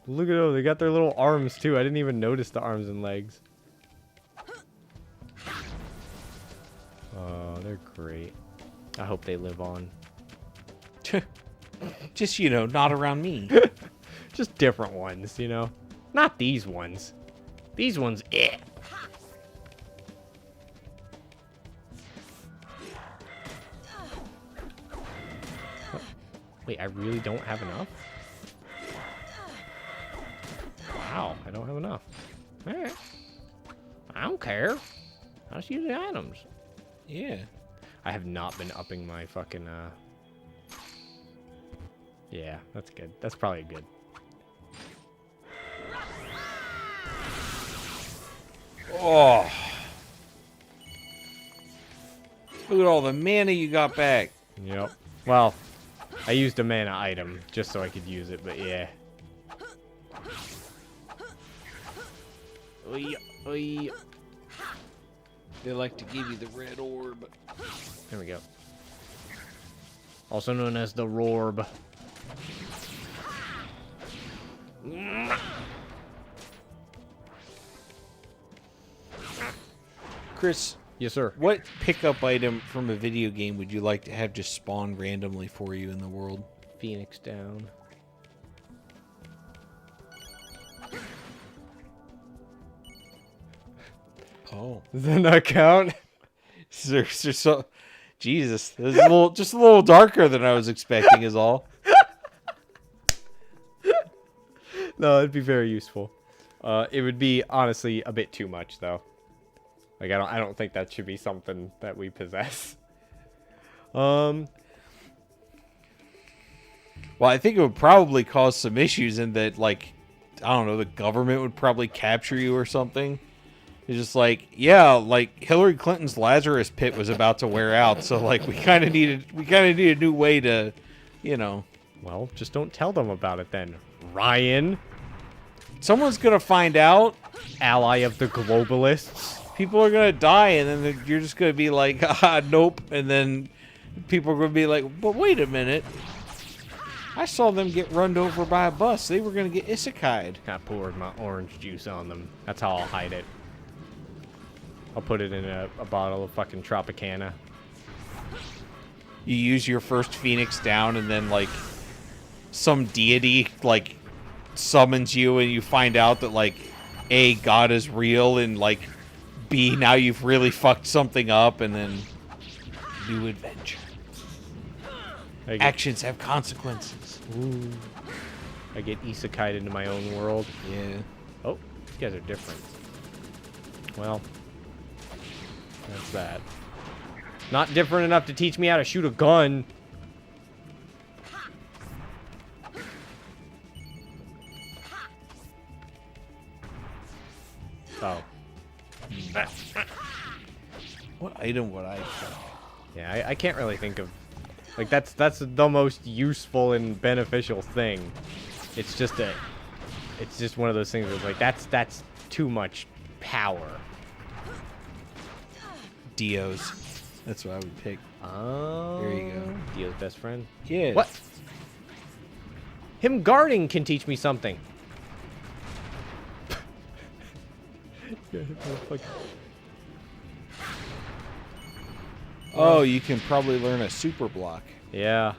Look at them. They got their little arms, too. I didn't even notice the arms and legs. Oh, they're great. I hope they live on. Just, not around me. Just different ones, Not these ones. These ones, eh. Wait, I really don't have enough? Wow, I don't have enough. Alright. I don't care. I'll just use the items. Yeah. I have not been upping my fucking, Yeah, that's good. That's probably good. Oh. Look at all the mana you got back. Yep. Well, I used a mana item just so I could use it, but yeah. Oy, oy. They like to give you the red orb. There we go. Also known as the Rorb. Chris, Yes, sir. what pickup item from a video game would you like to have just spawn randomly for you in the world? Phoenix down. Oh. Does that not count? So, Jesus, this is just a little darker than I was expecting is all. No, it'd be very useful. It would be honestly a bit too much though. Like I don't think that should be something that we possess. Well, I think it would probably cause some issues in that, like, I don't know, the government would probably capture you or something. It's just like, yeah, like Hillary Clinton's Lazarus pit was about to wear out, so like we kind of need a new way to, Well, just don't tell them about it then. Ryan, someone's gonna find out. ally of the globalists. People are gonna die, and then you're just gonna be like, nope, and then people are gonna be like, but wait a minute. I saw them get run over by a bus. They were going to get isekai'd. I poured my orange juice on them. That's how I'll hide it. I'll put it in a bottle of fucking Tropicana. You use your first Phoenix down, and then, like, some deity, like, summons you, and you find out that, like, A, God is real, and, like, B, now you've really fucked something up, and then new adventure. Actions have consequences. Ooh. I get isekai'd into my own world. Yeah. Oh, these guys are different. Well, that's that. Not different enough to teach me how to shoot a gun. Oh. What item would I pick? Yeah, I can't really think of... Like, that's the most useful and beneficial thing. It's just one of those things where, like, that's too much power. Dio's. That's what I would pick. Oh. There you go. Dio's best friend. Yeah. What? Him guarding can teach me something. Oh, you can probably learn a super block. Yeah.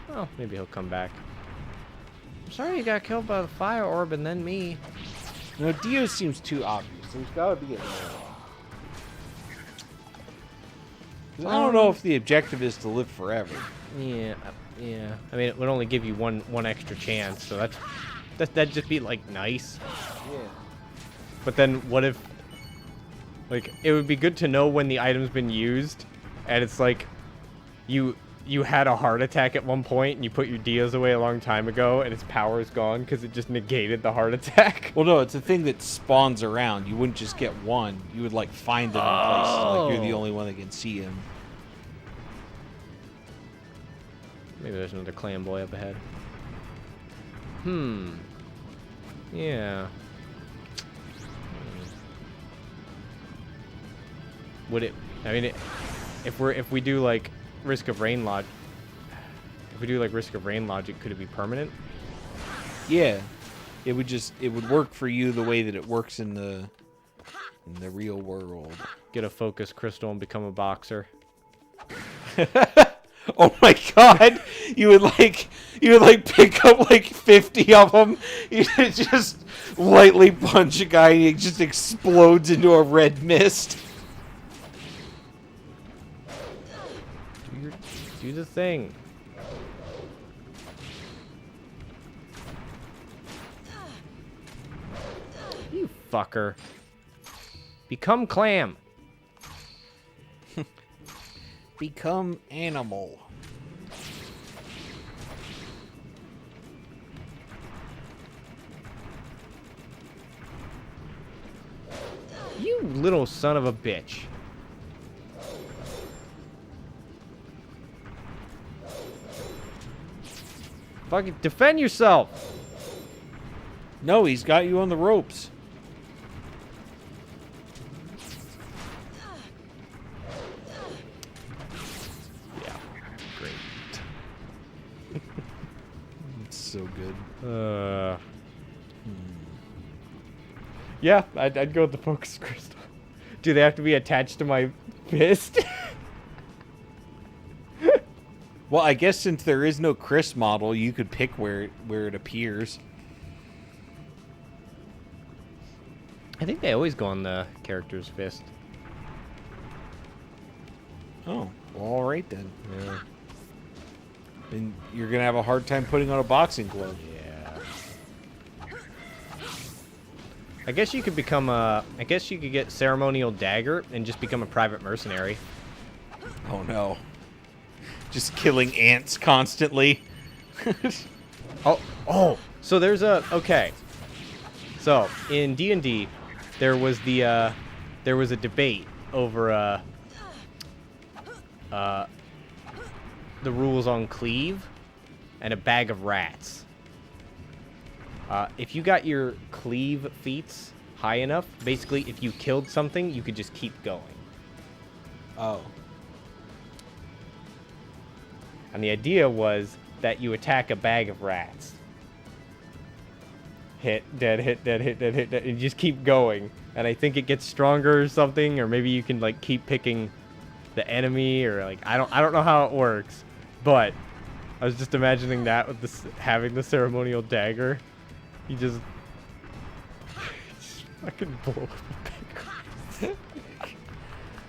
Well, maybe he'll come back. I'm sorry you got killed by the fire orb and then me. No, Dio seems too obvious. There's gotta be a I don't know if the objective is to live forever. Yeah, yeah. I mean, it would only give you one extra chance, so that'd just be like nice. Yeah. But then what if, like, it would be good to know when the item's been used, and it's like you had a heart attack at one point and you put your Dios away a long time ago and its power is gone because it just negated the heart attack. Well, no, it's a thing that spawns around. You wouldn't just get one. You would, like, find them in places. Like, you're the only one that can see him. Maybe there's another clan boy up ahead. Yeah. would it? I mean, if we do like risk of rain logic, could it be permanent? Yeah, it would work for you the way that it works in the real world. Get a focus crystal and become a boxer. Oh my god! You would pick up like 50 of them. You just lightly punch a guy and he just explodes into a red mist. Do the thing. You fucker. Become clam. Become animal. You little son of a bitch. Fucking defend yourself. No, he's got you on the ropes. Yeah. Great. It's so good. Yeah, I'd go with the focus crystal. Do they have to be attached to my fist? Well, I guess since there is no Chris model, you could pick where it appears. I think they always go on the character's fist. Oh, well, all right then. Yeah. Then you're gonna have a hard time putting on a boxing glove. Yeah. I guess you could become a. I guess you could get ceremonial dagger and just become a private mercenary. Oh no. Just killing ants constantly. Oh. So there's a. Okay. So in D&D, there was a debate over the rules on cleave and a bag of rats. If you got your cleave feats high enough, basically if you killed something, you could just keep going. Oh. And the idea was that you attack a bag of rats. Hit, dead, hit, dead, hit, dead, hit, dead, and you just keep going. And I think it gets stronger or something, or maybe you can like keep picking the enemy, or like I don't know how it works, but I was just imagining that with this having the ceremonial dagger. You just fucking blow up a bag of rats.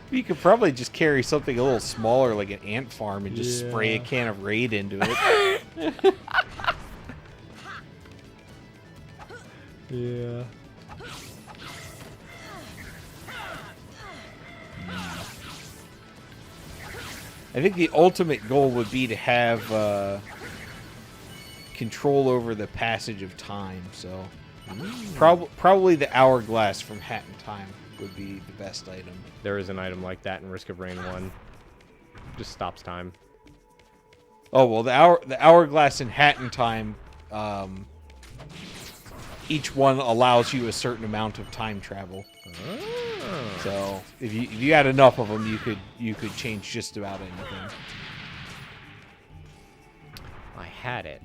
You could probably just carry something a little smaller like an ant farm and just spray a Yeah. can of Raid into it. Yeah. I think the ultimate goal would be to have control over the passage of time. So probably the hourglass from Hat in Time would be the best item. There is an item like that in Risk of Rain 1. Just stops time. Oh well, the hourglass in Hat in Time, each one allows you a certain amount of time travel. Oh. So if you had enough of them, you could change just about anything. I had it.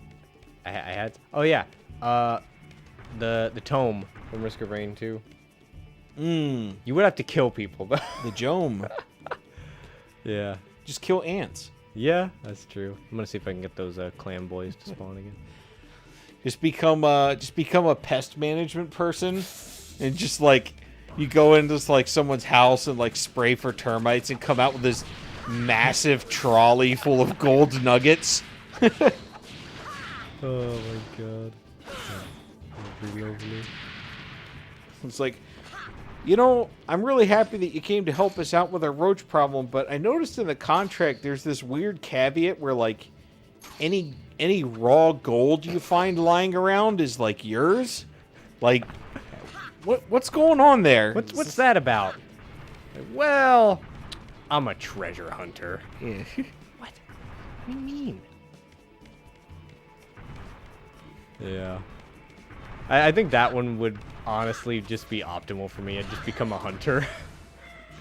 I had. Oh yeah. The tome from Risk of Rain 2. You would have to kill people though. The Jome. Yeah. Just kill ants. Yeah, that's true. I'm gonna see if I can get those clam boys to spawn again. Just become a pest management person, and just like you go into like someone's house and like spray for termites and come out with this massive trolley full of gold nuggets. Oh my god. It's like, you know, I'm really happy that you came to help us out with our roach problem, but I noticed in the contract there's this weird caveat where like any raw gold you find lying around is like yours. Like, what's going on there? What's that about? Well, I'm a treasure hunter. Yeah. What do you mean? Yeah. I think that one would honestly just be optimal for me. I'd just become a hunter.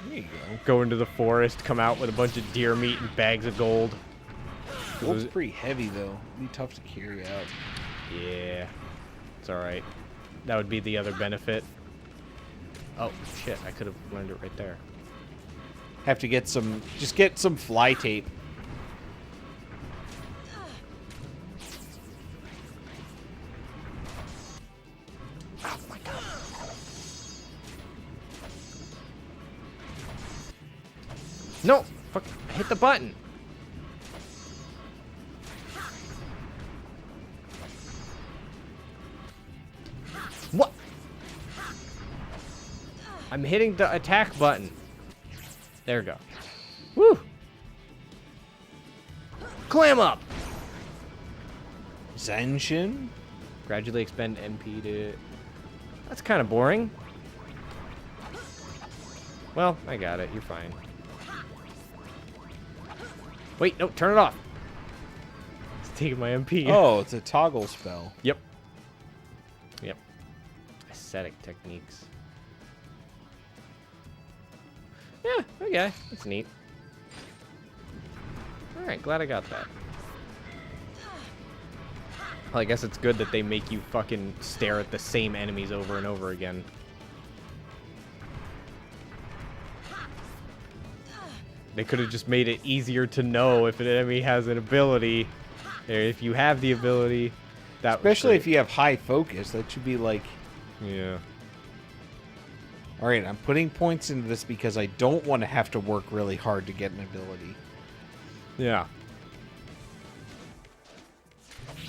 There you go. Go into the forest, come out with a bunch of deer meat and bags of gold. Gold's pretty heavy though. It'd be tough to carry out. Yeah, it's all right. That would be the other benefit. Oh shit! I could have learned it right there. Have to get some. Just get some fly tape. Oh my god! No! Fuck! I hit the button. What? I'm hitting the attack button. There we go. Woo! Clam up! Zenshin? Gradually expend MP to... That's kind of boring. Well, I got it. You're fine. Wait, no, turn it off. It's taking my MP. Oh, it's a toggle spell. Yep. Yep. Aesthetic techniques. Yeah, okay. That's neat. Alright, glad I got that. Well, I guess it's good that they make you fucking stare at the same enemies over and over again. They could have just made it easier to know if an enemy has an ability. Or if you have the ability. That Especially if you have high focus. That should be like... Yeah. Alright, I'm putting points into this because I don't want to have to work really hard to get an ability. Yeah.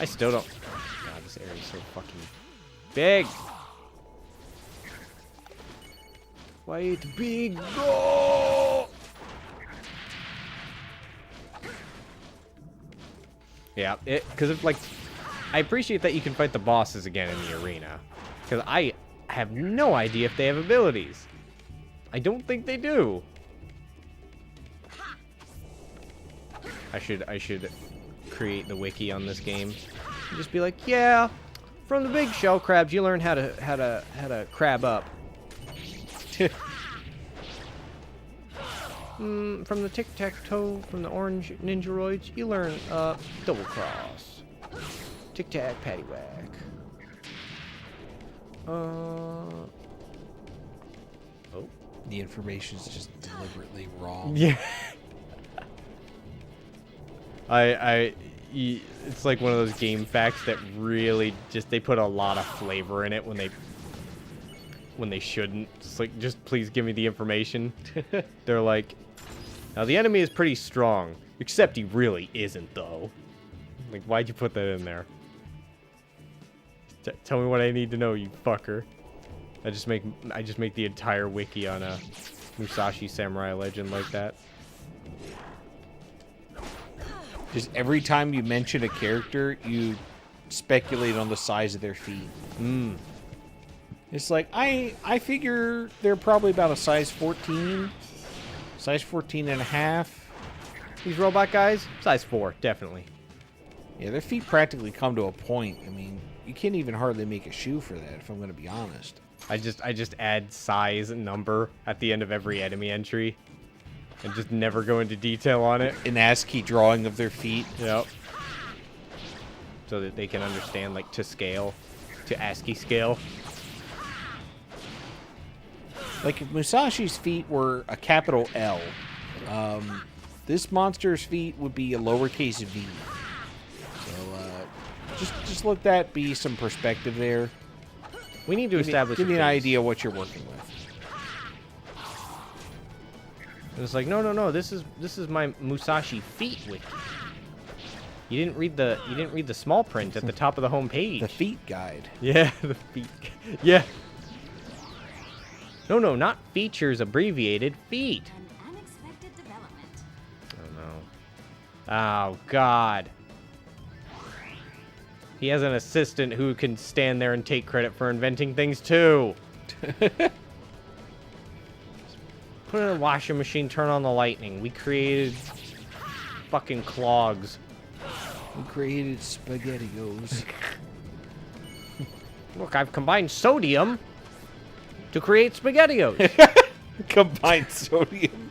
I still don't... God, this area is so fucking big. White big go. Yeah, because if like, I appreciate that you can fight the bosses again in the arena, because I have no idea if they have abilities. I don't think they do. I should create the wiki on this game. And just be like, yeah, from the big shell crabs, you learn how to crab up. From the tic-tac-toe, from the orange ninjaroids, you learn double cross. Tic-tac, paddywhack. Oh. The information's just deliberately wrong. Yeah. It's like one of those game facts that really just, they put a lot of flavor in it when they shouldn't. It's like, just please give me the information. They're like, now the enemy is pretty strong, except he really isn't though. Like, why'd you put that in there? Tell me what I need to know, you fucker. I just make the entire wiki on a Musashi Samurai Legend like that. Just every time you mention a character, you speculate on the size of their feet. It's like, I figure they're probably about a size 14. Size 14 and a half. These robot guys, size 4, definitely. Yeah, their feet practically come to a point. I mean, you can't even hardly make a shoe for that, if I'm going to be honest. I just add size and number at the end of every enemy entry. And just never go into detail on it. An ASCII drawing of their feet. Yep. So that they can understand, like, to scale. To ASCII scale. Like, if Musashi's feet were a capital L, this monster's feet would be a lowercase v. So, just let that be some perspective there. We need to establish Give me an a base. idea what you're working with. And it's like, no, this is my Musashi feet wiki. You didn't read the small print at the top of the home page. The feet guide. Yeah, the feet. Yeah. No, not features abbreviated. Feet. An unexpected development. Oh no. Oh god. He has an assistant who can stand there and take credit for inventing things too. Put it in a washing machine, turn on the lightning. We created fucking clogs. We created SpaghettiOs. Look, I've combined sodium to create SpaghettiOs. Combined sodium.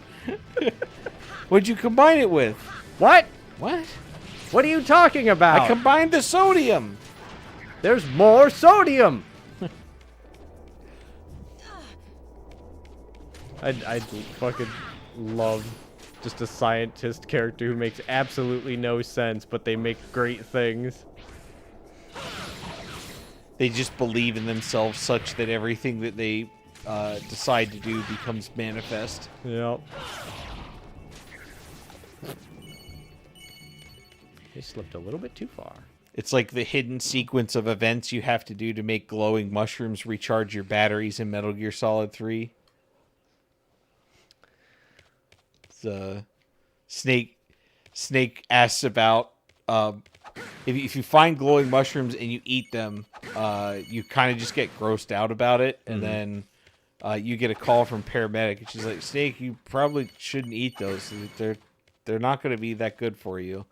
What'd you combine it with? What? What? What are you talking about? I combined the sodium. There's more sodium. I fucking love just a scientist character who makes absolutely no sense, but they make great things. They just believe in themselves such that everything that they decide to do becomes manifest. Yep. They slipped a little bit too far. It's like the hidden sequence of events you have to do to make glowing mushrooms recharge your batteries in Metal Gear Solid 3. It's, Snake asks about if you find glowing mushrooms and you eat them, you kind of just get grossed out about it, and then you get a call from paramedic, and she's like, "Snake, you probably shouldn't eat those. They're not going to be that good for you."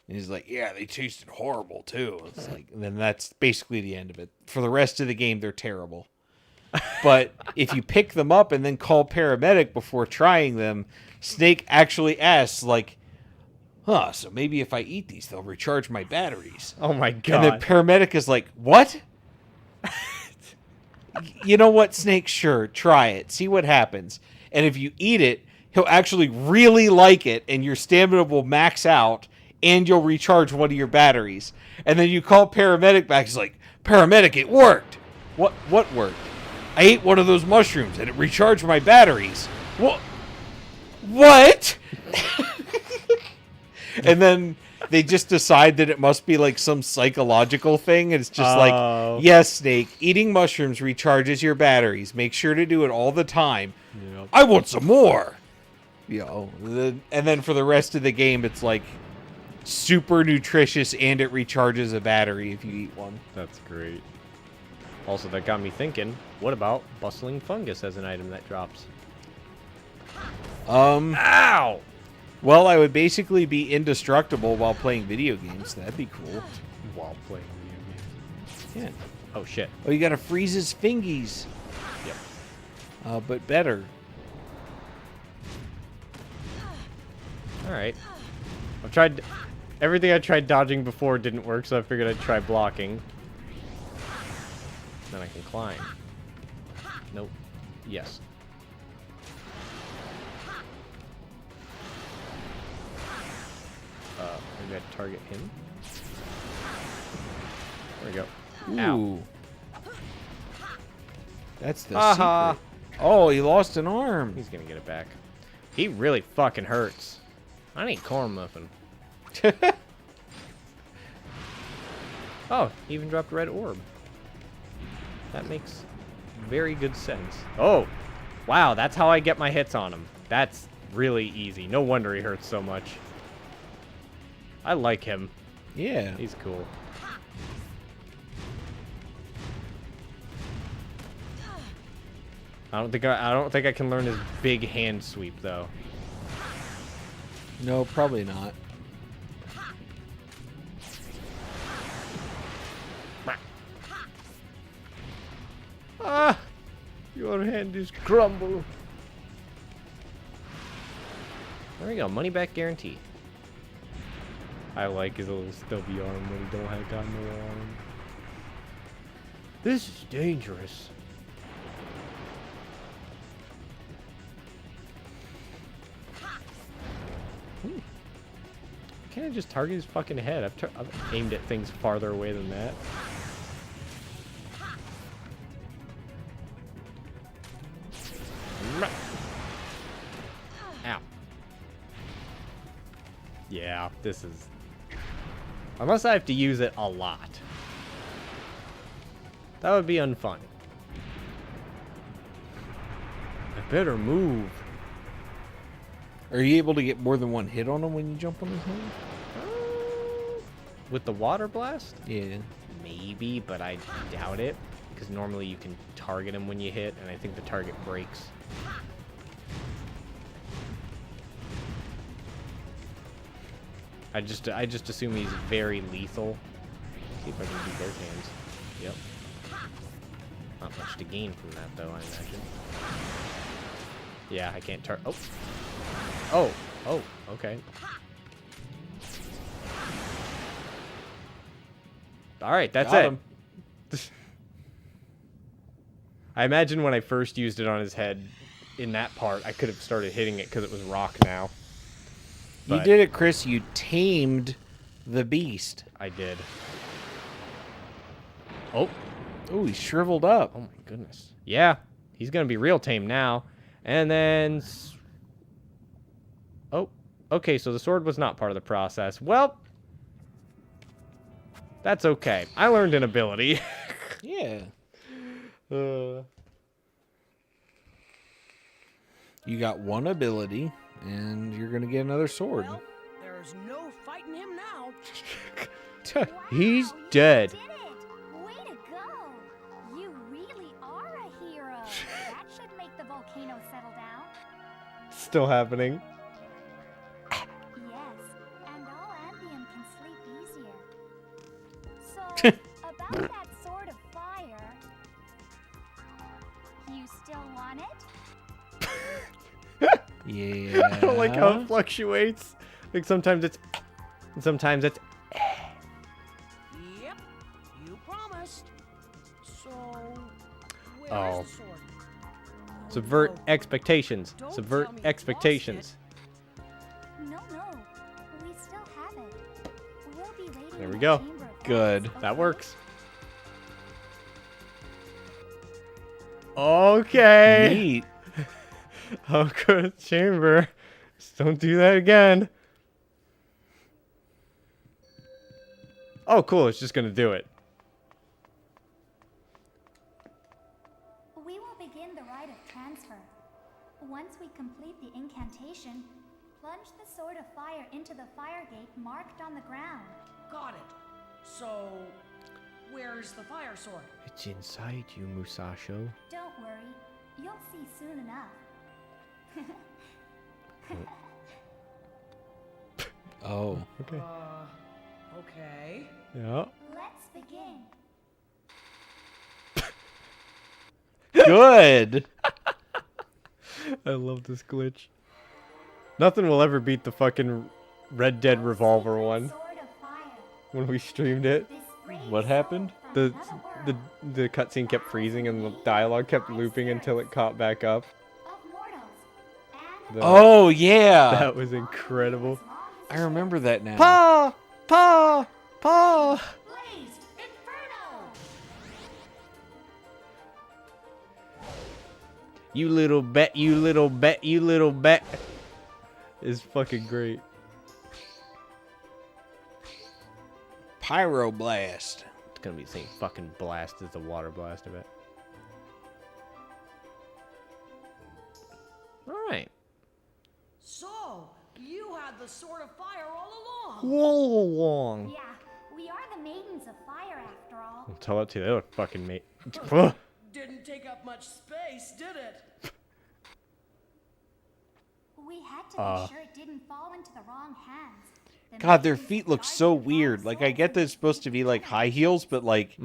And he's like, "Yeah, they tasted horrible too." It's like, and then that's basically the end of it. For the rest of the game, they're terrible. But if you pick them up and then call paramedic before trying them, Snake actually asks, like, so maybe if I eat these, they'll recharge my batteries. Oh my god. And the paramedic is like, what? You know what, Snake? Sure, try it. See what happens. And if you eat it, he'll actually really like it, and your stamina will max out, and you'll recharge one of your batteries. And then you call paramedic back. He's like, paramedic, it worked. What worked? I ate one of those mushrooms, and it recharged my batteries. What? And then they just decide that it must be like some psychological thing. And it's just like, yes, Snake, eating mushrooms recharges your batteries. Make sure to do it all the time. Yep. I want some more. And then for the rest of the game, it's like super nutritious and it recharges a battery if you eat one. That's great. Also, that got me thinking, what about bustling fungus as an item that drops? Ow! Well, I would basically be indestructible while playing video games. That'd be cool. While playing video games. Yeah. Oh, shit. Oh, you gotta freeze his fingies. Yep. But better. Alright. I've tried... Everything I tried dodging before didn't work, so I figured I'd try blocking. Then I can climb. Nope. Yes. Maybe I'd target him. There we go. Ow. Ooh. That's the Aha. secret. Oh, he lost an arm. He's gonna get it back. He really fucking hurts. I need corn muffin. Oh, he even dropped a red orb. That makes very good sense. Oh, wow, that's how I get my hits on him. That's really easy. No wonder he hurts so much. I like him. Yeah. He's cool. I don't think I can learn his big hand sweep though. No, probably not. Ah! Your hand is crumble. There we go. Money back guarantee. I like his little stubby arm when he don't have got no arm. This is dangerous. Can't I just target his fucking head? I've aimed at things farther away than that. Ow. Yeah, this is... Unless I have to use it a lot. That would be unfun. I better move. Are you able to get more than one hit on him when you jump on his head? With the water blast? Yeah. Maybe, but I doubt it. Because normally you can target him when you hit, and I think the target breaks. I just assume he's very lethal. See if I can do both hands. Yep. Not much to gain from that, though, I imagine. Yeah, I can't turn. Oh. Oh. Oh. Okay. All right, that's Got it. him. I imagine when I first used it on his head in that part, I could have started hitting it because it was rock now. You But did it, Chris. You tamed the beast. I did. Oh. Oh, he shriveled up. Oh my goodness. Yeah, he's going to be real tame now. And then... Oh, okay, so the sword was not part of the process. Well, that's okay. I learned an ability. Yeah. uh, You got one ability, and you're going to get another sword. Well, there's no fighting him now. He's Wow, dead. You did it! Way to go! You really are a hero. That should make the volcano settle down. Still happening. Yes, and all Ambium can sleep easier. So, about that sword of fire, you still want it? Yeah. I don't like how it fluctuates. Like sometimes it's... And sometimes it's... Yep, you promised. So, where's Oh. the sword? Subvert no. expectations. Don't Subvert tell me you lost expectations. No, we still have it. We'll be waiting There in we the go. chamber of Good. gods, That okay? works. Okay. Neat. I'll go to the chamber. Just don't do that again. Oh, cool. It's just going to do it. We will begin the rite of transfer. Once we complete the incantation, plunge the sword of fire into the fire gate marked on the ground. Got it. So, where's the fire sword? It's inside you, Musashi. Don't worry, you'll see soon enough. Oh. Okay. Okay. Yeah. Let's begin. Good. I love this glitch. Nothing will ever beat the fucking Red Dead Revolver one Sword of fire. when we streamed it. This brave What happened? soul The from another the world the cutscene kept freezing and the dialogue kept looping until it caught back up. of mortals and The- Oh, yeah. That was incredible. I remember that now. Pa! Pa! Pa! Blaze Inferno! You little bet, you little bet, you little bet. Is fucking great. Pyroblast. It's gonna be the same fucking blast as the water blast, I bet. Alright. So, you had the sword of fire all along. Whoa, long. Yeah, we are the maidens of fire after all. I'll tell it to you, they look fucking mate. Didn't take up much space, did it? We had to be sure it didn't fall into the wrong hands. The God, their maidens feet of look fire so had weird. Like, I swords get that and it's supposed to be like weapons. high heels, but like,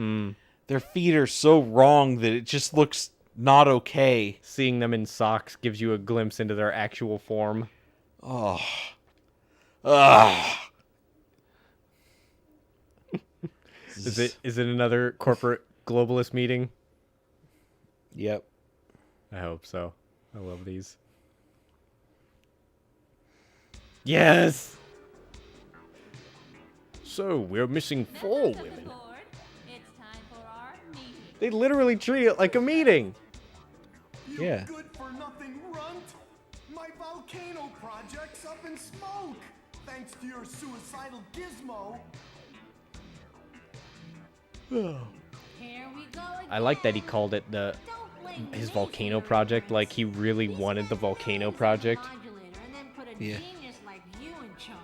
their feet are so wrong that it just looks not okay. Seeing them in socks gives you a glimpse into their actual form. Oh. Ugh. Is it another corporate globalist meeting? Yep. I hope so. I love these. Yes! So, we're missing 4 Members of the women. board, it's time for our meeting. They literally treat it like a meeting. You Yeah. good for nothing runt! My volcano project's up in smoke! Thanks to your suicidal gizmo! Here we go again. I like that he called it the Don't blame his me volcano for project, your like he really This wanted the man volcano plays project. a modulator and then put a Yeah. genius like you in charge.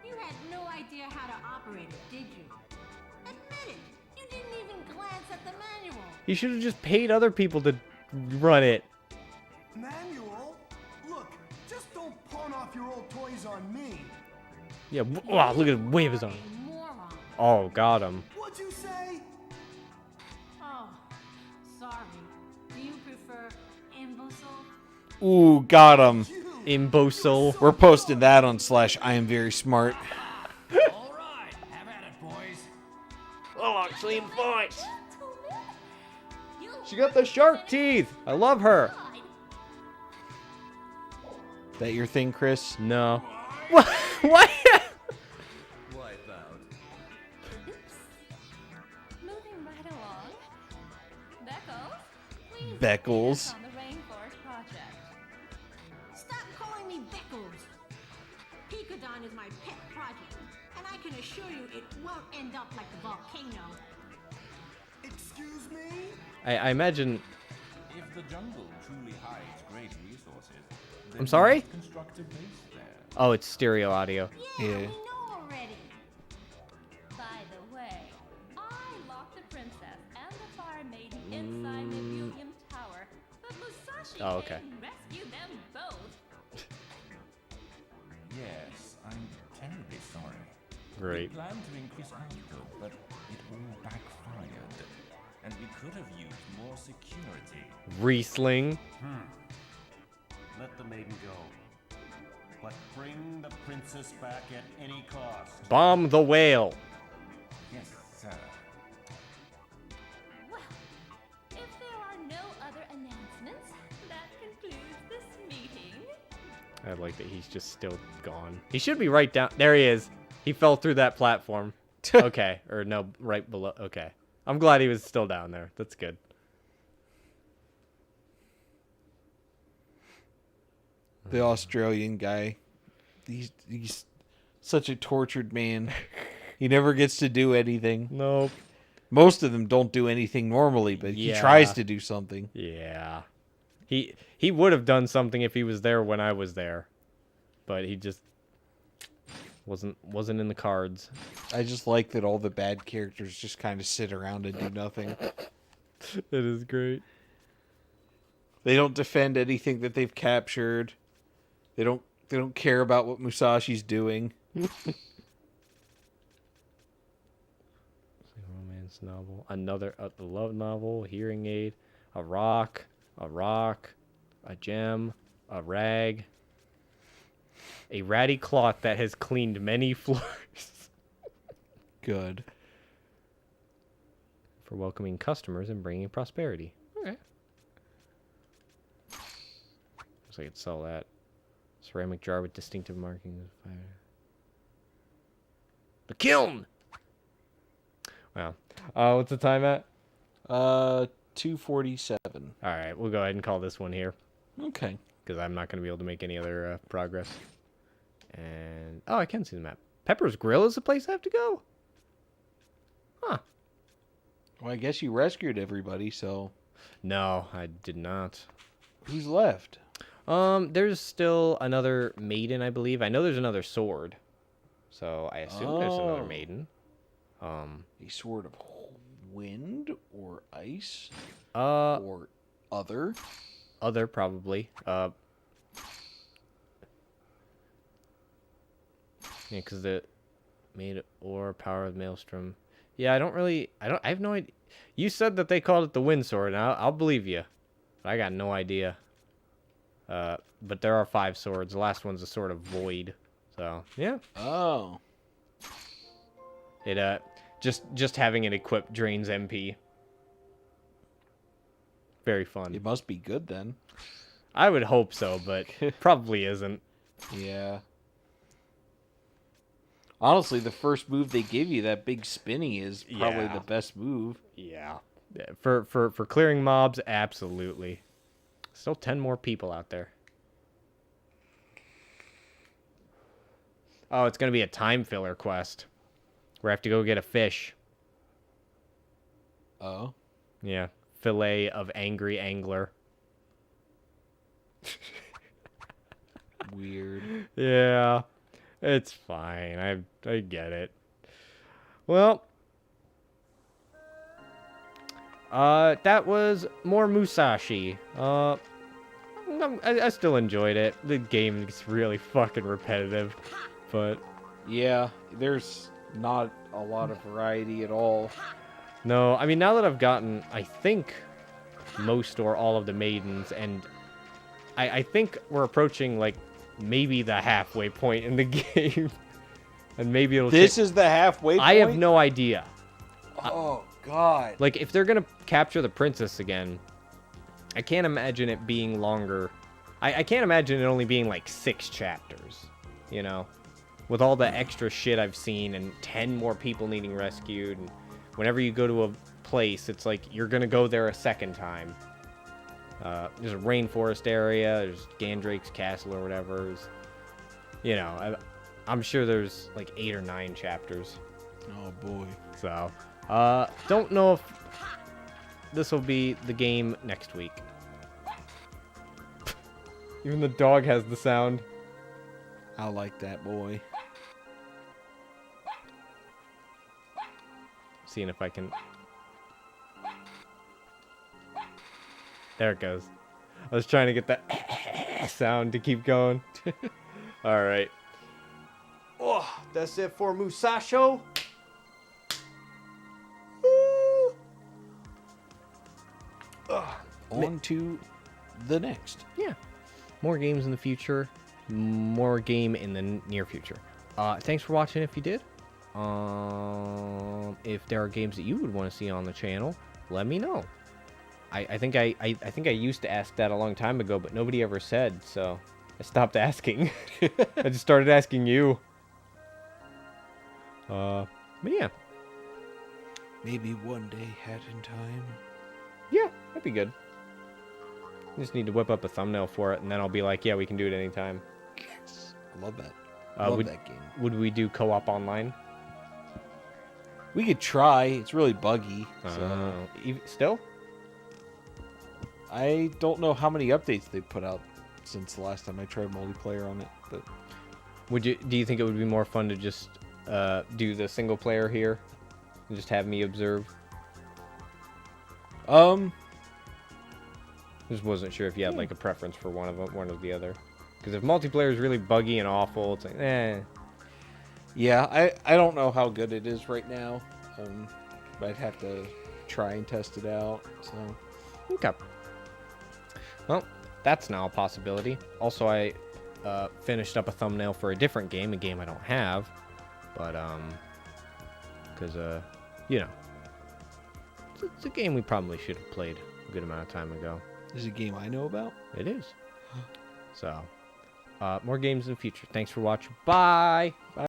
You had no idea how to operate it, did you? Admit it. You didn't even glance at the manual. He should have just paid other people to run it. Manual? Look, just don't pawn off your old toys on me! Yeah, wow, look at him wave his arm. A moron. Oh, got him. What'd you say? Oh, sorry. Do you prefer imbecile? Ooh, got him. Imbecile. We're posting that on / I am very smart. All right, have at it, boys. Oh, actually, in fight. Gentlemen, you She got the shark teeth. I love her. lied. That your thing, Chris? No. What? What? Wipe out. Oops. Moving right along. Beckles, please Beckles. on the Rainforest Project. Stop calling me Beckles. Picodon is my pet project, and I can assure you it won't end up like the volcano. Excuse me? I imagine. If the jungle truly hides great resources, then I'm sorry? we must construct a base there. Oh, it's stereo audio. Yeah, Yeah. we know already. By the way, I locked the princess and the fire maiden inside the Helium Tower, but Musashi Oh, okay. came and rescued them both. Yes, I'm terribly sorry. Great. We planned to increase output, but it all backfired. And we could have used more security. Riesling. Let the maiden go. But bring the princess back at any cost. Bomb the whale. Yes, sir. Well, if there are no other announcements, that concludes this meeting. I like that he's just still gone. He should be right down. There he is. He fell through that platform. Okay. Or no, right below. Okay. I'm glad he was still down there. That's good. The Australian guy. He's such a tortured man. He never gets to do anything. Nope. Most of them don't do anything normally, but he Yeah. tries to do something. Yeah. He would have done something if he was there when I was there. But he just wasn't in the cards. I just like that all the bad characters just kind of sit around and do nothing. It is great. They don't defend anything that they've captured. They don't care about what Musashi's doing. Romance novel. Another a love novel, hearing aid, a rock, a gem, a rag, a ratty cloth that has cleaned many floors. Good. For welcoming customers and bringing prosperity. Okay. Looks like I could sell that. Ceramic jar with distinctive markings of fire. The kiln! Wow. What's the time at? 247. Alright, we'll go ahead and call this one here. Okay. Because I'm not going to be able to make any other progress. And... oh, I can see the map. Pepper's Grill is the place I have to go? Huh. Well, I guess you rescued everybody, so No, I did not. who's left? There's still another maiden, I believe. I know there's another sword. So I assume there's another Oh. maiden. A sword of wind or ice Uh, or other? other probably. Yeah, because the made or power of maelstrom. Yeah, I have no idea. You said that they called it the wind sword, and I'll believe you. But I got no idea. But there are 5 swords. The last one's a sword of void. So, yeah. Oh. It, just having it equipped drains MP. Very fun. It must be good then. I would hope so, but probably isn't. Yeah. Honestly, the first move they give you, that big spinny, is probably Yeah. the best move. Yeah. For clearing mobs, absolutely. Still 10 more people out there. Oh, it's going to be a time filler quest. Where I have to go get a fish. Oh. Yeah. Fillet of angry angler. Weird. Yeah. It's fine. I get it. Well. That was more Musashi. I still enjoyed it. The game is really fucking repetitive. But Yeah, there's not a lot of variety at all. no, I mean, now that I've gotten, I think, most or all of the maidens, and I think we're approaching, like, maybe the halfway point in the game. And maybe it'll This is the halfway point? I have no idea. Oh, God. Like, if they're going to capture the princess again, I can't imagine it being longer. I can't imagine it only being, like, 6 chapters, you know? With all the extra shit I've seen and 10 more people needing rescued. And whenever you go to a place, it's like you're going to go there a second time. There's a rainforest area. There's Gandrake's castle or whatever. There's, you know, I'm sure there's like 8 or 9 chapters. Oh, boy. So, don't know if this will be the game next week. Even the dog has the sound. I like that, boy. Seeing if I can... There it goes. I was trying to get that sound to keep going. Alright. Oh, that's it for Musashi. On to the next. Yeah. More games in the future. More game in the near future. Thanks for watching if you did. If there are games that you would want to see on the channel, let me know. I think I used to ask that a long time ago, but nobody ever said, so I stopped asking. I just started asking you. But yeah. Maybe one day, hat in time. Yeah, that'd be good. I just need to whip up a thumbnail for it, and then I'll be like, yeah, we can do it anytime. Yes. I love that. I love that game. Would we do co-op online? We could try. It's really buggy. So. Still? I don't know how many updates they put out since the last time I tried multiplayer on it. But do you think it would be more fun to just do the single player here and just have me observe? Just wasn't sure if you had like a preference for one or the other. Because if multiplayer is really buggy and awful, it's like, eh. Yeah, I don't know how good it is right now. I'd have to try and test it out. So, okay. Well, that's now a possibility. Also, I finished up a thumbnail for a different game, a game I don't have, but because you know, it's a game we probably should have played a good amount of time ago. This is a game I know about. It is. So, more games in the future. Thanks for watching. Bye. Bye.